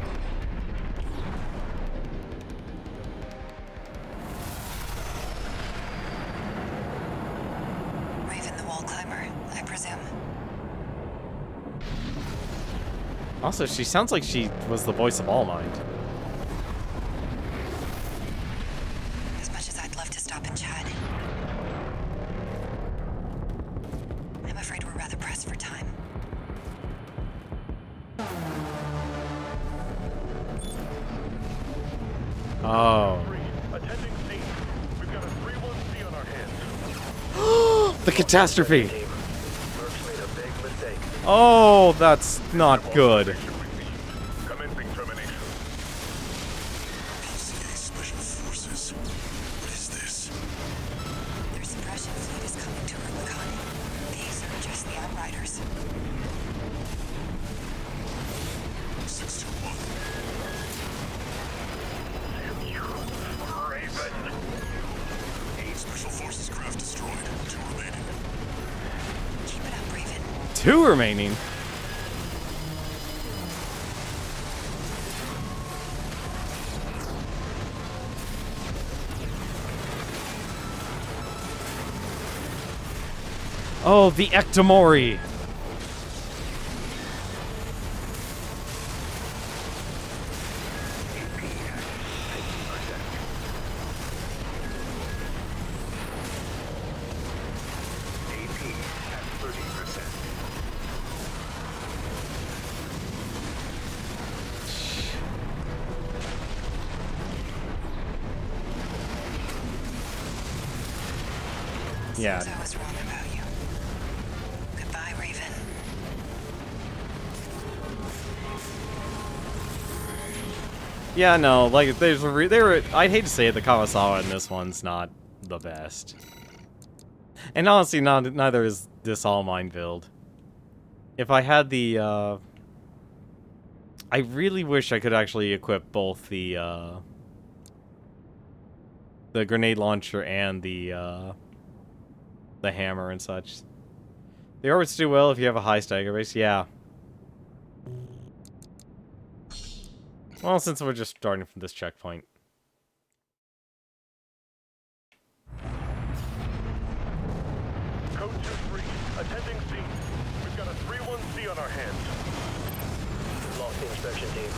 Raven the wall climber, I presume. Also, she sounds like she was the voice of All Might. As much as I'd love to stop and chat, I'm afraid we're rather pressed for time. Oh. Attending scene. We've got a 3-1C on our hands. The catastrophe! Mercs made a big mistake. Oh, that's not good. Commencing termination. PCA Special Forces. What is this? Their suppression fleet is coming to Rubicon. These are just the Outriders. 621. Raven. 8 Special Forces craft destroyed. 2 remaining. Keep it up, Raven. 2 remaining. Oh, the Ectomori. AP at 50%. AP at 30%. Yeah. Seems I was wrong about you. Goodbye, Raven. Yeah, no, like, I'd hate to say it, the Kawasawa in this one's not the best. And honestly, neither is this All Mine build. If I had the, I really wish I could actually equip both the grenade launcher and the hammer and such. The orbits do well if you have a high stagger base, yeah. Well, since we're just starting from this checkpoint. Code 2-3, attending scene. We've got a 3-1C on our hands. Lost the inspection team.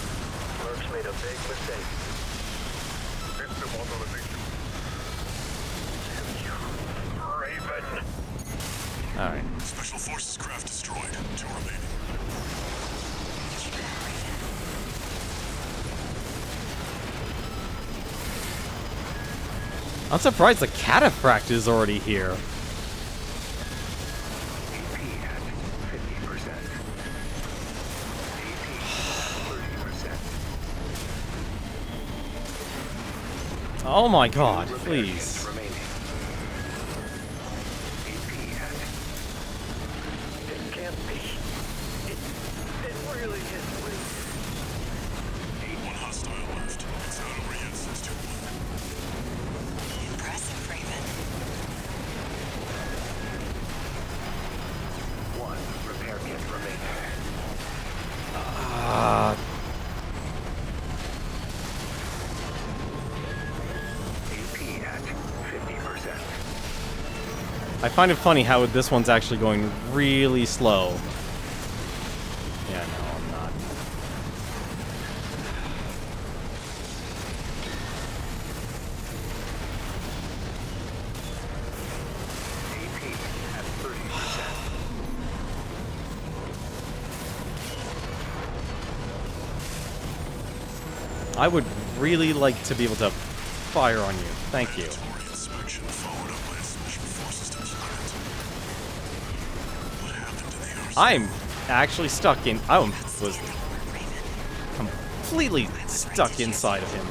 Merck's made a big mistake. Instant authorization. Raven. Alright. Special Forces craft destroyed. 2 remaining. I'm surprised the cataphract is already here. AP at 50%. AP at 30%. Oh my god, Repair please. kits remaining. AP at... It can't be. It really is real. 1 hostile left. It's not over yet, 621. Impressive, Raven. 1 repair kit remaining. AP at 50%. I find it funny how this one's actually going really slow. Yeah, no, I'm not. AP at 30%. I would really like to be able to fire on you. Thank you. Mandatory inspection followed up by a Special Forces deployment. What happened to the arsenal? I'm actually stuck in... I was completely stuck inside of him.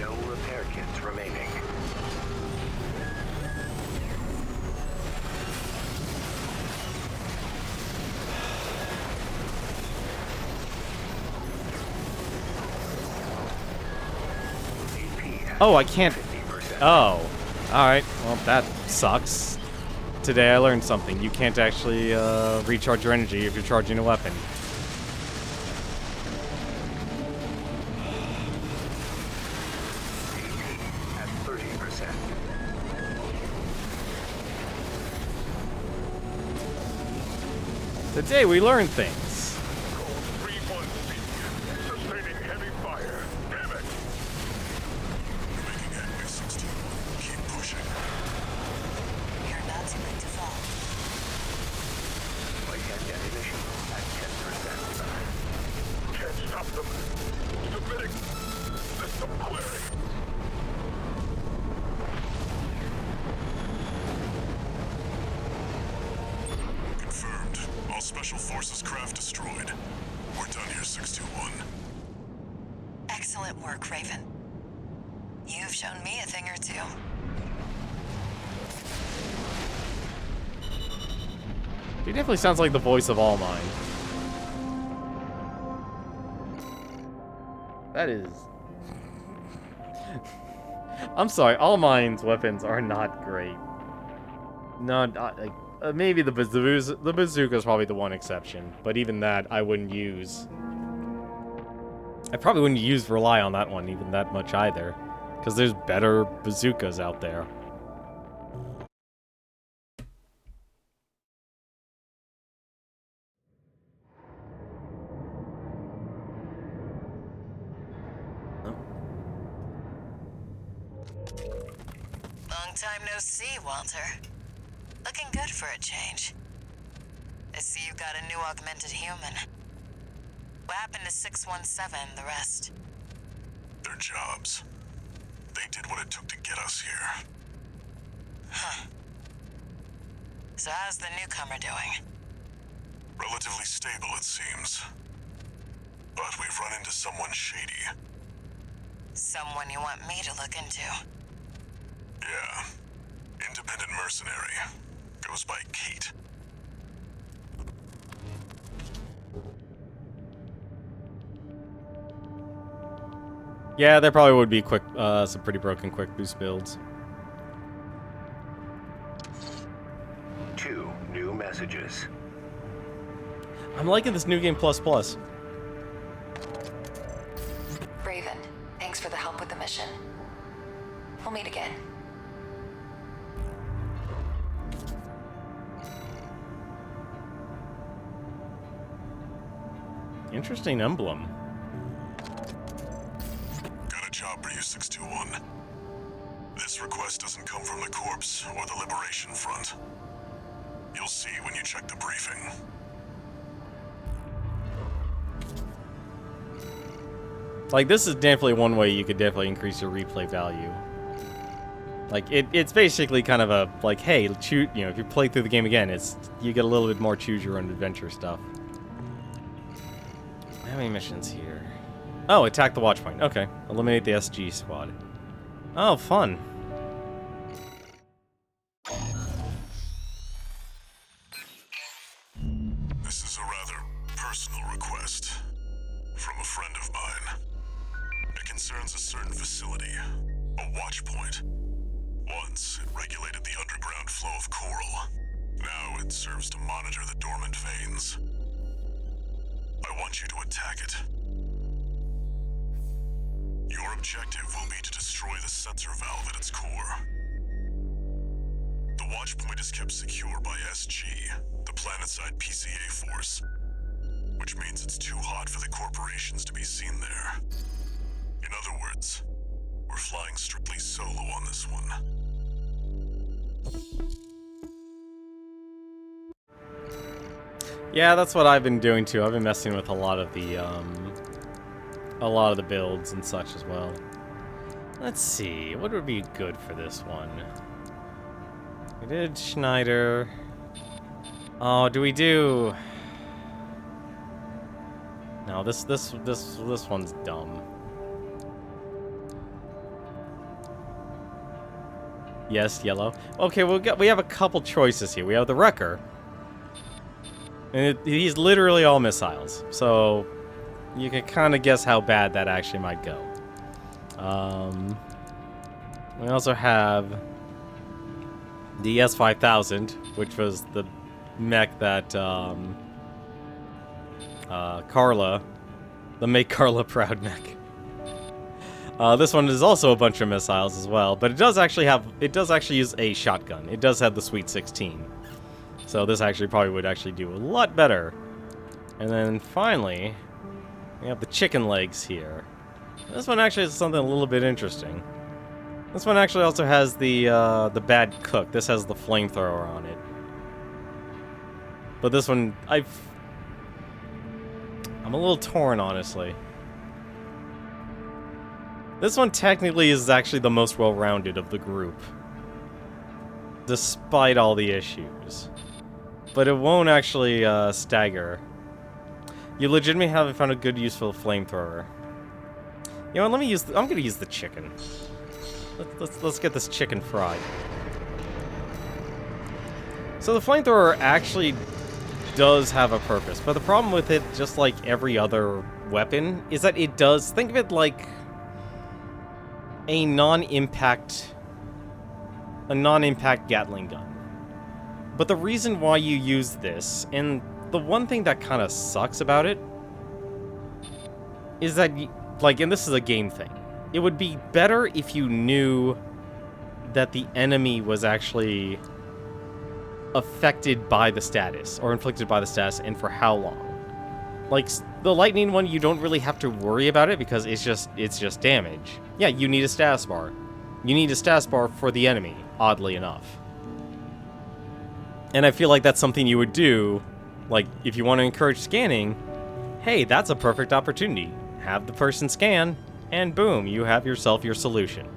No repair kits remaining. AP at Oh, I can't... 50%. Oh. Alright, well, that sucks. Today I learned something. You can't actually recharge your energy if you're charging a weapon. At 30%. Today we learned things. Code 3-1C. Sustaining heavy fire. Damn it. We're making headway, 621. Keep pushing. You're not too late to fall. Light and ammunition at 10%. Can't stop them. Submitting. System query. Confirmed. All Special Forces craft destroyed. We're done here, 621. Excellent work, Raven. You've shown me a thing or two. He definitely sounds like the voice of All Mine. That is... I'm sorry, All Mine's weapons are not great. Not, like, maybe the bazooka is probably the one exception, but even that I wouldn't use. I probably wouldn't rely on that one even that much either, because there's better bazookas out there. Long time no see, Walter. Looking good for a change. I see you got a new augmented human. What happened to 617 and the rest? Their jobs. They did what it took to get us here. Huh. So how's the newcomer doing? Relatively stable, it seems. But we've run into someone shady. Someone you want me to look into? Yeah. Independent mercenary. Goes by Kate. Yeah, there probably would be quick, some pretty broken quick boost builds. 2 new messages. I'm liking this new game plus plus. Raven, thanks for the help with the mission. We'll meet again. Interesting emblem. Got a job for you, 621. This request doesn't come from the Corps or the Liberation Front. You'll see when you check the briefing. Like, this is definitely one way you could definitely increase your replay value. Like, it's basically kind of a, like, hey, you know, if you play through the game again, you get a little bit more choose your own adventure stuff. How many missions here? Oh, attack the watch point. Okay. Eliminate the SG squad. Oh, fun. This is a rather personal request from a friend of mine. It concerns a certain facility, a watch point. Once, it regulated the underground flow of coral. Now it serves to monitor the dormant veins. I want you to attack it. Your objective will be to destroy the sensor valve at its core. The watch point is kept secure by SG, the planetside PCA force, which means it's too hot for the corporations to be seen there. In other words, we're flying strictly solo on this one. Yeah, that's what I've been doing too. I've been messing with a lot of the builds and such as well. Let's see, what would be good for this one? We did Schneider. Oh, do we do? No, this one's dumb. Yes, yellow. Okay, we have a couple choices here. We have the Wrecker. And he's literally all missiles, so you can kind of guess how bad that actually might go. We also have the S5000, which was the mech that Carla, the Make Carla Proud mech. This one is also a bunch of missiles as well, but it does actually use a shotgun. It does have the Sweet 16. So this actually probably would actually do a lot better. And then finally, we have the chicken legs here. This one actually is something a little bit interesting. This one actually also has the bad cook. This has the flamethrower on it. But this one, I'm a little torn, honestly. This one technically is actually the most well-rounded of the group, despite all the issues. But it won't actually stagger. You legitimately haven't found a good use for the flamethrower. You know what, I'm gonna use the chicken. Let's get this chicken fried. So the flamethrower actually does have a purpose, but the problem with it, just like every other weapon, is that it does, think of it like a non-impact Gatling gun. But the reason why you use this, and the one thing that kind of sucks about it, is that, like, and this is a game thing, it would be better if you knew that the enemy was actually affected by the status, or inflicted by the status, and for how long. Like, the lightning one, you don't really have to worry about it, because it's just damage. Yeah, you need a status bar. You need a status bar for the enemy, oddly enough. And I feel like that's something you would do, like, if you want to encourage scanning, hey, that's a perfect opportunity. Have the person scan, and boom, you have yourself your solution.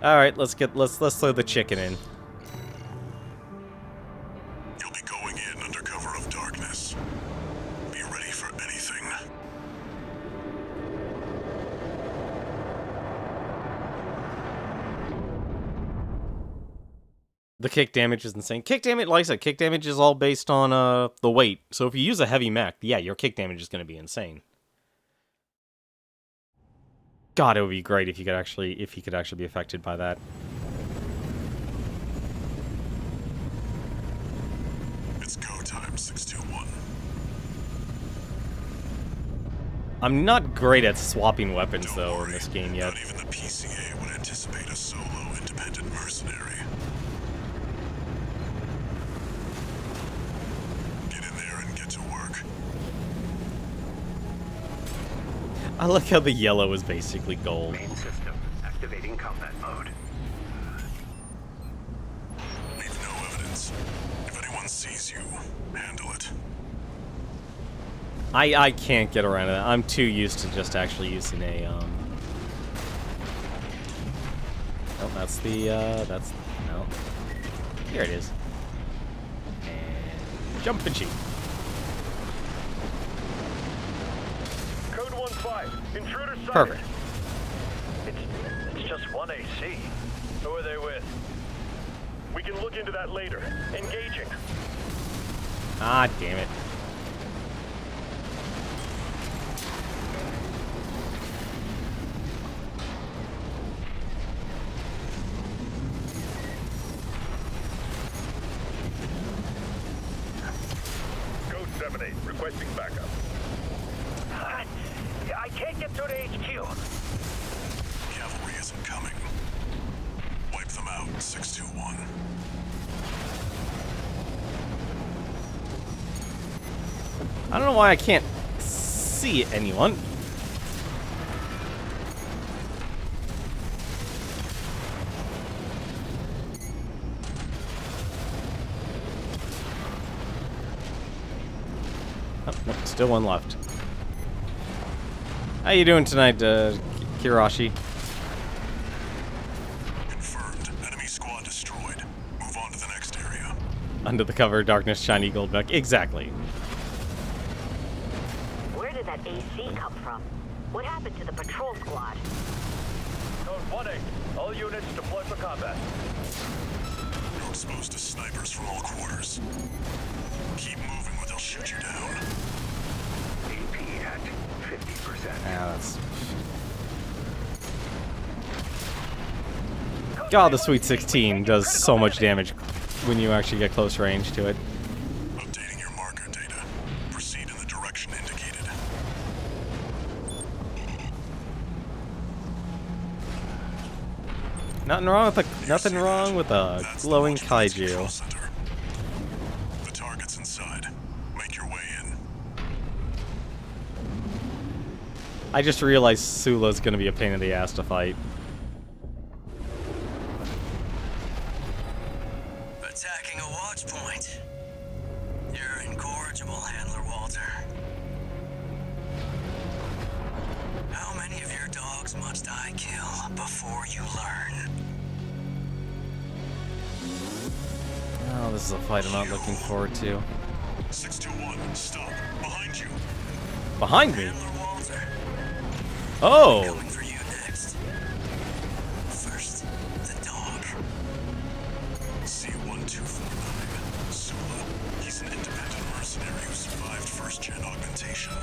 Alright, let's throw the chicken in. The kick damage is insane. Kick damage, like I said, kick damage is all based on the weight. So if you use a heavy mech, yeah, your kick damage is going to be insane. God, it would be great if you could actually, he could actually be affected by that. It's go time, 621. I'm not great at swapping weapons, Don't though, worry, in this game yet. Not even the PCA would anticipate a solo independent mercenary. Get in there and get to work. I like how the yellow is basically gold. Main system activating combat mode. Leave no evidence. If anyone sees you, handle it. I can't get around to that. I'm too used to just actually using a, Oh, that's the, no. Here it is. And jump and cheat. Code 1-5. Intruder sighted. Perfect. It's just one AC. Who are they with? We can look into that later. Engaging. Ah, damn it. Code 7-8, requesting backup. I can't get through to HQ. Cavalry isn't coming. Wipe them out, 621. I don't know why I can't see anyone. Oh, nope, still one left. How you doing tonight, Kirashi? Confirmed. Enemy squad destroyed. Move on to the next area. Under the cover of darkness, shiny gold mech. Exactly. Where did that AC come from? What happened to the patrol squad? Code 1-8. All units deploy for combat. You're exposed to snipers from all quarters. Keep moving or they'll shoot you down. AP at 50%. Yeah, that's... God, the Sweet 16 does so much damage when you actually get close range to it. Updating your marker data. Proceed in the direction indicated. Nothing wrong with a That's the glowing Multi-Units Control kaiju. Center. The target's inside. Make your way in. I just realized Sula's gonna be a pain in the ass to fight. Attacking a watch point. You're incorrigible, Handler Walter. How many of your dogs must I kill before you learn? Oh, this is a fight I'm not looking forward to. 621, stop. Behind you. Behind me? Handler Walter, Oh! coming for you next. First, the dog. C1249. Sula. He's an independent mercenary who survived first-gen augmentation.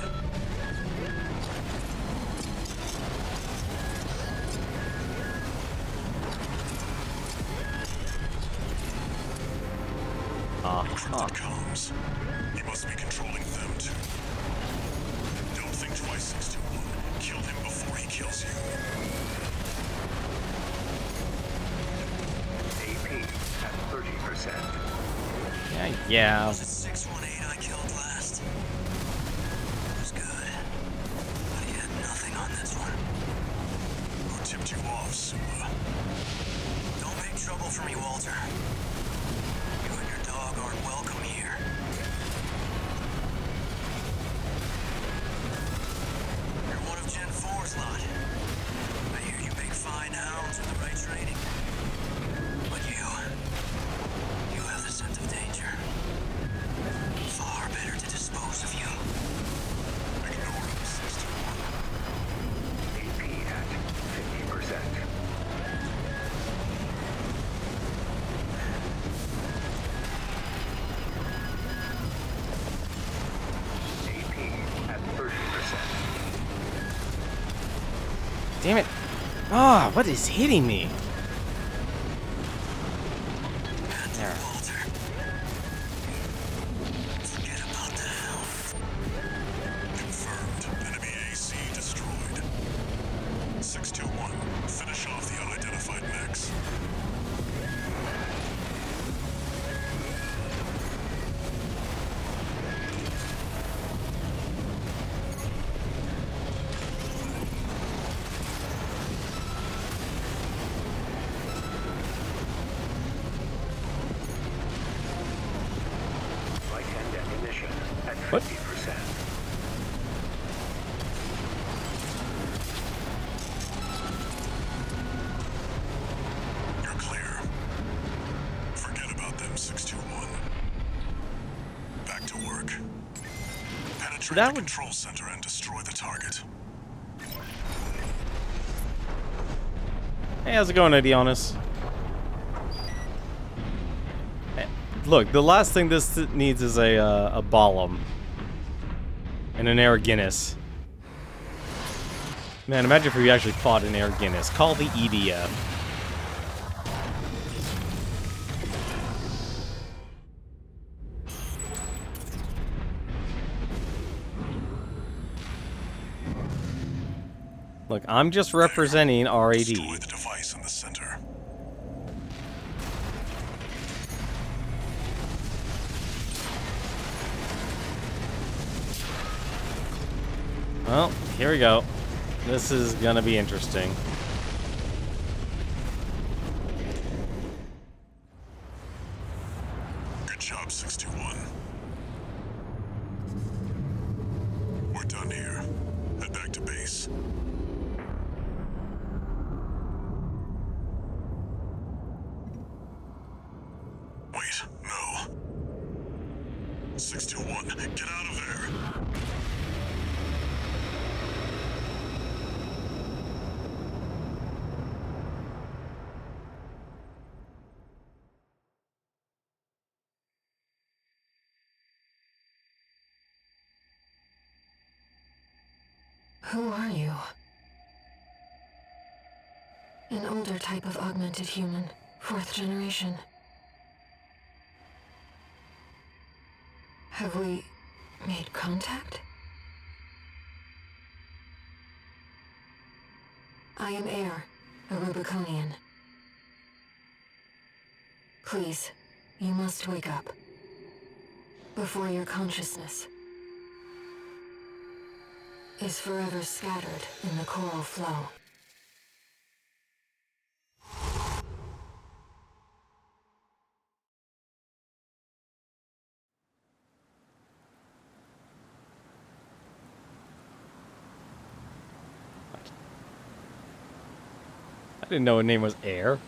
Encrypted comms. He must be controlling them too. Don't think twice, 621. Kill him before he kills you. AP at 30%. Yeah. Was it 618 I killed last? It was good. But he had nothing on this one. Who tipped you off, Sula? Don't make trouble for me, Walter. You and your dog aren't welcome here. You're one of Gen 4's lot. I hear you make fine hounds with the right training. But you have the scent of danger. Far better to dispose of you. Ignore him, 621. AP at 50%. Damn it. Ah, what is hitting me? There. Confirmed. Enemy AC destroyed. 621. Finish off the unidentified mechs. Right-hand ammunition at What? 50%. You're clear. Forget about them, 621. Back to work. Penetrate That the would- control center and destroy the target. Hey, how's it going, Idionis? Look, the last thing this needs is a Balam. And an Air Guinness. Man, imagine if we actually fought an Air Guinness. Call the EDF. Look, I'm just representing RAD. Destroy the device in the center. Well, here we go. This is gonna be interesting. Good job, 621. We're done here. Head back to base. Wait, no. 621, get out of there. Who are you? An older type of augmented human, 4th generation. Have we made contact? I am Air, a Rubiconian. Please, you must wake up. Before your consciousness is forever scattered in the coral flow. I didn't know her name was Air.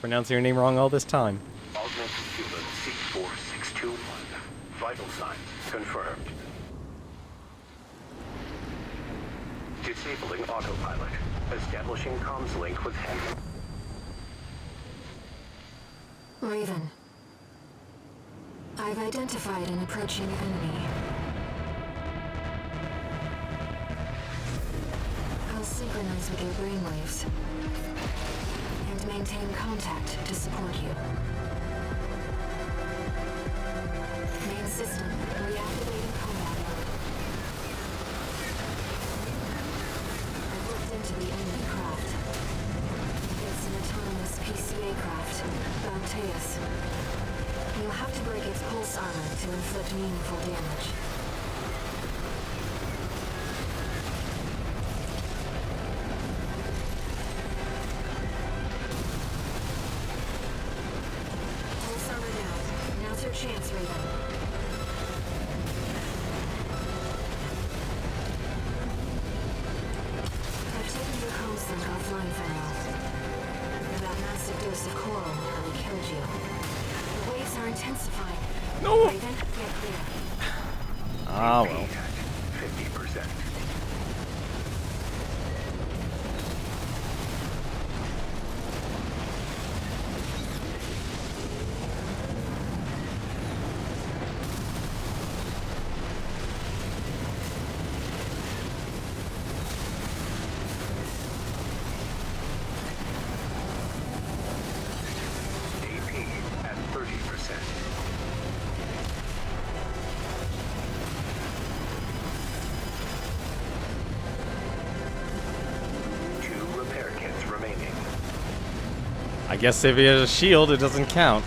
Pronouncing her name wrong all this time. Augmented human C4621. Vital signs confirmed. Disabling autopilot. Establishing comms link with Henry. Raven. I've identified an approaching enemy. I'll synchronize with your brainwaves and maintain contact to support you. Main system reactivating combat mode. I've looked into the enemy craft. It's an autonomous PCA craft, Bauteus. You'll have to break its pulse armor to inflict meaningful damage. Pulse armor down. Now's your chance, Raven. I've taken your comm center offline for now. That massive dose of coral nearly killed you. The waves are intensifying. No! Raven, get clear. Ah, well. At 50%. I guess if he has a shield, it doesn't count.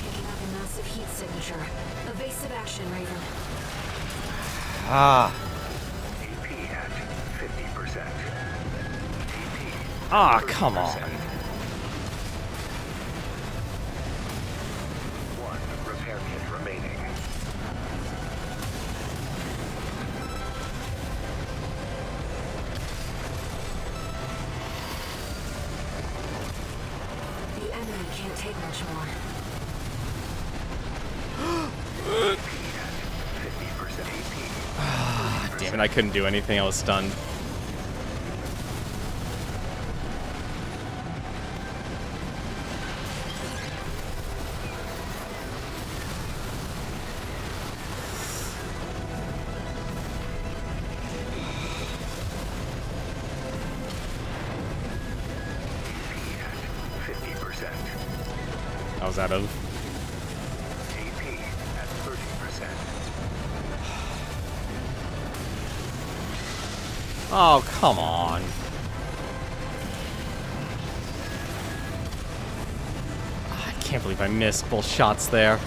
Picking up a massive heat signature. Evasive action, Raven. Ah. AP at 50%. AP. Ah, come on. 1 repair kit remaining. The enemy can't take much more. AP at 50% AP. Damn it, I couldn't do anything. I was stunned. AP at 50%. I was out of. AP at 30%. Oh, come on. I can't believe I missed both shots there.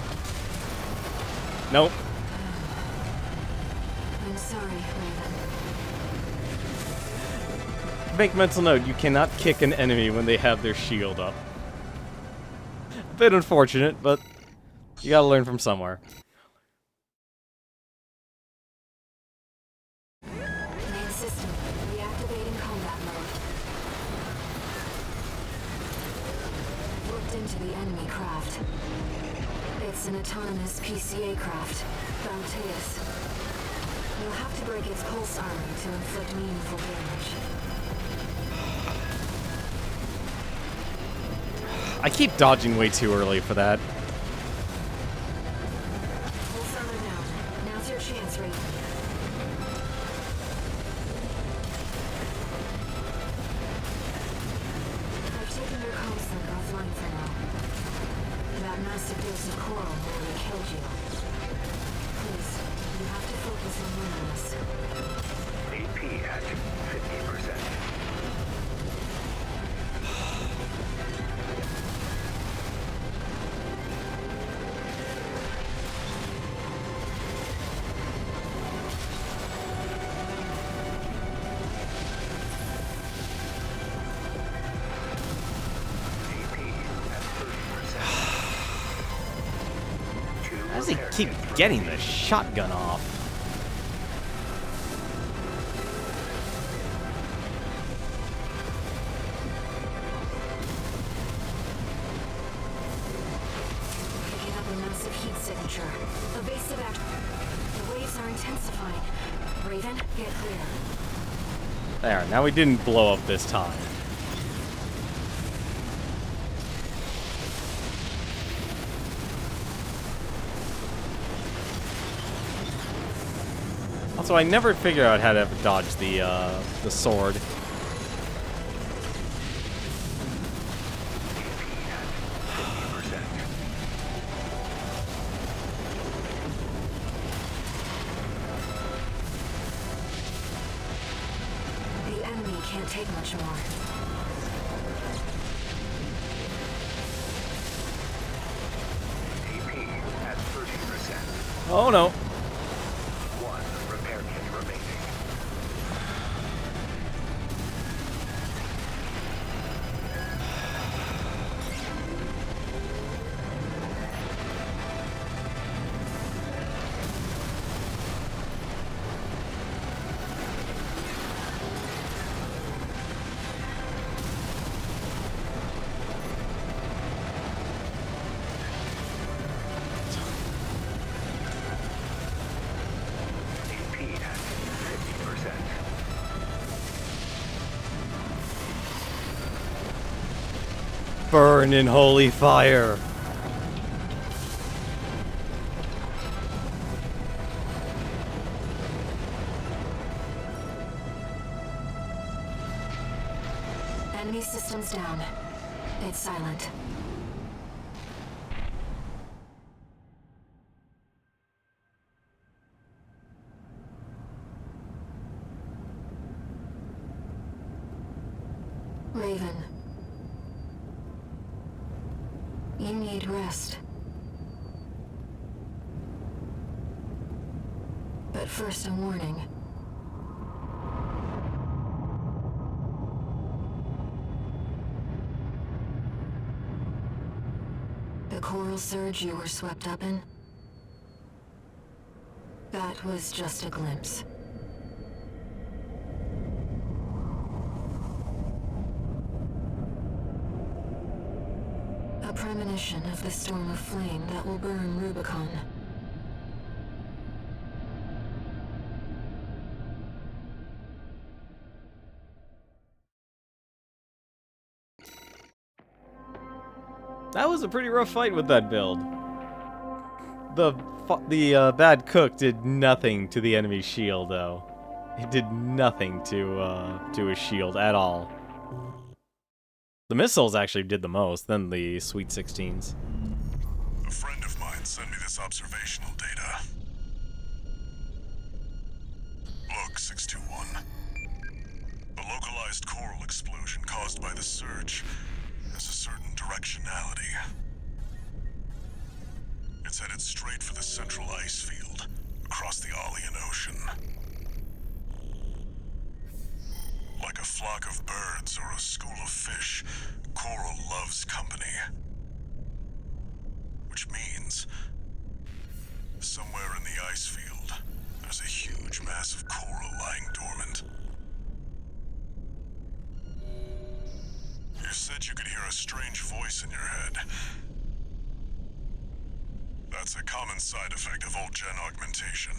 Nope. I'm sorry, Raven. Make mental note, you cannot kick an enemy when they have their shield up. A bit unfortunate, but you gotta learn from somewhere. Main system, reactivating combat mode. Looked into the enemy craft. It's an autonomous PCA craft, Bauteus. You'll have to break its pulse armor to inflict meaningful damage. I keep dodging way too early for that. Pulse armor down. Now's your chance, Raven. I've taken your comms link offline for now. That massive dose of coral nearly killed you. Please, you have to focus on winning this. AP at 50%. AP at 30%. How does he keep getting the shotgun off? Picking up a massive heat signature. Evasive action. The waves are intensifying. Raven, get clear. There, now we didn't blow up this time. Also, I never figured out how to dodge the sword. The enemy can't take much more. AP at 30%. Oh no. 1 repair kit remaining. AP at 50%. Burn in holy fire. Enemy systems down. It's silent. Raven. need rest. But first, a warning. The coral surge you were swept up in? That was just a glimpse. A premonition of the storm of flame that will burn Rubicon. That was a pretty rough fight with that build. The bad cook did nothing to the enemy's shield, though. It did nothing to his shield at all. The missiles actually did the most, then the Sweet 16s. A friend of mine sent me this observational data. Look, 621. The localized coral explosion caused by the surge has a certain directionality. It's headed straight for the central ice field, across the Arlean Ocean. Like a flock of birds or a school of fish, coral loves company. Which means, somewhere in the ice field, there's a huge mass of coral lying dormant. You said you could hear a strange voice in your head. That's a common side effect of old-gen augmentation.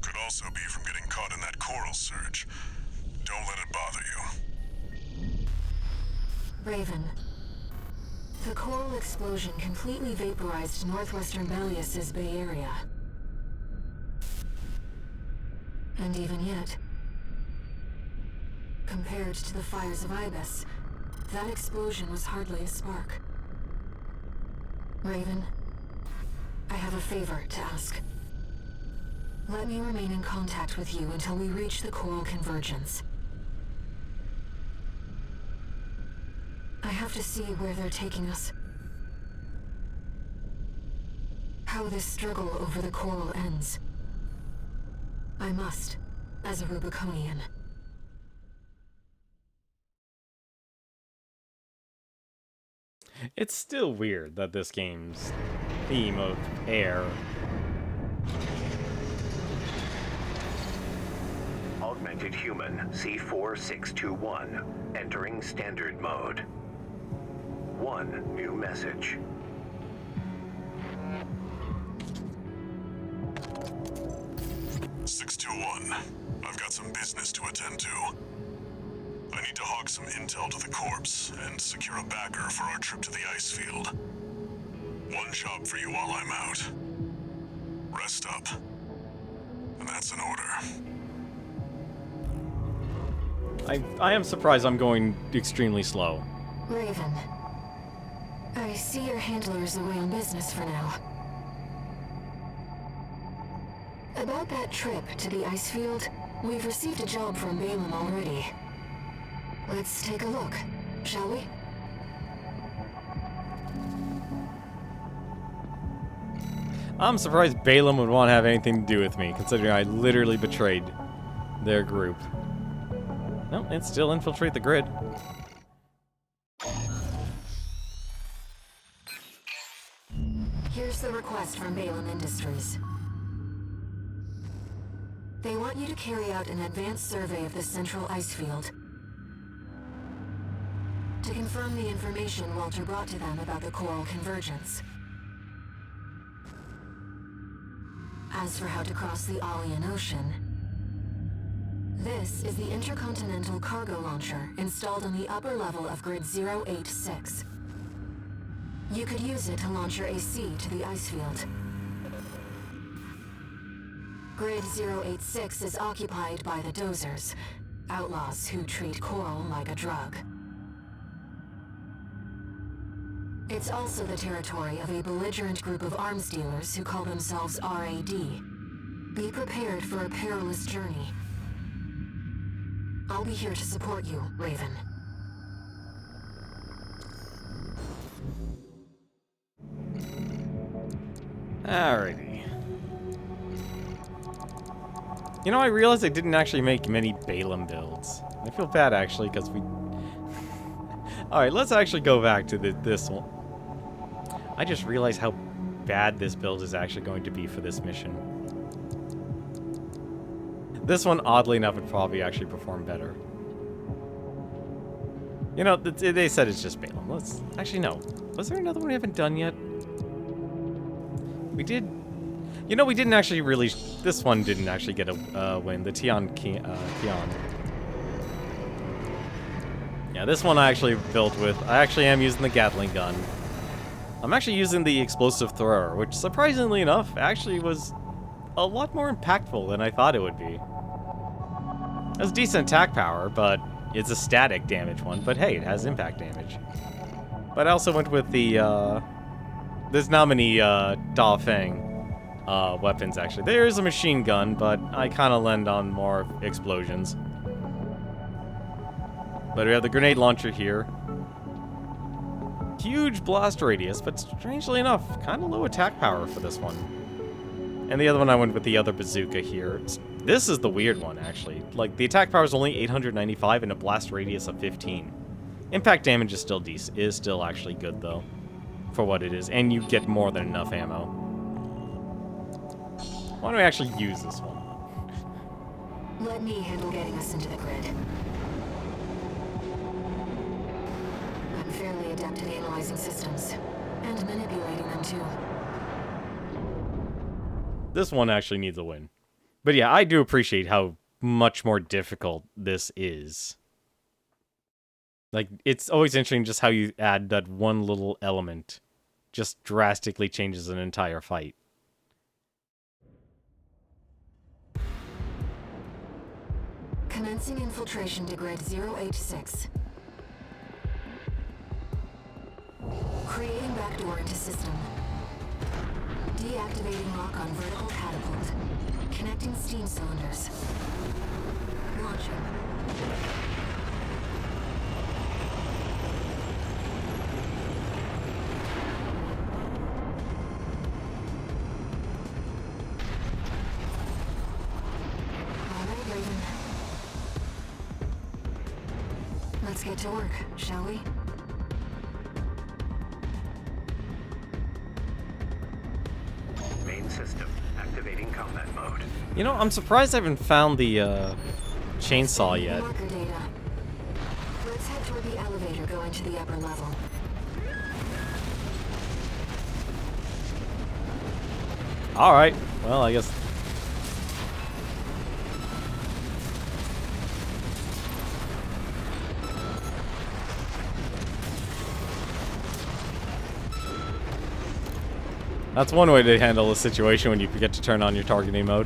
Could also be from getting caught in that coral surge. Don't let it bother you. Raven. The coral explosion completely vaporized northwestern Belius's Bay Area. And even yet, compared to the fires of Ibis, that explosion was hardly a spark. Raven, I have a favor to ask. Let me remain in contact with you until we reach the coral convergence. I have to see where they're taking us. How this struggle over the coral ends. I must, as a Rubiconian. It's still weird that this game's theme of air. Augmented human C4621 entering standard mode. One new message. I've got some business to attend to. I need to hawk some intel to the corpse and secure a backer for our trip to the ice field. One job for you while I'm out. Rest up. And that's an order. I am surprised I'm going extremely slow. Raven, I see your handler's away on business for now. About that trip to the ice field, we've received a job from Balaam already. Let's take a look, shall we? I'm surprised Balaam would want to have anything to do with me, considering I literally betrayed their group. No, and still infiltrate the grid. Here's the request from Balaam Industries. They want you to carry out an advanced survey of the central ice field to confirm the information Walter brought to them about the coral convergence. As for how to cross the Arlean Ocean, this is the intercontinental cargo launcher installed on the upper level of Grid 086. You could use it to launch your AC to the ice field. Grid 086 is occupied by the Dozers, outlaws who treat coral like a drug. It's also the territory of a belligerent group of arms dealers who call themselves RAD. Be prepared for a perilous journey. I'll be here to support you, Raven. Alrighty. You know, I realized I didn't actually make many Balaam builds. I feel bad, actually, because we... Alright, let's actually go back to this one. I just realized how bad this build is actually going to be for this mission. This one, oddly enough, would probably actually perform better. You know, they said it's just Balaam. Let's... Actually, no. Was there another one we haven't done yet? We did... You know, we didn't actually really... This one didn't actually get a win. The Kion. Yeah, this one I actually built with... I actually am using the Gatling gun. I'm actually using the explosive thrower, which, surprisingly enough, actually was a lot more impactful than I thought it would be. It has decent attack power, but it's a static damage one. But hey, it has impact damage. But I also went with the... There's not many Da Feng weapons, actually. There is a machine gun, but I kind of lend on more explosions. But we have the grenade launcher here. Huge blast radius, but strangely enough, kind of low attack power for this one. And the other one I went with the other bazooka here. This is the weird one, actually. Like, the attack power is only 895 and a blast radius of 15. Impact damage is still actually good, though, for what it is. And you get more than enough ammo. Why don't we actually use this one? Let me handle getting us into the grid. I'm fairly adept at analyzing systems, and manipulating them too. This one actually needs a win. But yeah, I do appreciate how much more difficult this is. Like, it's always interesting just how you add that one little element. Just drastically changes an entire fight. Commencing infiltration to grid 086. Creating backdoor into system. Deactivating lock on vertical catapult. Connecting steam cylinders. Launching. Let's get to work, shall we? Main system activating combat mode. You know, I'm surprised I haven't found the chainsaw yet. Marker data. Let's head toward the elevator going to the upper level. Alright, well, I guess... That's one way to handle a situation when you forget to turn on your targeting mode.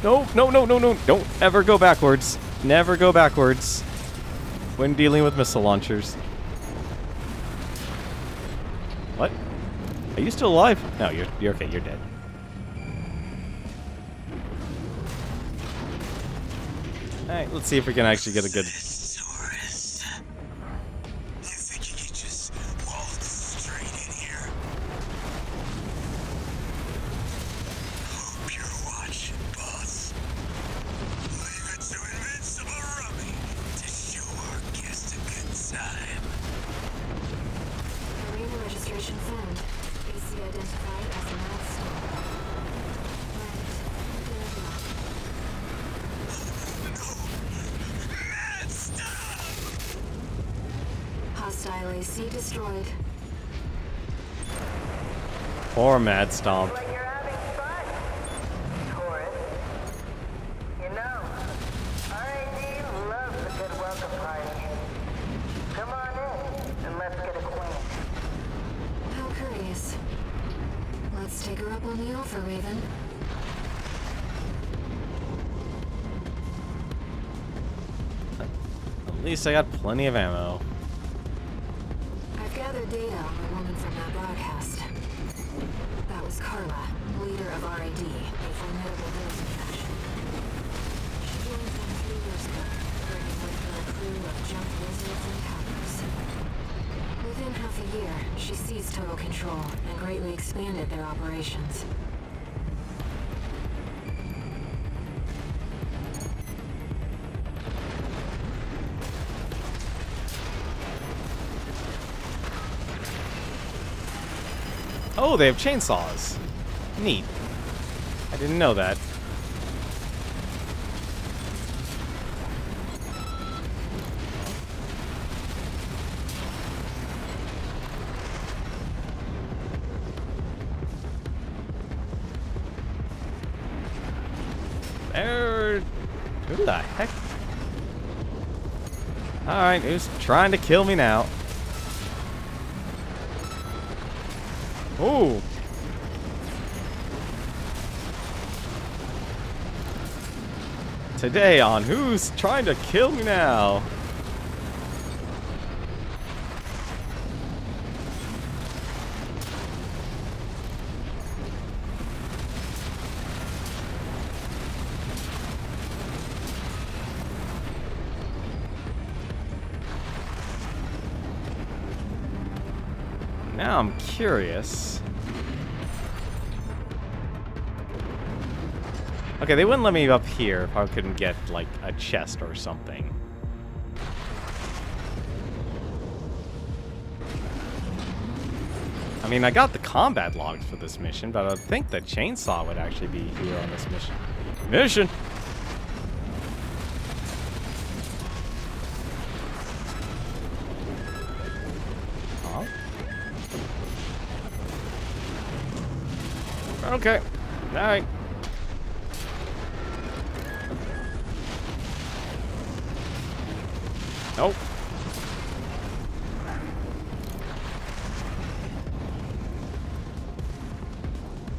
No, no, no, no, no. Don't ever go backwards. Never go backwards when dealing with missile launchers. What? Are you still alive? No, you're okay. You're dead. Alright, let's see if we can actually get a good... You think you could just walk straight in here? Hope you're watching, boss. Leave it to Invincible Rummy to show our guest a good time. Arena registration found. AC identified as a milestone. Hostile AC destroyed. Or Mad Stomp. Like you're having fun, tourist. You know, RAD loves a good welcome party. Come on in, and let's get acquainted. How curious. Let's take her up on the offer, Raven. At least I got plenty of ammo. I've gathered data on the woman from that broadcast. was Carla, leader of RAD, a formidable dozing faction. She joined them 3 years ago, bringing with her a crew of junk wizards and hackers. Within half a year, she seized total control and greatly expanded their operations. Oh, they have chainsaws. Neat. I didn't know that. There. Who the heck? Alright, who's trying to kill me now? Ooh. Today on Who's Trying to Kill Me Now? Now I'm curious. Okay, they wouldn't let me up here if I couldn't get, like, a chest or something. I mean, I got the combat logs for this mission, but I think the chainsaw would actually be here on this mission. Mission! Huh? Okay. Alright. Nope.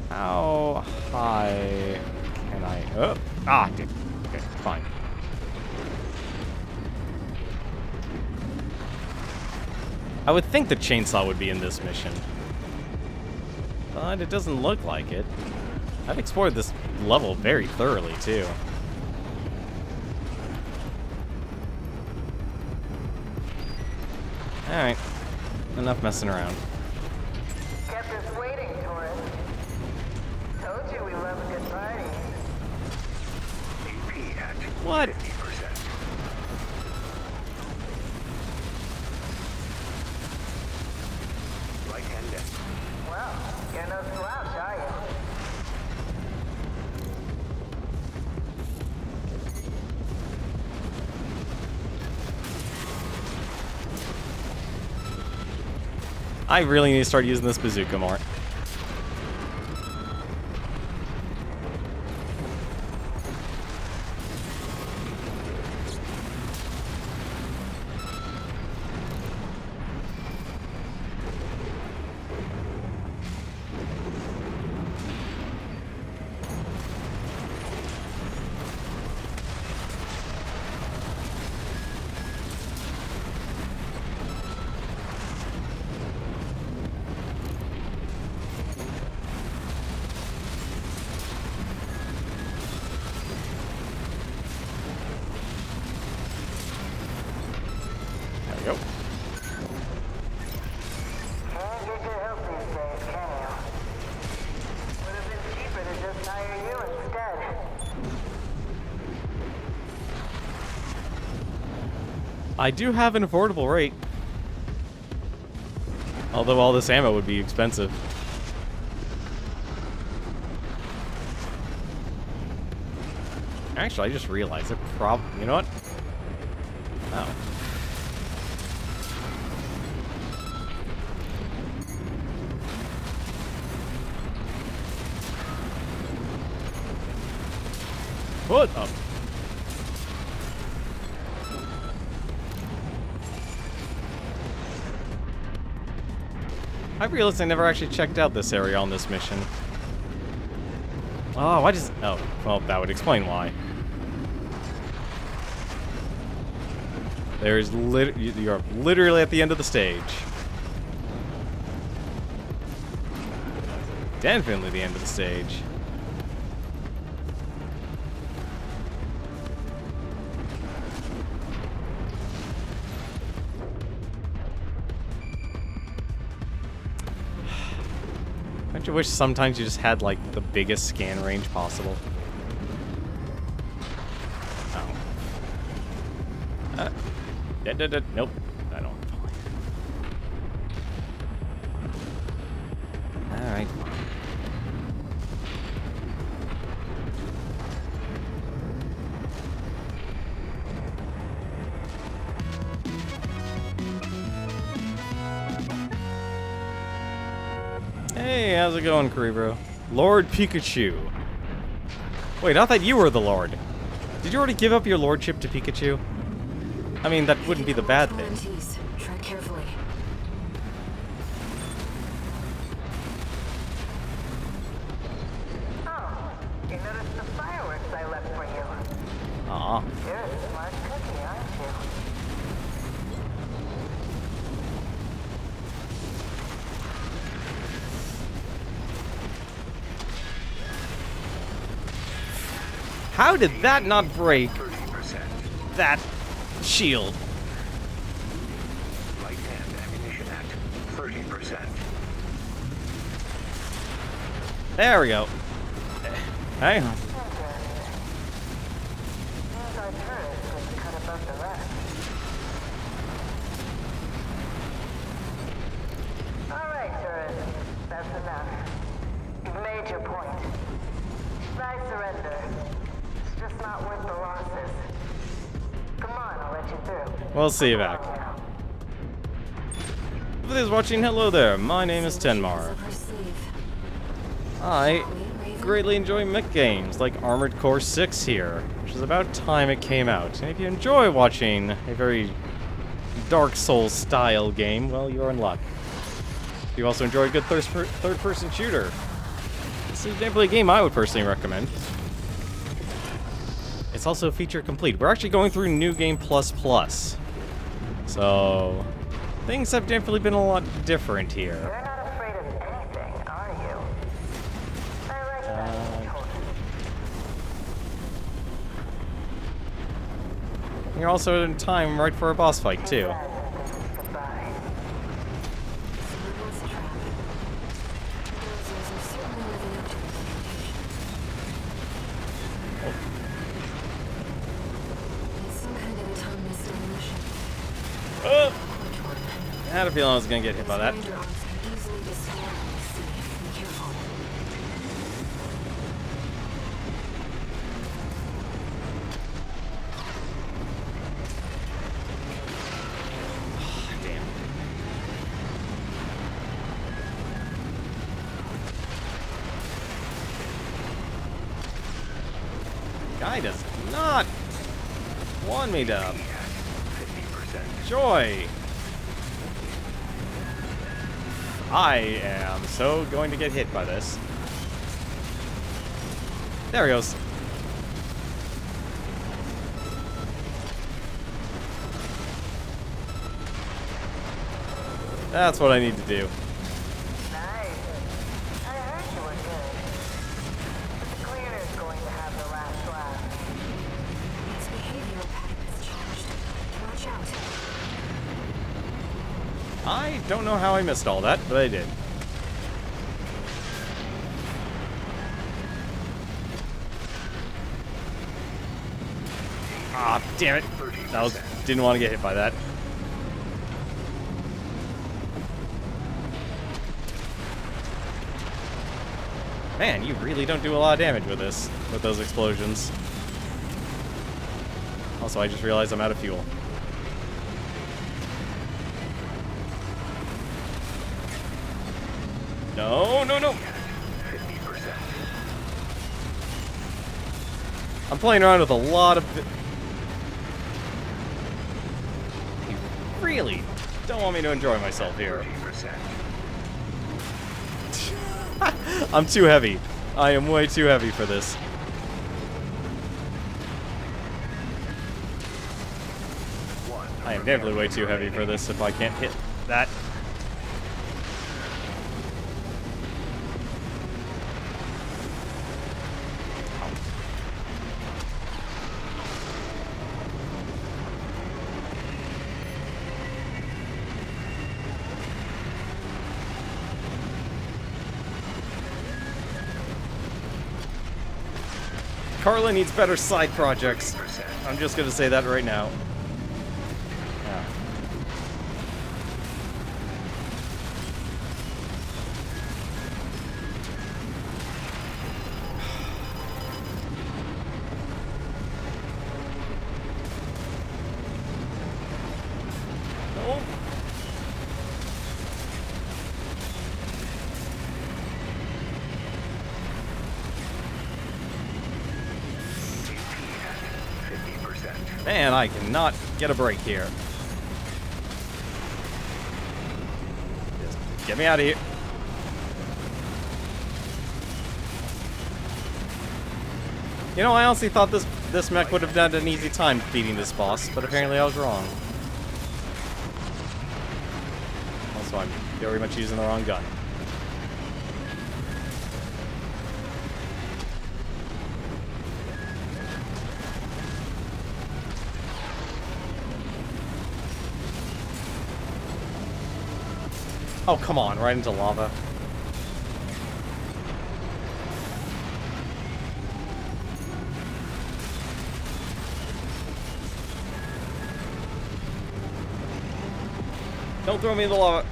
How high can I... Oh! Ah, dude. Okay, fine. I would think the chainsaw would be in this mission. But it doesn't look like it. I've explored this level very thoroughly, too. Alright. Enough messing around. Kept us waiting, Taurus. Told you we love a good party. AP at What? 50%. Right hand down. Well, you're no slouch, are you? I really need to start using this bazooka more. There we go. Can't get your help these days, can you? Would have been cheaper to just hire you instead. I do have an affordable rate. Although all this ammo would be expensive. Actually, I just realized it you know what? Oh. What up? I realized I never actually checked out this area on this mission. Oh, why does... Oh, well, that would explain why. There's you're literally at the end of the stage. Definitely the end of the stage. Don't you wish sometimes you just had, like, the biggest scan range possible? Oh. Nope. I don't. Alright. Hey, how's it going, Cerebro? Lord Pikachu. Wait, I thought you were the Lord. Did you already give up your lordship to Pikachu? I mean, that wouldn't be the bad thing. Tread carefully. Oh, you noticed the fireworks I left for you. Aw. You're a smart cookie, aren't you? How did that not break 30%. that shield? Right hand ammunition at 30%. There we go. Hang on. Seems our turret was cut above the rest. All right, turret. That's enough. You've made your point. I surrender. It's just not worth the losses. Come on, I'll let you through. We'll see you back. For those watching, hello there. My name is Tenmar. I greatly enjoy mech games like Armored Core 6 here, which is about time it came out. And if you enjoy watching a very Dark Souls style game, well, you're in luck. If you also enjoy a good third-person shooter, this is definitely a game I would personally recommend. It's also feature complete. We're actually going through New Game Plus Plus. So, things have definitely been a lot different here. You're not afraid of anything, are you? I like that. You're also in time right for a boss fight, too. Goodbye. Someone wants a trap. Those are certainly living up to the It's some kind of autonomous demolition. Oh! Which one? I had a feeling I was gonna get hit by that. These drones can easily be scanned and see. Be careful. Damn. Guy does not want me to 50%. joy. I am so going to get hit by this. There he goes. That's what I need to do. Nice. I heard you were good. But the cleaner's going to have the last laugh. Its behavioral pattern has changed. Watch out. I don't know how I missed all that, but I did. Ah, damn it. Didn't want to get hit by that. Man, you really don't do a lot of damage with this, with those explosions. Also, I just realized I'm out of fuel. No, no, no. 50%. I'm playing around with a lot of... You really don't want me to enjoy myself here. 30%. I'm too heavy. I am way too heavy for this. I am definitely way too heavy for this if I can't hit that. Carla needs better side projects. I'm just gonna say that right now. Yeah. No. Man, I cannot get a break here. Just get me out of here. You know, I honestly thought this mech would have done an easy time beating this boss, but apparently I was wrong. Also, I'm very much using the wrong gun. Oh, come on, right into lava. Don't throw me in the lava.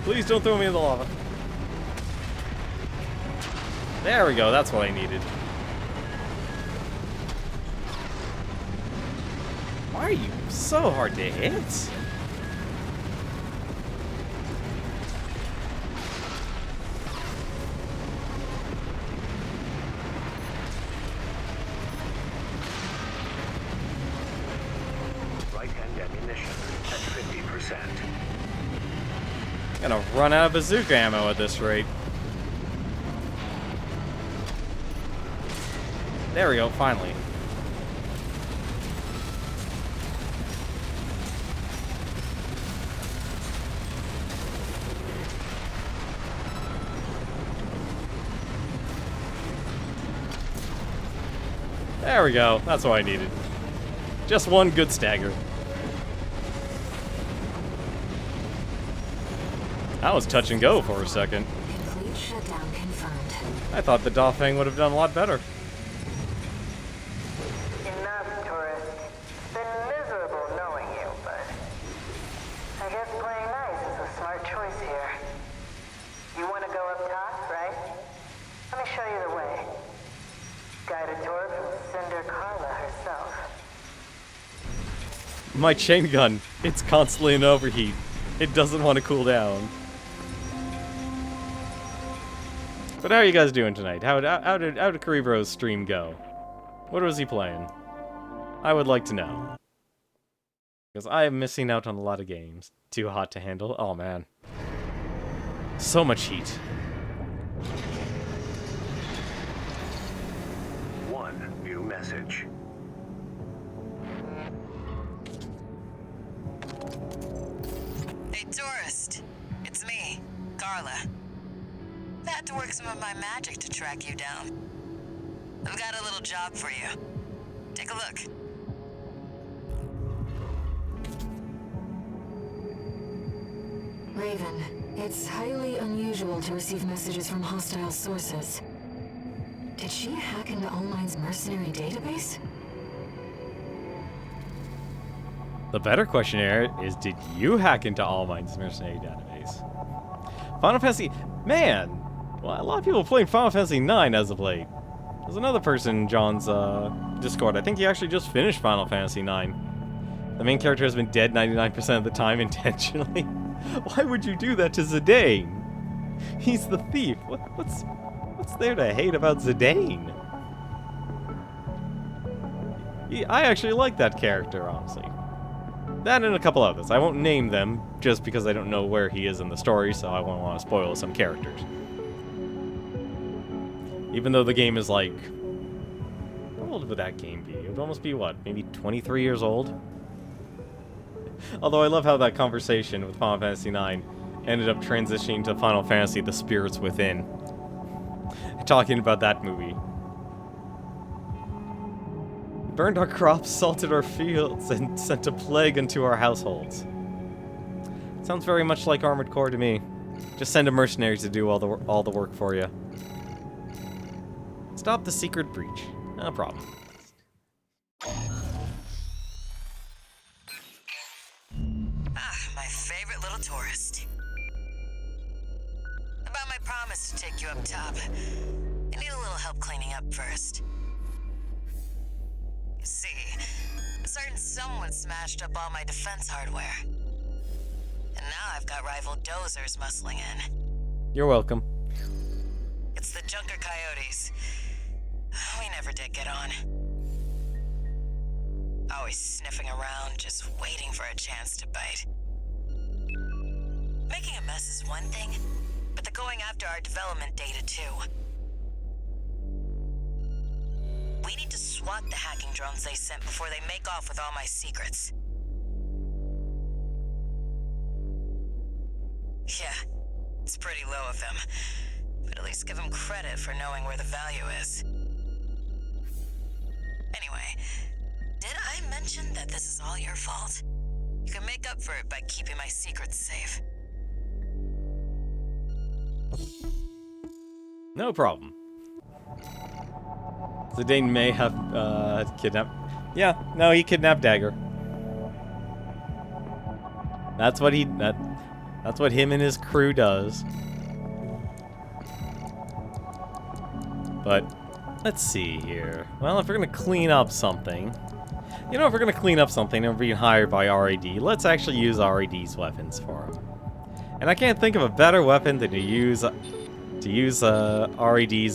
Please don't throw me in the lava. There we go, that's what I needed. Why are you so hard to hit? Gonna run out of bazooka ammo at this rate. There we go, finally. There we go, that's what I needed. Just one good stagger. That was touch and go for a second. Complete shutdown confirmed. I thought the Dolphang would have done a lot better. Enough, tourist. Been miserable knowing you, but I guess playing nice is a smart choice here. You want to go up top, right? Let me show you the way. Guided tour from Cinder Carla herself. My chain gun, it's constantly in overheat. It doesn't want to cool down. But how are you guys doing tonight? How did Caribro's stream go? What was he playing? I would like to know. Because I am missing out on a lot of games. Too hot to handle. Oh man. So much heat. One new message. Hey, tourist. It's me, Carla. I had to work some of my magic to track you down. I've got a little job for you. Take a look. Raven, it's highly unusual to receive messages from hostile sources. Did she hack into Allmine's mercenary database? The better question here is, did you hack into Allmine's mercenary database? Final Fantasy... Man! Well, a lot of people are playing Final Fantasy 9 as of late. There's another person in John's Discord. I think he actually just finished Final Fantasy 9. The main character has been dead 99% of the time intentionally. Why would you do that to Zidane? He's the thief. What's there to hate about Zidane? I actually like that character, honestly. That and a couple others. I won't name them, just because I don't know where he is in the story, so I won't want to spoil some characters. Even though the game is like... How old would that game be? It would almost be, what, maybe 23 years old? Although I love how that conversation with Final Fantasy IX ended up transitioning to Final Fantasy The Spirits Within. Talking about that movie. Burned our crops, salted our fields, and sent a plague into our households. Sounds very much like Armored Core to me. Just send a mercenary to do all the work for you. Stop the secret breach. No problem. My favorite little tourist. About my promise to take you up top. I need a little help cleaning up first. You see, a certain someone smashed up all my defense hardware. And now I've got rival dozers muscling in. You're welcome. It's the Junker Coyotes. We never did get on. Always sniffing around, just waiting for a chance to bite. Making a mess is one thing, but they're going after our development data too. We need to swat the hacking drones they sent before they make off with all my secrets. Yeah, it's pretty low of them, but at least give them credit for knowing where the value is. Anyway, did I mention that this is all your fault? You can make up for it by keeping my secrets safe. No problem. Zidane may have kidnapped. Yeah, no, he kidnapped Dagger. That's what he. That's what him and his crew does. But let's see here. Well, if we're gonna clean up something, you know, if we're gonna clean up something and we're being hired by RAD, let's actually use RAD's weapons for him. And I can't think of a better weapon than to use RAD's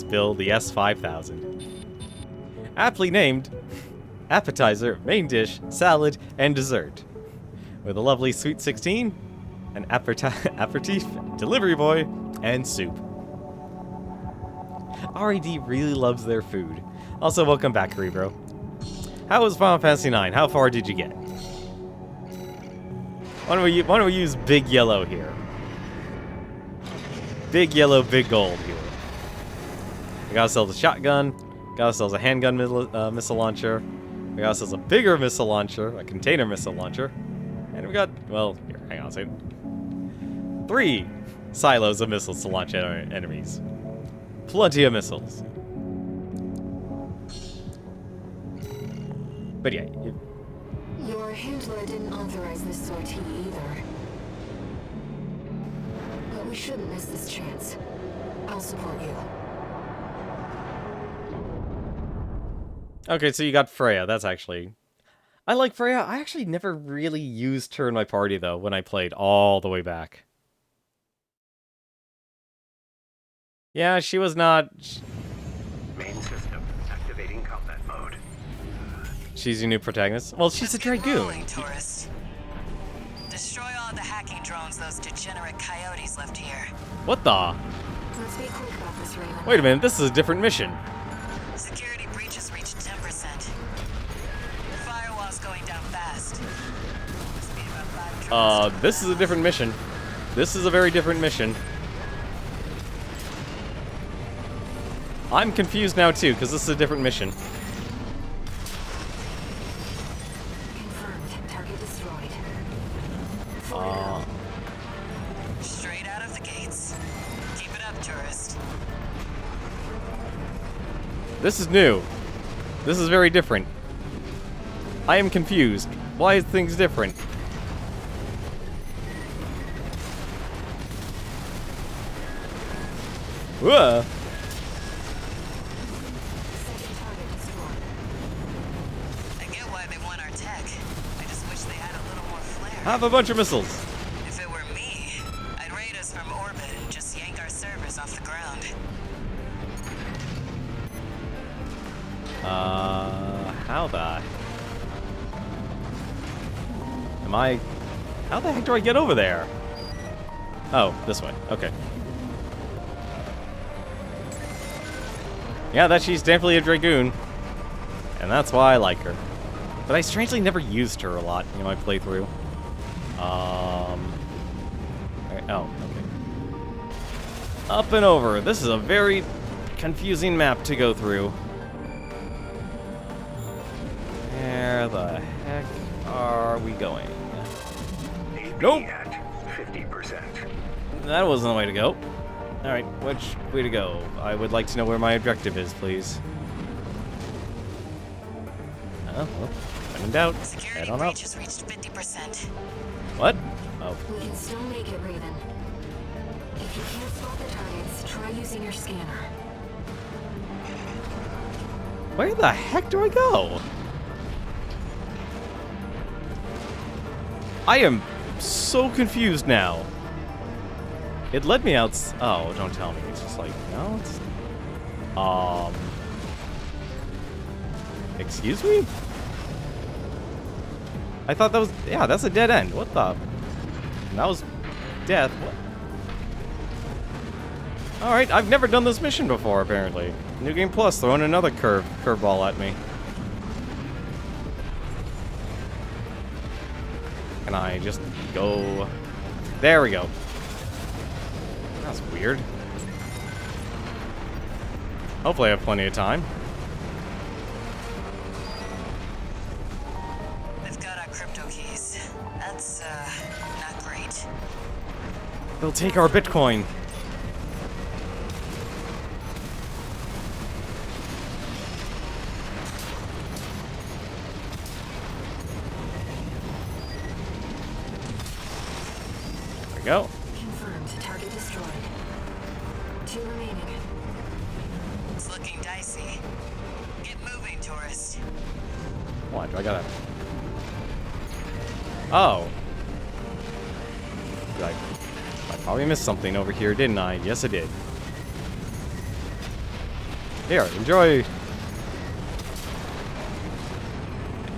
build, the S5000. Aptly named appetizer, main dish, salad, and dessert. With a lovely Sweet 16, an aperitif, delivery boy, and soup. RAD really loves their food. Also, welcome back, Rebro. How was Final Fantasy IX? How far did you get? Why don't we use Big Yellow here? Big Yellow, Big Gold here. We got ourselves a shotgun. Got ourselves a handgun missile launcher. We got ourselves a bigger missile launcher, a container missile launcher. And we got, well, here, hang on a second. 3 silos of missiles to launch at our enemies. Plenty of missiles. But yeah. Your handler didn't authorize this sortie either. But we shouldn't miss this chance. I'll support you. Okay, so you got Freya. That's actually... I like Freya. I actually never really used her in my party, though, when I played all the way back. Yeah, she was not... Main system activating combat mode. She's your new protagonist? Well, she's a Dragoon. Tourist. Destroy all the hacking drones those degenerate coyotes left here. What the? Let's be quick about this, Raven. Wait a minute, this is a different mission. Security breaches reached 10%. Firewall's going down fast. Must be about 5 this is a different mission. This is a very different mission. I'm confused now too, because this is a different mission. Confirmed. Target destroyed. Straight out of the gates. Keep it up, tourist. This is new. This is very different. I am confused. Why is things different? Whoa. Have a bunch of missiles. If it were me, I'd raid us from orbit and just yank our servers off the ground. How the... How the heck do I get over there? Oh, this way. Okay. Yeah, she's definitely a Dragoon. And that's why I like her. But I strangely never used her a lot in my playthrough. Oh, okay. Up and over. This is a very confusing map to go through. Where the heck are we going? AP Nope. at 50%. That wasn't the way to go. Alright, which way to go? I would like to know where my objective is, please. Oh, well, when in doubt, head on up. Security breach has reached 50%. What? Oh. We can still make it, Raven. If you can't spot the targets, try using your scanner. Where the heck do I go? I am so confused now. It led me out. Oh, don't tell me. It's just like, no, it's. Excuse me? I thought that was. Yeah, that's a dead end. What the? That was death. What? Alright, I've never done this mission before, apparently. New Game Plus throwing another curveball at me. Can I just go? There we go. That's weird. Hopefully I have plenty of time. They've got our crypto keys. That's, not great. They'll take our Bitcoin. There we go. Confirmed. Target destroyed. 2 remaining. It's looking dicey. Get moving, tourist. What? Do I gotta... Oh. I probably missed something over here, didn't I? Yes, I did. Here, enjoy.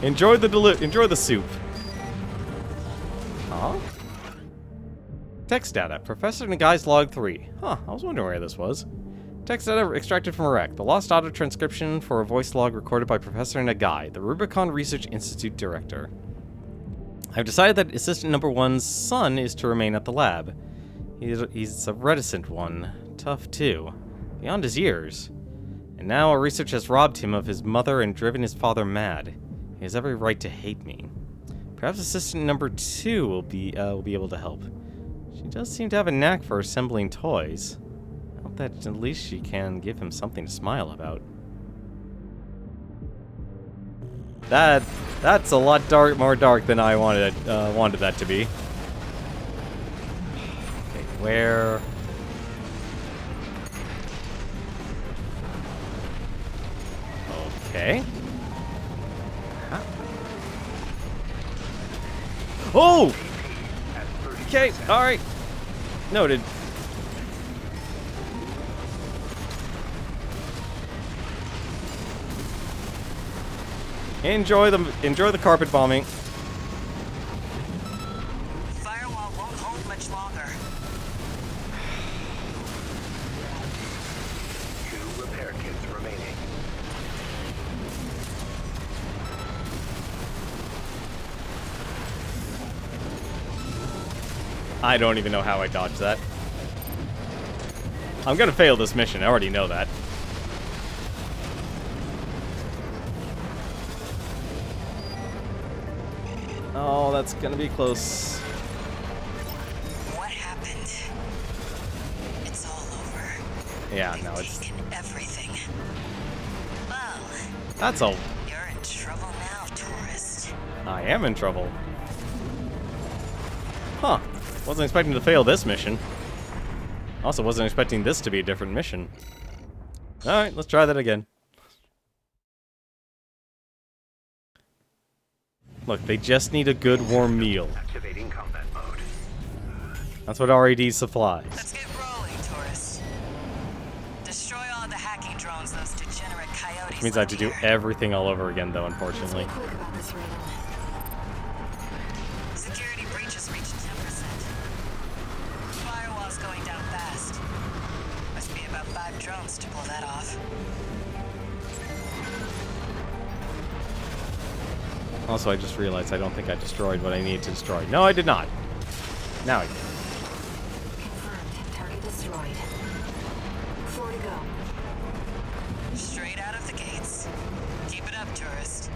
Enjoy the soup. Huh? Text data. Professor Nagai's log 3. Huh, I was wondering where this was. Text data extracted from a wreck. The lost audio transcription for a voice log recorded by Professor Nagai, the Rubicon Research Institute director. I've decided that Assistant Number 1's son is to remain at the lab. He's a reticent one. Tough, too. Beyond his years. And now our research has robbed him of his mother and driven his father mad. He has every right to hate me. Perhaps Assistant Number 2 will be able to help. She does seem to have a knack for assembling toys. I hope that at least she can give him something to smile about. That's a lot more dark than I wanted that to be. Okay, where? Okay. Huh? Oh! Okay, alright. Noted. Enjoy the carpet bombing. Firewall won't hold much longer. 2 repair kits remaining. I don't even know how I dodged that. I'm gonna fail this mission, I already know that. Oh, that's gonna be close. What happened? It's all over. Yeah, They've no, it's... taken everything. Well, That's all. you're in trouble now, tourist. I am in trouble. Huh. Wasn't expecting to fail this mission. Also wasn't expecting this to be a different mission. Alright, let's try that again. Look, they just need a good warm meal. Activating combat mode. That's what RAD supplies. Let's get rolling, tourist. Destroy all the hacking drones those degenerate coyotes. Which means I have to do left here. everything all over again, though, Let's unfortunately. be quick about this, Raven. Security breach has reached 10%. Firewall's going down fast. Must be about 5 drones to pull that off. Also, I just realized I don't think I destroyed what I needed to destroy. No, I did not. Now I did. Confirmed. Target destroyed. 4 to go. Straight out of the gates. Keep it up, tourist.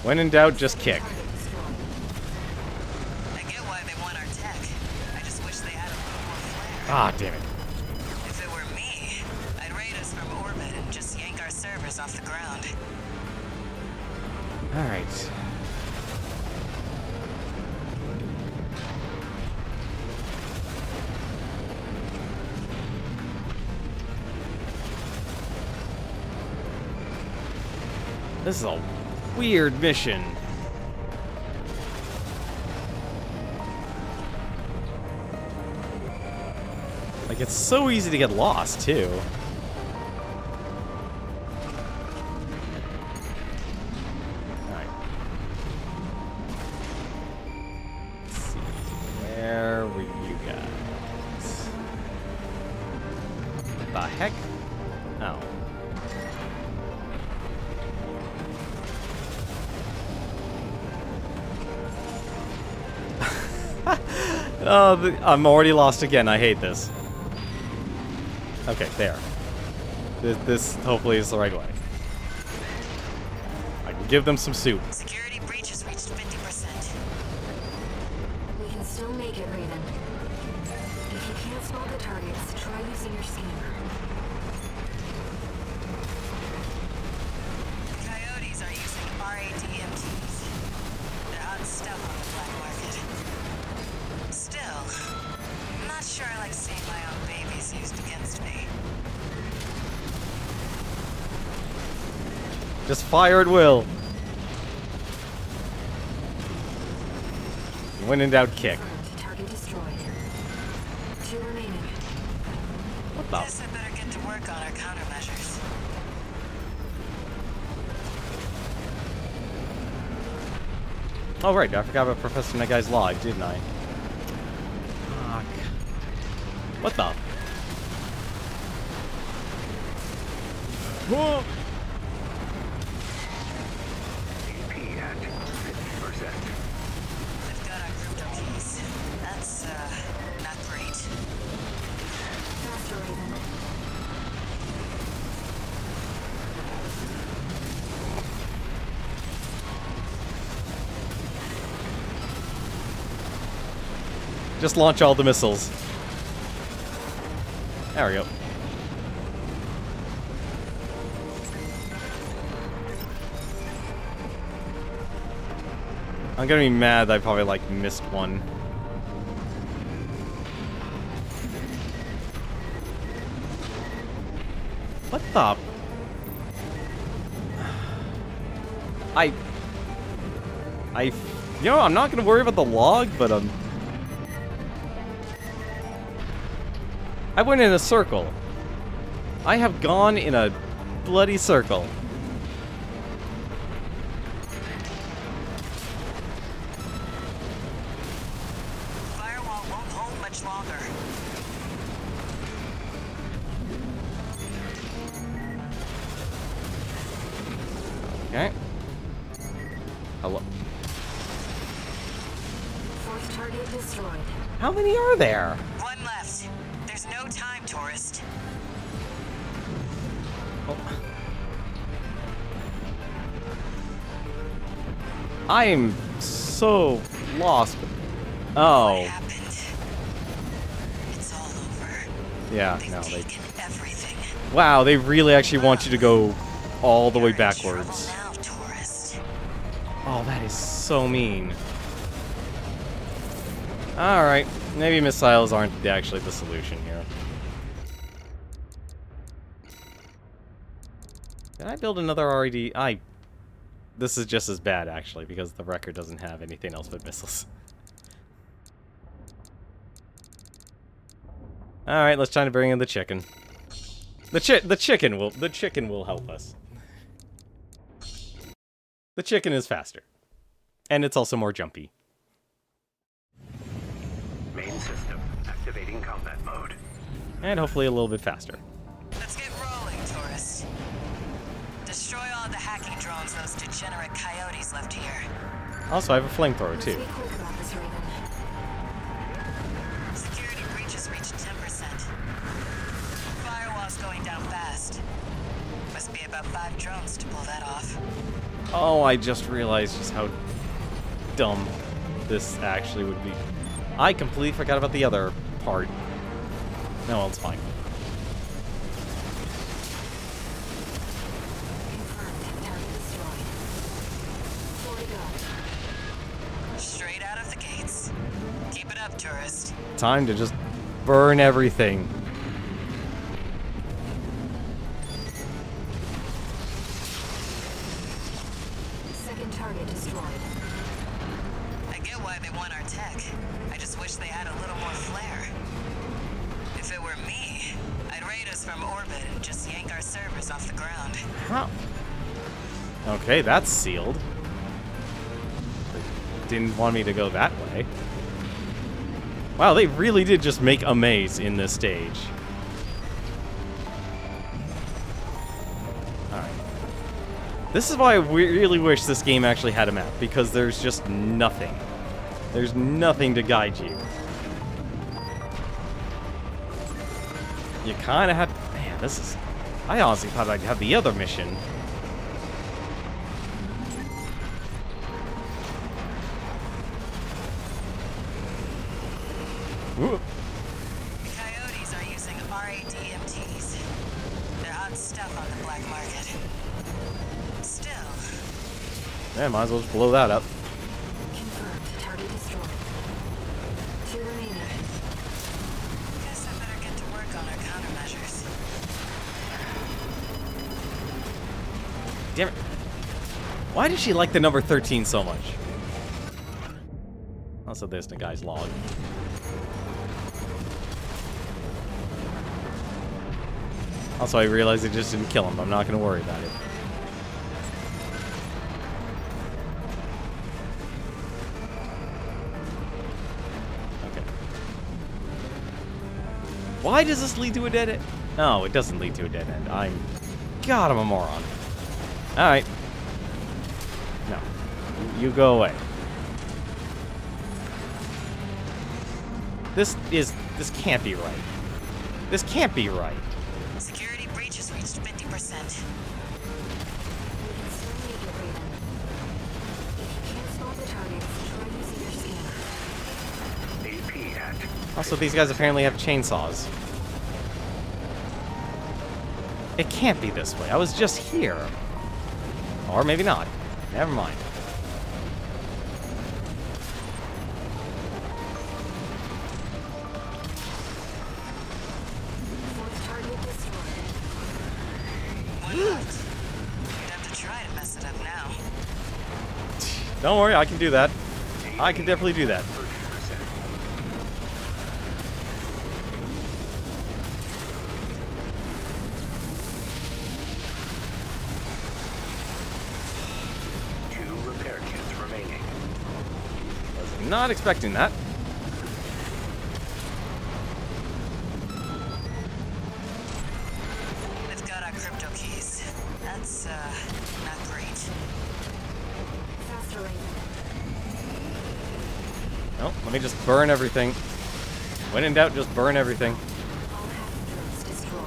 When in doubt, just kick. I get why they want our tech. I just wish they had a little more flair. Ah, damn it. If it were me, I'd raid us from orbit and just yank our servers off the ground. Alright. This is a weird mission. Like, it's so easy to get lost, too. Alright. Let's see. Where were you guys? The heck? Oh. Oh, I'm already lost again. I hate this. Okay, there. This hopefully is the right way. I can give them some soup. Security breach has reached 50%. We can still make it, Raven. If you can't spot the targets, try using your scanner. Coyotes are using RADMTs. They're hot stuff on the black market. Still, I'm not sure I like seeing my own babies used against me. Just fire at will. When in doubt, kick. Target destroyed. 2 remaining. What the? Guess I better get to work on our countermeasures. Oh, right. I forgot about Professor That Guy's log, didn't I? Fuck. What the? Whoa! AP at 50%. They've got our crypto keys. That's, not great. Faster, Raven. Just launch all the missiles. There we go. I'm gonna be mad that I probably, like, missed one. What the? You know, I'm not gonna worry about the log, but, I went in a circle. I have gone in a bloody circle. Firewall won't hold much longer. Okay. Hello. 4th target destroyed. How many are there? One left. There's no time, tourist. Oh. I'm so lost. What Oh. happened? It's all over. Yeah, They've no, taken everything. Wow, they really actually want you to go all the way You're in backwards. trouble now, tourist. Oh, that is so mean. Alright, maybe missiles aren't actually the solution here. Did I build another RED? This is just as bad, actually, because the record doesn't have anything else but missiles. Alright, let's try to bring in the chicken. The chicken will help us. The chicken is faster. And it's also more jumpy. Main system activating combat mode. And hopefully a little bit faster. Let's get rolling, tourist. Destroy all the hacking drones those degenerate coyotes left here. Also, I have a flamethrower, Let's too. be quick about this, Raven. Security breach has reached 10%. Firewall's going down fast. Must be about 5 drones to pull that off. Oh, I just realized just how dumb this actually would be. I completely forgot about the other part. No, well, it's fine. Straight out of the gates. Keep it up, tourist. Time to just burn everything. Second target destroyed. I get why they want our tech. I just wish they had a little more flair. If it were me, I'd raid us from orbit and just yank our servers off the ground. How? Okay, that's sealed. They didn't want me to go that way. Wow, they really did just make a maze in this stage. Alright. This is why I really wish this game actually had a map, because there's just nothing. There's nothing to guide you. You kind of had... Man, this is... I honestly thought I'd have the other mission. Ooh. The Coyotes are using RADMTs. They're hot stuff on the black market. Still, Yeah, might as well just blow that up. Confirmed. Target destroyed. 2 remaining. guess I better get to work on our countermeasures. Damn it. Why does she like the number 13 so much? Also, there's the guy's log. Also, I realized it just didn't kill him. I'm not going to worry about it. Okay. Why does this lead to a dead end? No, it doesn't lead to a dead end. God, I'm a moron. Alright. No. You go away. This can't be right. This can't be right. Security breach has reached 50%. We can still make it, Raven. If you can't spot the targets, try using your scanner. AP hacked. Also, these guys apparently have chainsaws. It can't be this way. I was just here. Or maybe not. Never mind. Fourth target destroyed. One left. You'd have to try to mess it up now. Don't worry, I can do that. I can definitely do that. 30%. Two repair kits remaining. Was not expecting that. They've got our crypto keys. That's, not great. Faster, Raven. No, let me just burn everything. When in doubt, just burn everything. All hacking drones destroyed.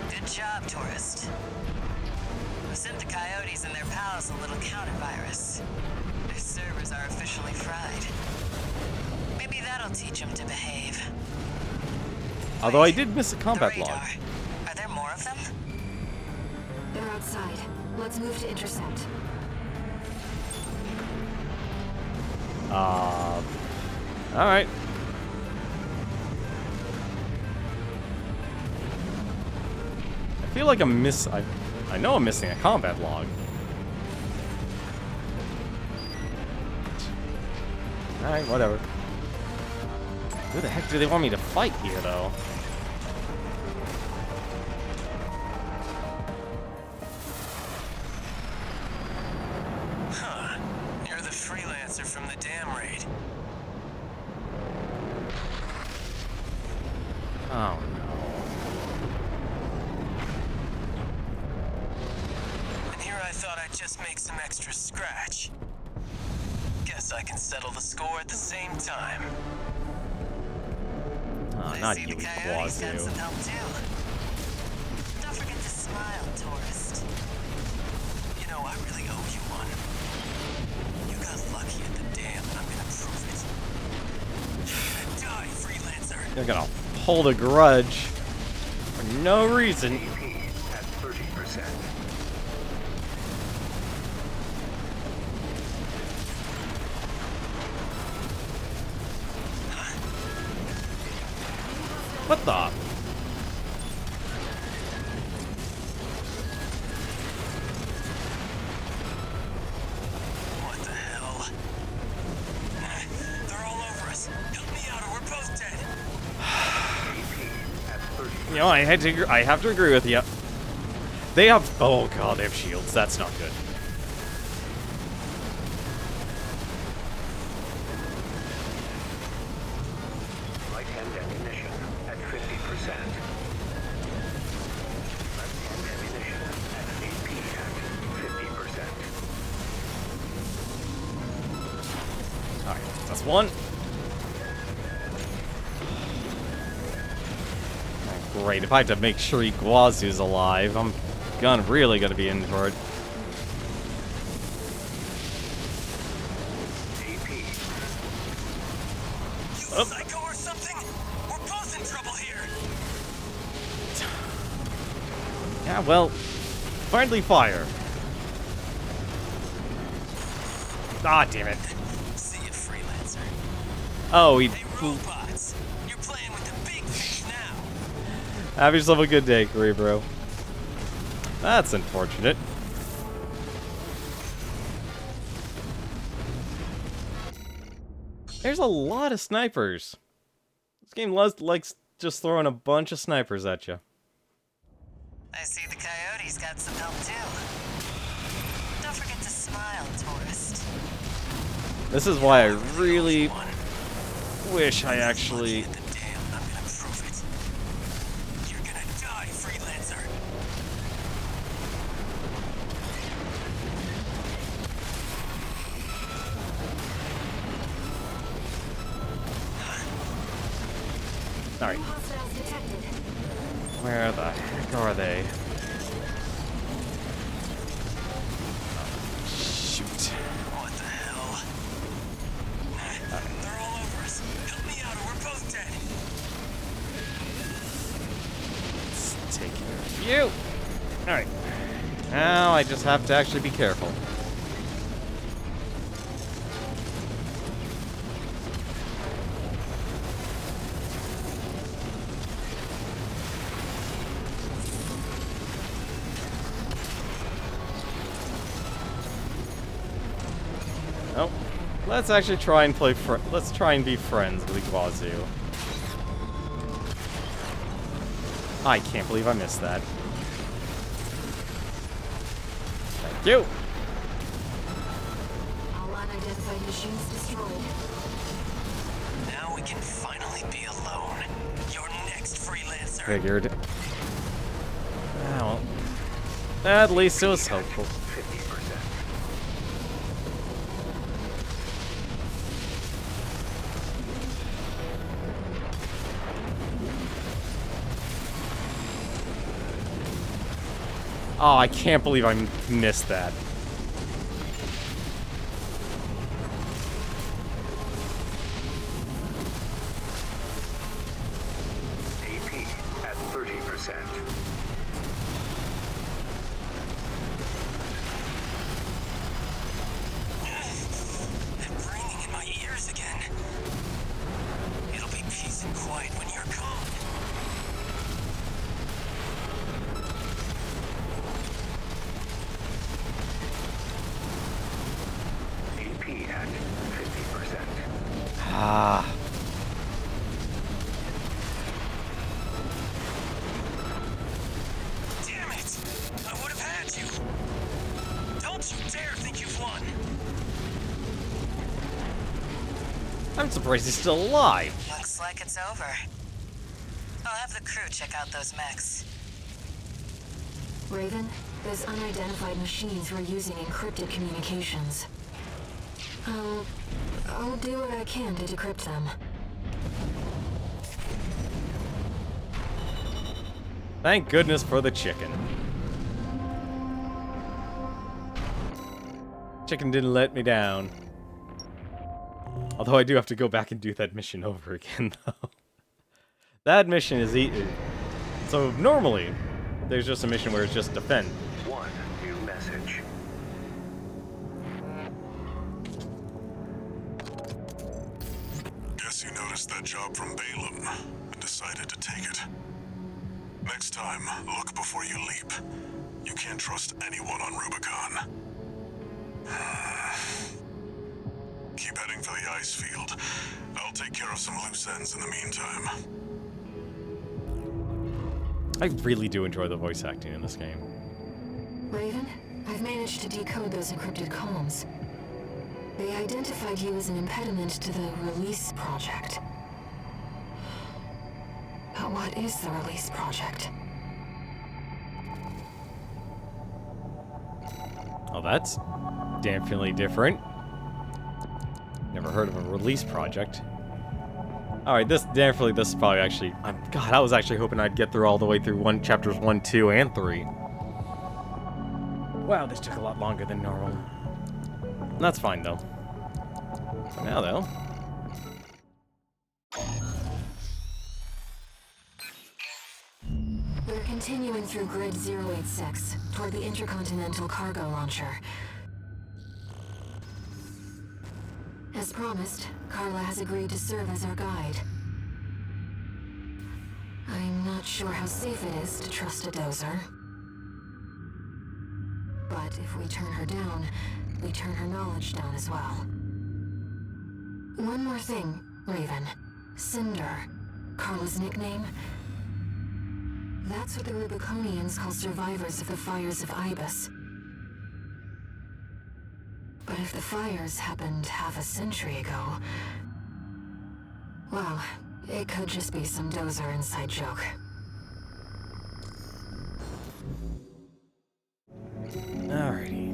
Good job, tourist. We sent the Coyotes and their pals a little counter-virus. Their servers are officially fried. Maybe that'll teach them to behave. Although I did miss a The combat radar. log. Are there more of them? They're outside. Let's move to intercept. Alright. I feel like I know I'm missing a combat log. Alright, whatever. Who the heck do they want me to fight here, though? Huh. You're the freelancer from the dam raid. Oh, no. And here I thought I'd just make some extra scratch. Guess I can settle the score at the same time. Oh, I not see you, the Coyotes got some Quazu. help too. Don't forget to smile, tourist. You know, I really owe you one. You got lucky at the dam, and I'm gonna prove it. You're gonna die, freelancer. You're gonna hold a grudge for no reason. AP at 30%. What the? What the hell? They're all over us. Help me out or we're both dead. AP at 30%. You know, I have to agree with you. They have, oh god, they have shields. That's not good. Right-hand ammunition at 50%. Left-hand ammunition at AP at 50%. Alright, that's one. Oh, great, if I have to make sure Iguazu's alive, I'm really gonna be in for it. AP. You psycho or something? We're both in trouble here. Yeah, well, friendly fire. Ah, damn it. See you, freelancer. Oh, he... Hey, robots. You're playing with the big fish now. Have yourself a good day, Cerebro. That's unfortunate. There's a lot of snipers. This game likes just throwing a bunch of snipers at you. I see the coyotes got some help too. Don't forget to smile, tourist. This is why I really wish I actually... At the dam, I'm gonna prove it. You're gonna die, freelancer. Alright, Hostiles detected. where the heck are they? Shoot. What the hell? They're all over us. Help me out or we're both dead. Let's take care of you. Alright. Now I just have to actually be careful. Oh, let's actually try and play let's try and be friends with Iguazu. I can't believe I missed that. Thank you. All unidentified machines destroyed. Now we can finally be alone. You're next, freelancer. Figured. Well, at least it was helpful. 50%. Oh, I can't believe I missed that. AP at 30%. They're ringing in my ears again. It'll be peace and quiet when you're gone. AP at 50%. Ah. Damn it! I would have had you. Don't you dare think you've won. I'm surprised he's still alive. Looks like it's over. I'll have the crew check out those mechs. Raven, those unidentified machines were using encrypted communications. I'll do what I can to decrypt them. Thank goodness for the chicken. Chicken didn't let me down. Although I do have to go back and do that mission over again, though. That mission is easy. So normally, there's just a mission where it's just defend. One new message. Guess you noticed that job from Balaam and decided to take it. Next time, look before you leap. You can't trust anyone on Rubicon. Keep heading for the ice field. I'll take care of some loose ends in the meantime. I really do enjoy the voice acting in this game. Raven, I've managed to decode those encrypted comms. They identified you as an impediment to the release project. But what is the release project? Oh, that's definitely different. Never heard of a release project. Alright, this is probably actually... God, I was actually hoping I'd get through all the way through chapters 1, 2, and 3. Wow, this took a lot longer than normal. That's fine, though. For now, though. We're continuing through Grid 086, toward the Intercontinental Cargo Launcher. As promised, Carla has agreed to serve as our guide. I'm not sure how safe it is to trust a dozer. But if we turn her down, we turn her knowledge down as well. One more thing, Raven. Cinder, Carla's nickname. That's what the Rubiconians call survivors of the fires of Ibis. But if the fires happened half a century ago... well, it could just be some dozer inside joke. Alrighty.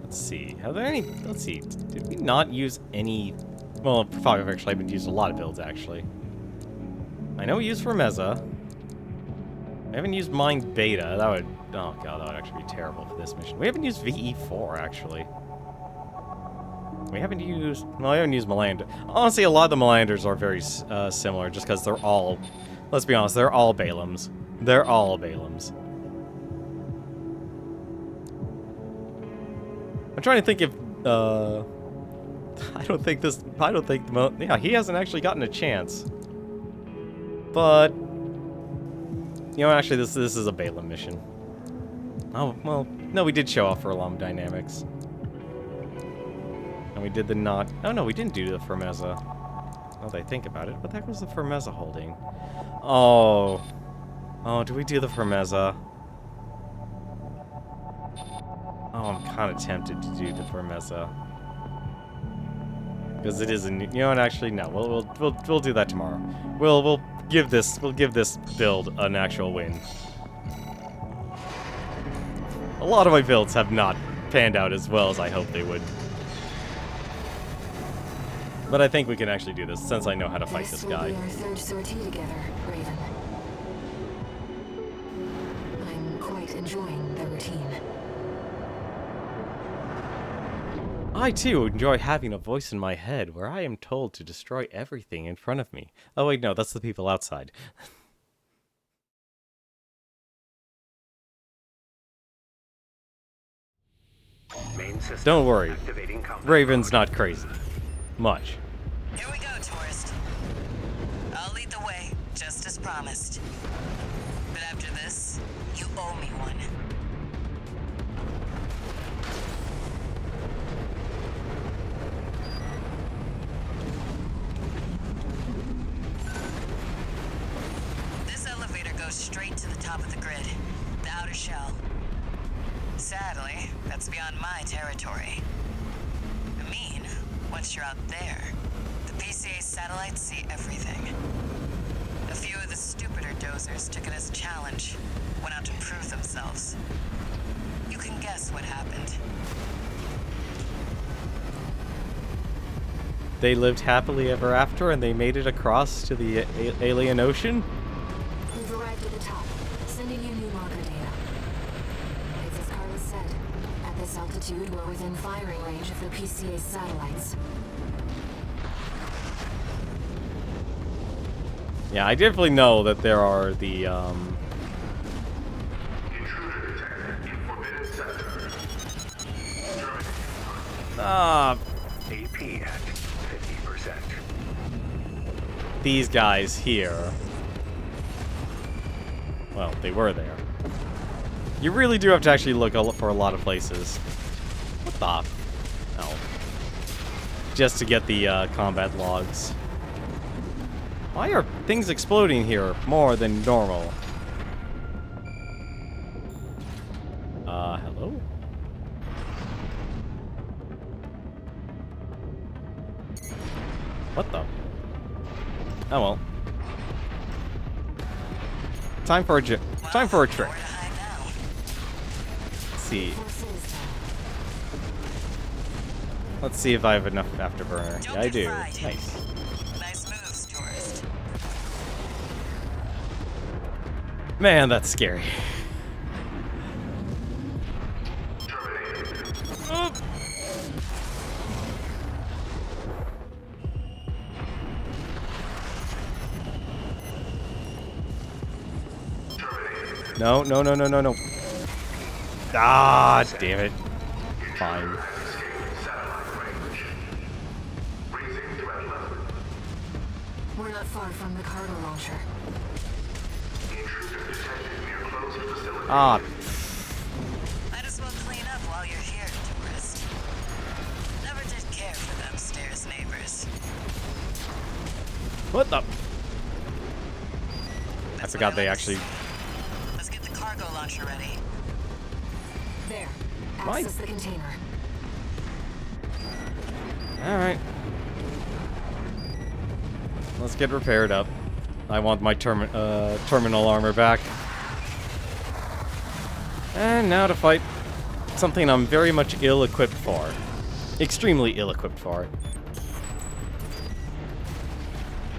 Let's see. Are there any... Let's see. Did we not use any... Well, probably actually I've used a lot of builds, actually. I know we used Remeza. I haven't used Mind Beta. That would... Oh, God, that would actually be terrible for this mission. We haven't used VE4, actually. We haven't used... Well, I haven't used Melander. Honestly, a lot of the Melanders are very similar, just because they're all... Let's be honest, they're all Balaams. They're all Balaams. I'm trying to think if... I don't think this... Yeah, he hasn't actually gotten a chance. But... You know, actually, this is a Balaam mission. Oh, well, no, we did show off for Alarm Dynamics. And we did the not... Oh, no, we didn't do the Firmeza. Now that I think about it, what the heck was the Firmeza holding? Oh. Oh, do we do the Firmeza? Oh, I'm kind of tempted to do the Firmeza. Because it is a new... You know what, actually, no. We'll do that tomorrow. We'll give this build an actual win. A lot of my builds have not panned out as well as I hoped they would. But I think we can actually do this, since I know how to fight this guy. This will be our third sortie together, Raven. I'm quite enjoying the routine. I, too, enjoy having a voice in my head where I am told to destroy everything in front of me. Oh, wait, no, that's the people outside. Main system Don't worry. activating combat Raven's mode. not crazy. Much. Here we go, tourist. I'll lead the way, just as promised. But after this, you owe me one. This elevator goes straight to the top of the grid, the outer shell. Sadly, that's beyond my territory. I mean, once you're out there, the PCA satellites see everything. A few of the stupider dozers took it as a challenge, went out to prove themselves. You can guess what happened. They lived happily ever after and they made it across to the alien ocean? We've arrived at the top, sending you new marker data. It's as Carla said. At this this altitude, we're within firing range of the PCA's satellites. Yeah, I definitely know that there are the, Intruder detected in forbidden sector. AP at 50%. these guys here. Well, they were there. You really do have to actually look for a lot of places. What the? Oh. Just to get the combat logs. Why are things exploding here more than normal? Hello? What the? Oh well. Time for a trick. Let's see. Let's see if I have enough afterburner. Yeah, I do. Nice. Nice moves, tourist. Man, that's scary. Oh. No, no, no, no, no, no. Ah, damn it. Fine. We're not far from the cargo launcher. Ah, Might as well clean up while you're here, tourist. Never did care for them stairs neighbors. what the? I That's forgot what they I like to actually. see. Let's get the cargo launcher ready. There. Why? Access the container. Alright. Let's get repaired up. I want my terminal armor back. And now to fight something I'm very much ill-equipped for. Extremely ill-equipped for.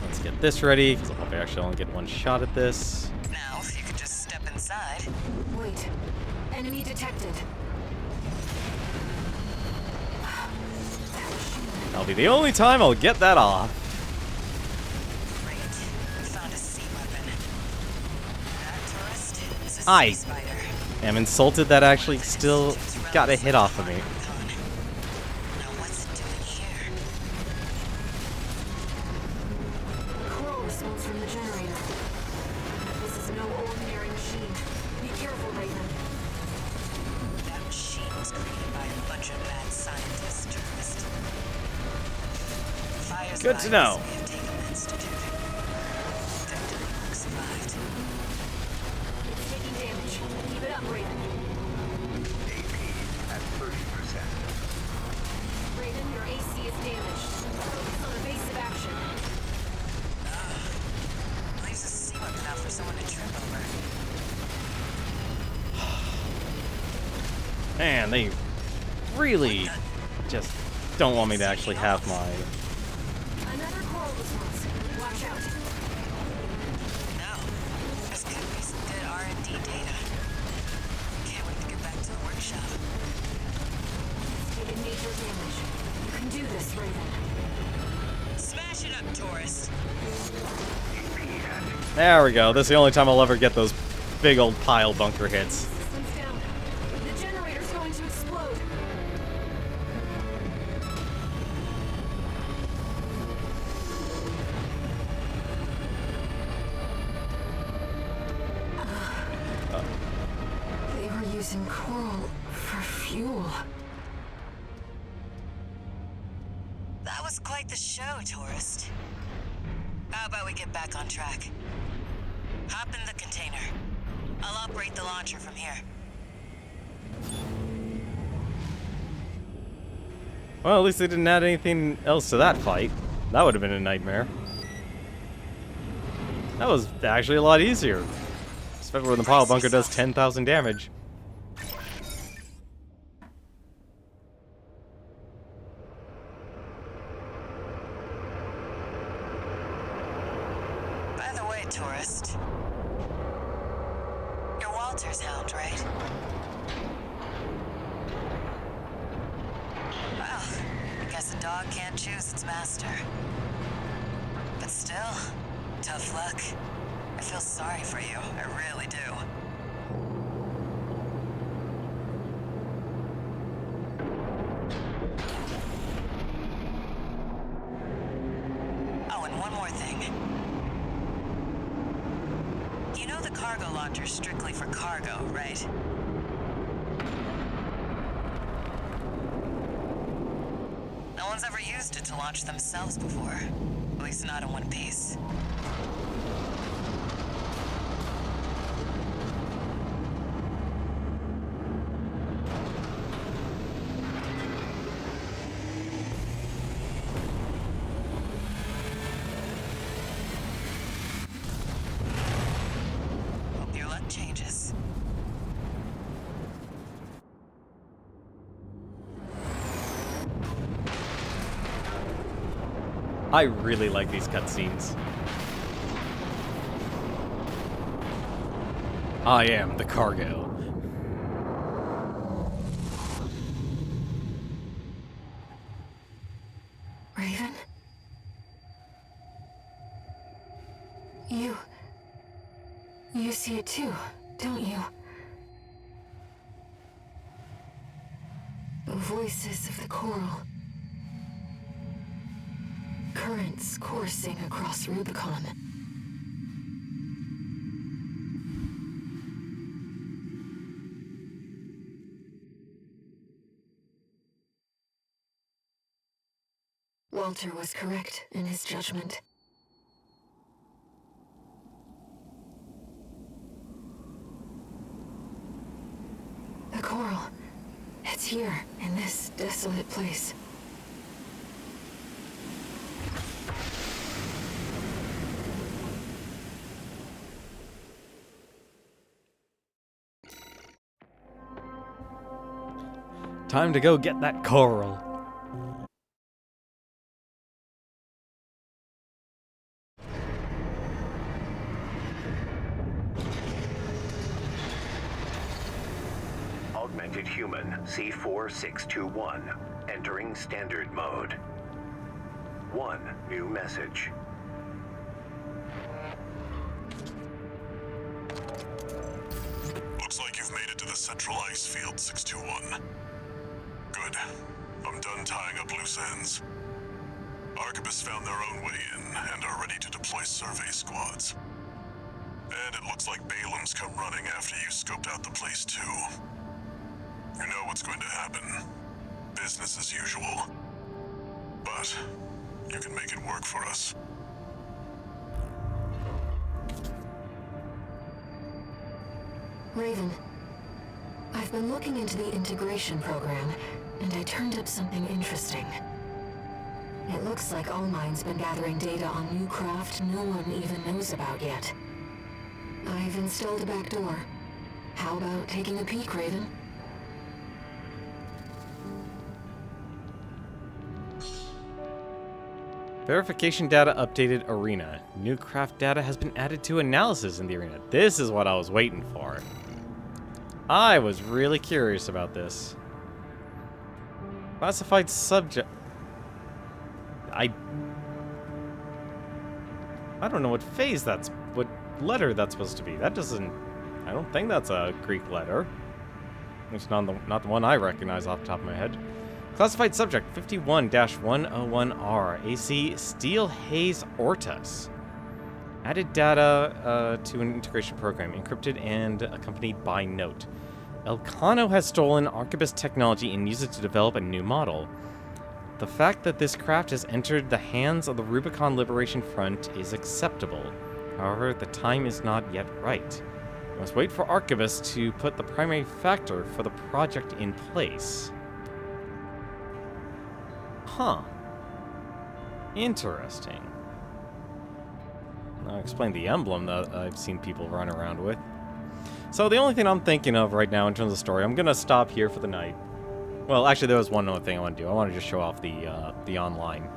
Let's get this ready, because I'll probably actually only get one shot at this. Now, if you could just step inside. Wait. Enemy detected. That'll be the only time I'll get that off. Great. Found a sea weapon. That tourist is a Aye. sea spider. I'm insulted that actually still got a hit off of me. Now what's it doing here? Coral response from the generator. This is no ordinary machine. Be careful, Raven. That machine was created by a bunch of mad scientists, tourist. Fire's Good to know. We have taken the institute. Victor Luke survived. It's taking damage. Keep it up, Raven. AP at 30%. Raven, your AC is damaged. Focus on evasive action. Leaves a sea weapon out for someone to trip over. Man, they really just don't want me to actually have my... Another coral response. Watch out. No. This could be some good R&D data. Can't wait to get back to the workshop. It's taken major damage. You can do this, Raven. Smash it up, tourist. There we go. This is the only time I'll ever get those big old pile bunker hits. Systems down. The generator's going to explode. They were using coral for fuel. That was quite the show, tourist. How about we get back on track? Hop in the container. I'll operate the launcher from here. Well, at least they didn't add anything else to that fight. That would have been a nightmare. That was actually a lot easier. Especially when the pile bunker does 10,000 damage. By the way, tourist. You're Walter's hound, right? Guess a dog can't choose its master. But still, tough luck. I feel sorry for you, I really do. Oh, and one more thing. You know the cargo launcher's strictly for cargo, right? No one's ever used it to launch themselves before. At least not in one piece. Hope your luck changes. I really like these cutscenes. I am the cargo. Raven? You see it too, don't you? The voices of the coral. Currents coursing across Rubicon. Walter was correct in his judgment. The coral. It's here, in this desolate place. Time to go get that coral. Augmented human C4621. Entering standard mode. 1 new message. Looks like you've made it to the central ice field, 621. Good. I'm done tying up loose ends. Arquebus found their own way in and are ready to deploy survey squads. And it looks like Balaam's come running after you scoped out the place too. You know what's going to happen. Business as usual. But you can make it work for us. Raven, I've been looking into the integration program, and I turned up something interesting. It looks like Allmine's been gathering data on new craft no one even knows about yet. I've installed a backdoor. How about taking a peek, Raven? Verification data updated arena. New craft data has been added to analysis in the arena. This is what I was waiting for. I was really curious about this. Classified subject. I don't know what phase that's, what letter that's supposed to be. That doesn't, I don't think that's a Greek letter. It's not the one I recognize off the top of my head. Classified subject 51-101R, AC Steel Haze Ortus. Added data to an integration program, encrypted and accompanied by note. Elcano has stolen Arquebus technology and used it to develop a new model. The fact that this craft has entered the hands of the Rubicon Liberation Front is acceptable. However, the time is not yet right. We must wait for Arquebus to put the primary factor for the project in place. Huh. Interesting. I'll explain the emblem that I've seen people run around with. So the only thing I'm thinking of right now in terms of story, I'm gonna stop here for the night. Well, actually, there was one other thing I want to do. I want to just show off the online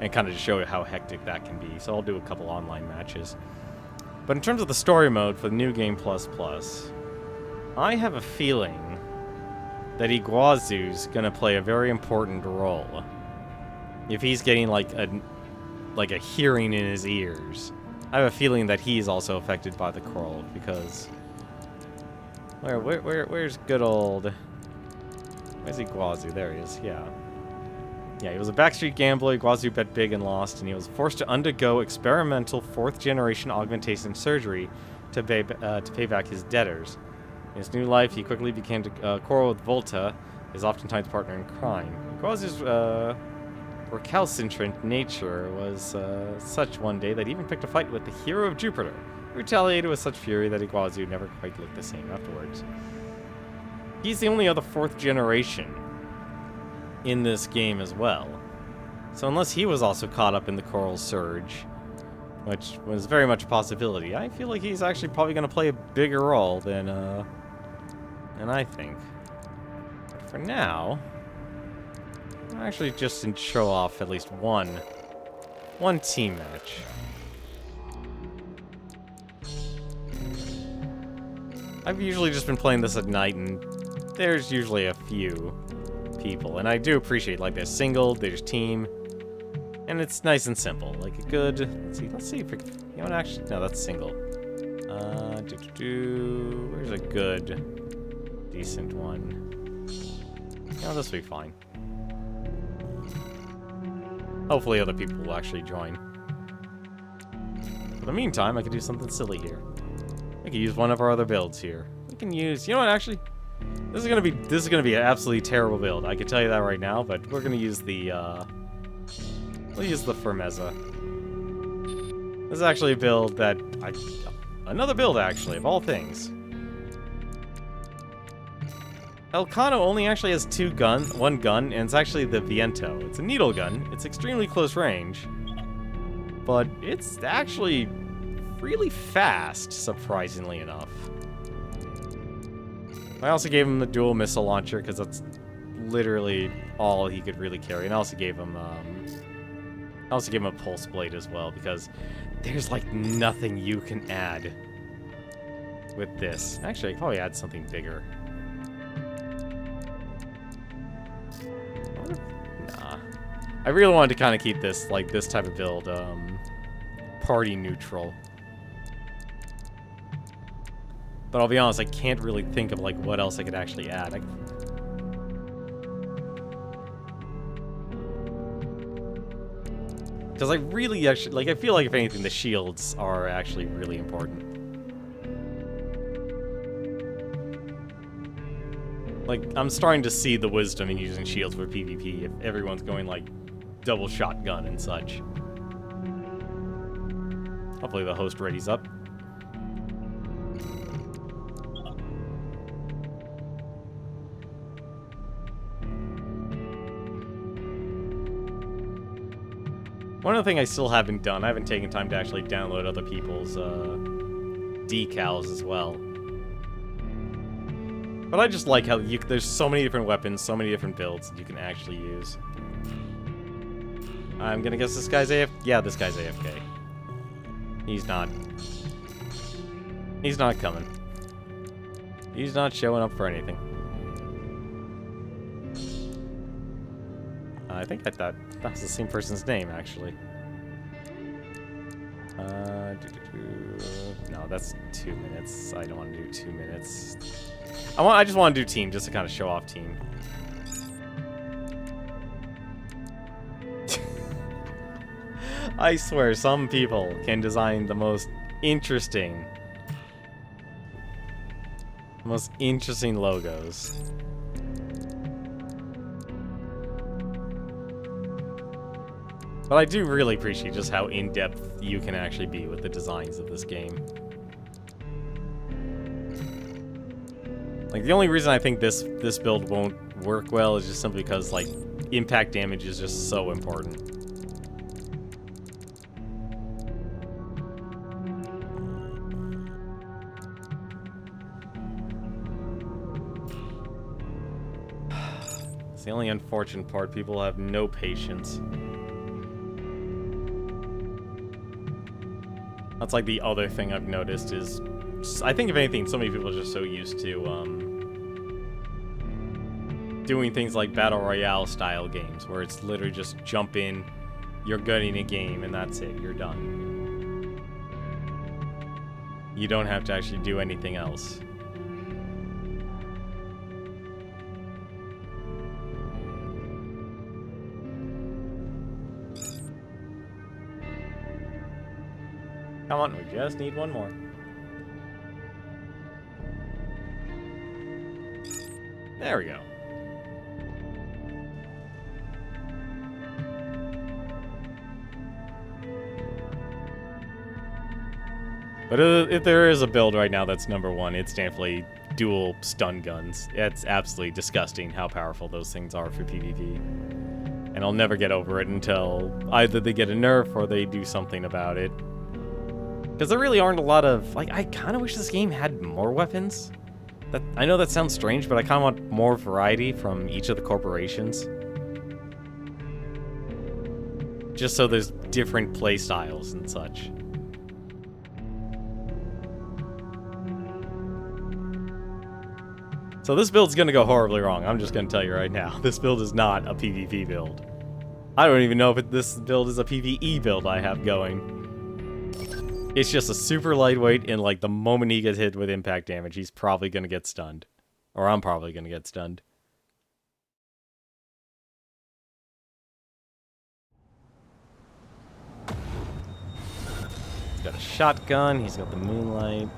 and kind of just show you how hectic that can be. So I'll do a couple online matches. But in terms of the story mode for the New Game Plus Plus, I have a feeling that Iguazu's gonna play a very important role. if he's getting like a hearing in his ears, I have a feeling that he's also affected by the coral because where's good old where's Iguazu? There he is. Yeah. Yeah, he was a backstreet gambler. Iguazu bet big and lost, and he was forced to undergo experimental 4th-generation augmentation surgery to pay back his debtors. In his new life, he quickly began to quarrel with Volta, his oftentimes partner in crime. Iguazu's recalcitrant nature was such one day that he even picked a fight with the hero of Jupiter, who retaliated with such fury that Iguazu never quite looked the same afterwards. He's the only other 4th generation in this game as well. So unless he was also caught up in the coral surge, which was very much a possibility, I feel like he's actually probably going to play a bigger role than I think. But for now, I'll actually just show off at least one team match. I've usually just been playing this at night, and there's usually a few people, and I do appreciate, like, there's single, there's team, and it's nice and simple. Like a good, let's see if we, you know, actually, no, that's single. Where's a good, decent one? No, this will be fine. Hopefully other people will actually join. For the meantime, I could do something silly here. I could use one of our other builds here. We can use, you know what, actually, this is gonna be an absolutely terrible build. I can tell you that right now, but we're gonna use the we'll use the Firmeza. This is actually a build that another build actually, of all things. Elcano only actually has one gun, and it's actually the Viento. It's a needle gun. It's extremely close range, but it's actually really fast, surprisingly enough. I also gave him the dual missile launcher because that's literally all he could really carry, and I also gave him a pulse blade as well because there's like nothing you can add with this. Actually, I could probably add something bigger. Nah, I really wanted to kind of keep this like this type of build party neutral. But I'll be honest, I can't really think of like what else I could actually add. Because I really actually, like, I feel like if anything, the shields are actually really important. Like, I'm starting to see the wisdom in using shields for PvP if everyone's going like double shotgun and such. Hopefully the host readies up. One other thing I still haven't done, I haven't taken time to actually download other people's decals as well. But I just like how there's so many different weapons, so many different builds that you can actually use. I'm gonna guess this guy's AFK. Yeah, this guy's AFK. He's not coming. He's not showing up for anything. I think I thought that's the same person's name, actually. No, that's 2 minutes. I don't want to do 2 minutes. I just want to do team, just to kind of show off team. I swear, some people can design the most interesting logos. But I do really appreciate just how in-depth you can actually be with the designs of this game. Like, the only reason I think this build won't work well is just simply because, like, impact damage is just so important. It's the only unfortunate part. People have no patience. That's like the other thing I've noticed is, I think if anything, so many people are just so used to doing things like Battle Royale style games, where it's literally just jump in, you're good in a game, and that's it, you're done. You don't have to actually do anything else. Come on, we just need one more. There we go. But if there is a build right now that's #1, it's definitely dual stun guns. It's absolutely disgusting how powerful those things are for PvP. And I'll never get over it until either they get a nerf or they do something about it. Because there really aren't a lot of... Like, I kind of wish this game had more weapons. I know that sounds strange, but I kind of want more variety from each of the corporations. Just so there's different play styles and such. So this build's gonna go horribly wrong. I'm just gonna tell you right now. This build is not a PvP build. I don't even know if this build is a PvE build I have going. It's just a super lightweight, and like the moment he gets hit with impact damage, he's probably gonna get stunned. Or I'm probably gonna get stunned. He's got a shotgun, he's got the moonlight.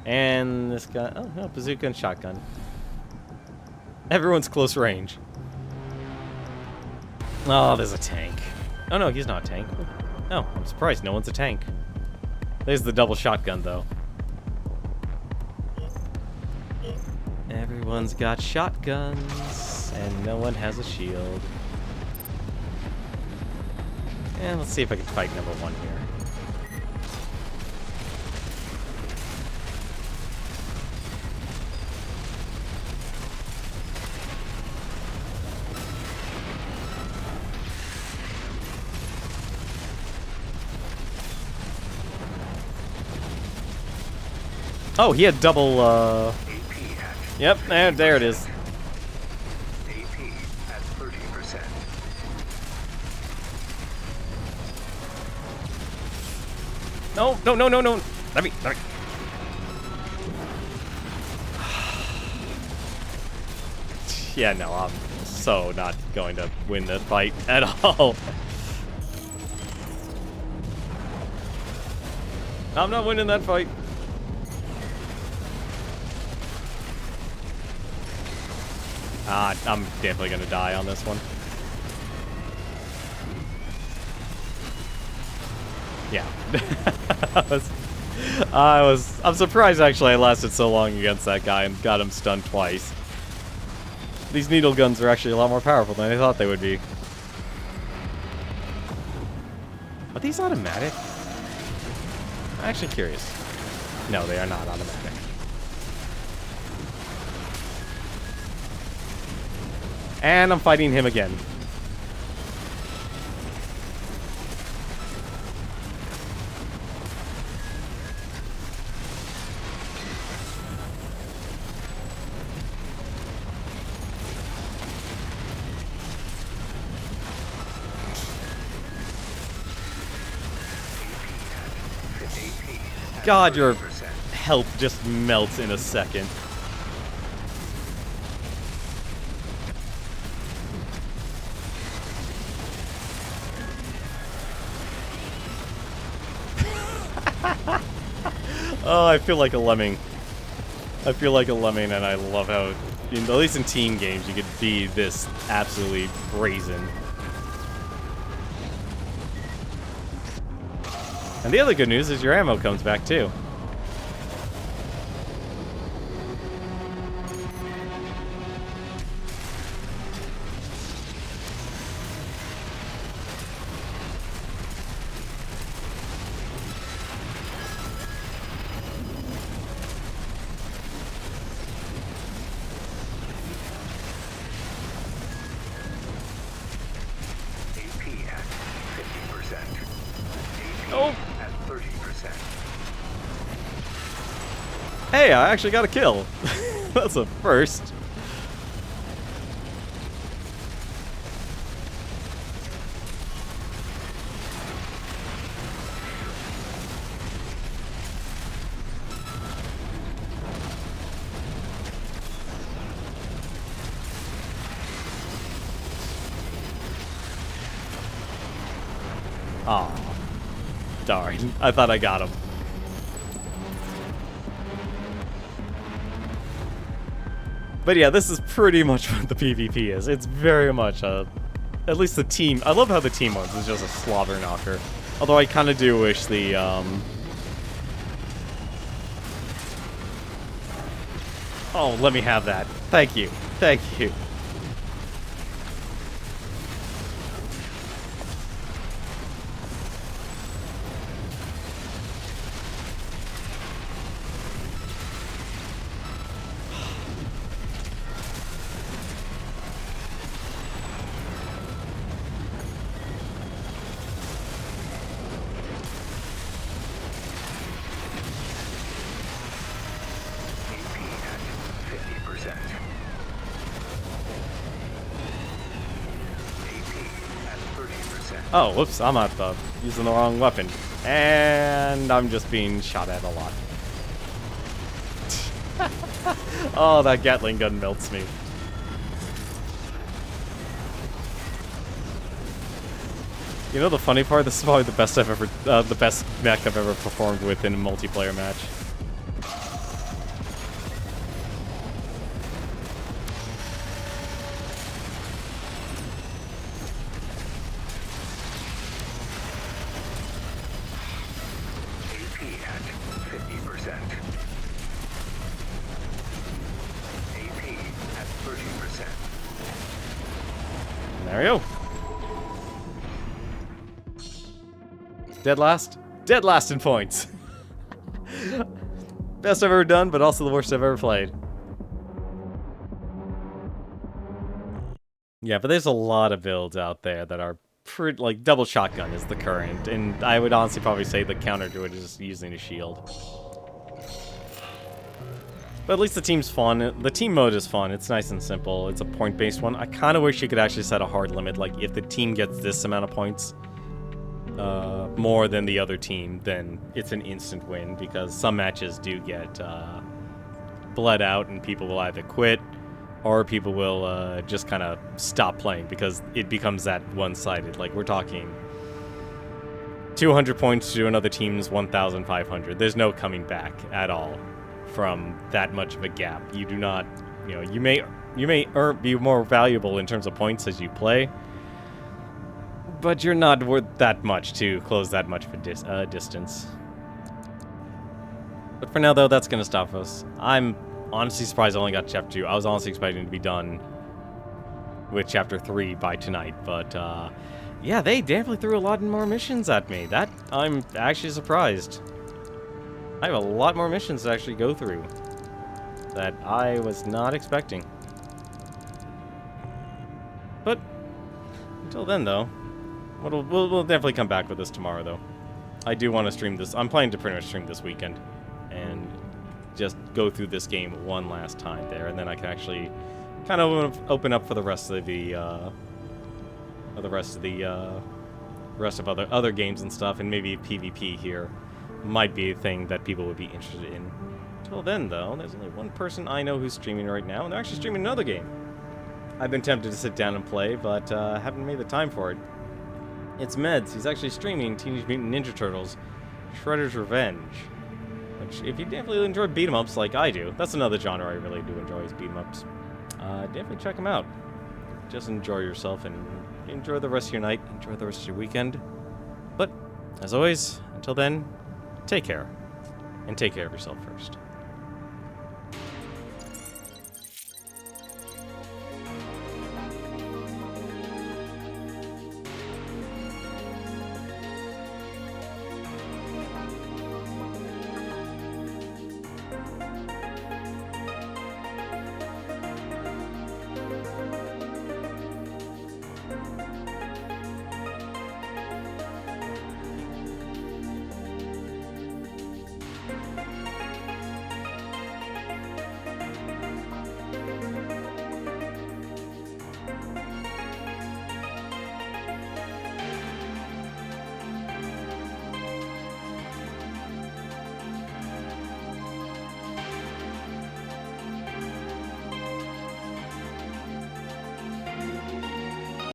And this guy, oh no, bazooka and shotgun. Everyone's close range. Oh, there's a tank. Oh no, he's not a tank. No, I'm surprised no one's a tank. There's the double shotgun, though. Everyone's got shotguns, and no one has a shield. And let's see if I can fight #1 here. Oh, he had double, Yep, there it is. AP at 30%. No. Let me. Yeah, no, I'm so not going to win this fight at all. I'm not winning that fight. I'm definitely gonna die on this one. Yeah. I'm surprised actually I lasted so long against that guy and got him stunned twice. These needle guns are actually a lot more powerful than I thought they would be. Are these automatic? I'm actually curious. No, they are not automatic. And I'm fighting him again. God, your health just melts in a second. Oh, I feel like a lemming. I feel like a lemming, and I love how, at least in team games, you could be this absolutely brazen. And the other good news is your ammo comes back, too. Hey, I actually got a kill. That's a first. Aw. Darn. I thought I got him. But yeah, this is pretty much what the PvP is. It's very much at least the team. I love how the team ones is just a slobber knocker. Although I kind of do wish the, Oh, let me have that. Thank you. Thank you. Oh, whoops, I'm at using the wrong weapon. And I'm just being shot at a lot. Oh, that Gatling gun melts me. You know the funny part? This is probably the best I've ever, the best mech I've ever performed with in a multiplayer match. There we go. Dead last? Dead last in points. Best I've ever done, but also the worst I've ever played. Yeah, but there's a lot of builds out there that are pretty, like, double shotgun is the current, and I would honestly probably say the counter to it is using a shield. But at least the team's fun. The team mode is fun. It's nice and simple. It's a point-based one. I kind of wish you could actually set a hard limit. Like, if the team gets this amount of points more than the other team, then it's an instant win. Because some matches do get bled out, and people will either quit, or people will just kind of stop playing because it becomes that one-sided. Like, we're talking 200 points to another team's 1,500. There's no coming back at all from that much of a gap. You do not, you know, you may be more valuable in terms of points as you play, but you're not worth that much to close that much of a distance. But for now, though, that's going to stop us. I'm honestly surprised I only got Chapter 2. I was honestly expecting to be done with Chapter 3 by tonight, but yeah, they definitely threw a lot more missions at me. That, I'm actually surprised. I have a lot more missions to actually go through that I was not expecting. But until then, though, we'll definitely come back with this tomorrow, though. I do want to stream this. I'm planning to pretty much stream this weekend and just go through this game one last time there, and then I can actually kind of open up for the rest of the rest of other games and stuff, and maybe PvP here might be a thing that people would be interested in. Until then, though, there's only one person I know who's streaming right now, and they're actually streaming another game. I've been tempted to sit down and play, but haven't made the time for it. It's Meds. He's actually streaming Teenage Mutant Ninja Turtles Shredder's Revenge. Which, if you definitely enjoy beat-em-ups like I do, that's another genre I really do enjoy is beat-em-ups. Definitely check him out. Just enjoy yourself and enjoy the rest of your night, enjoy the rest of your weekend. But, as always, until then, take care, and take care of yourself first.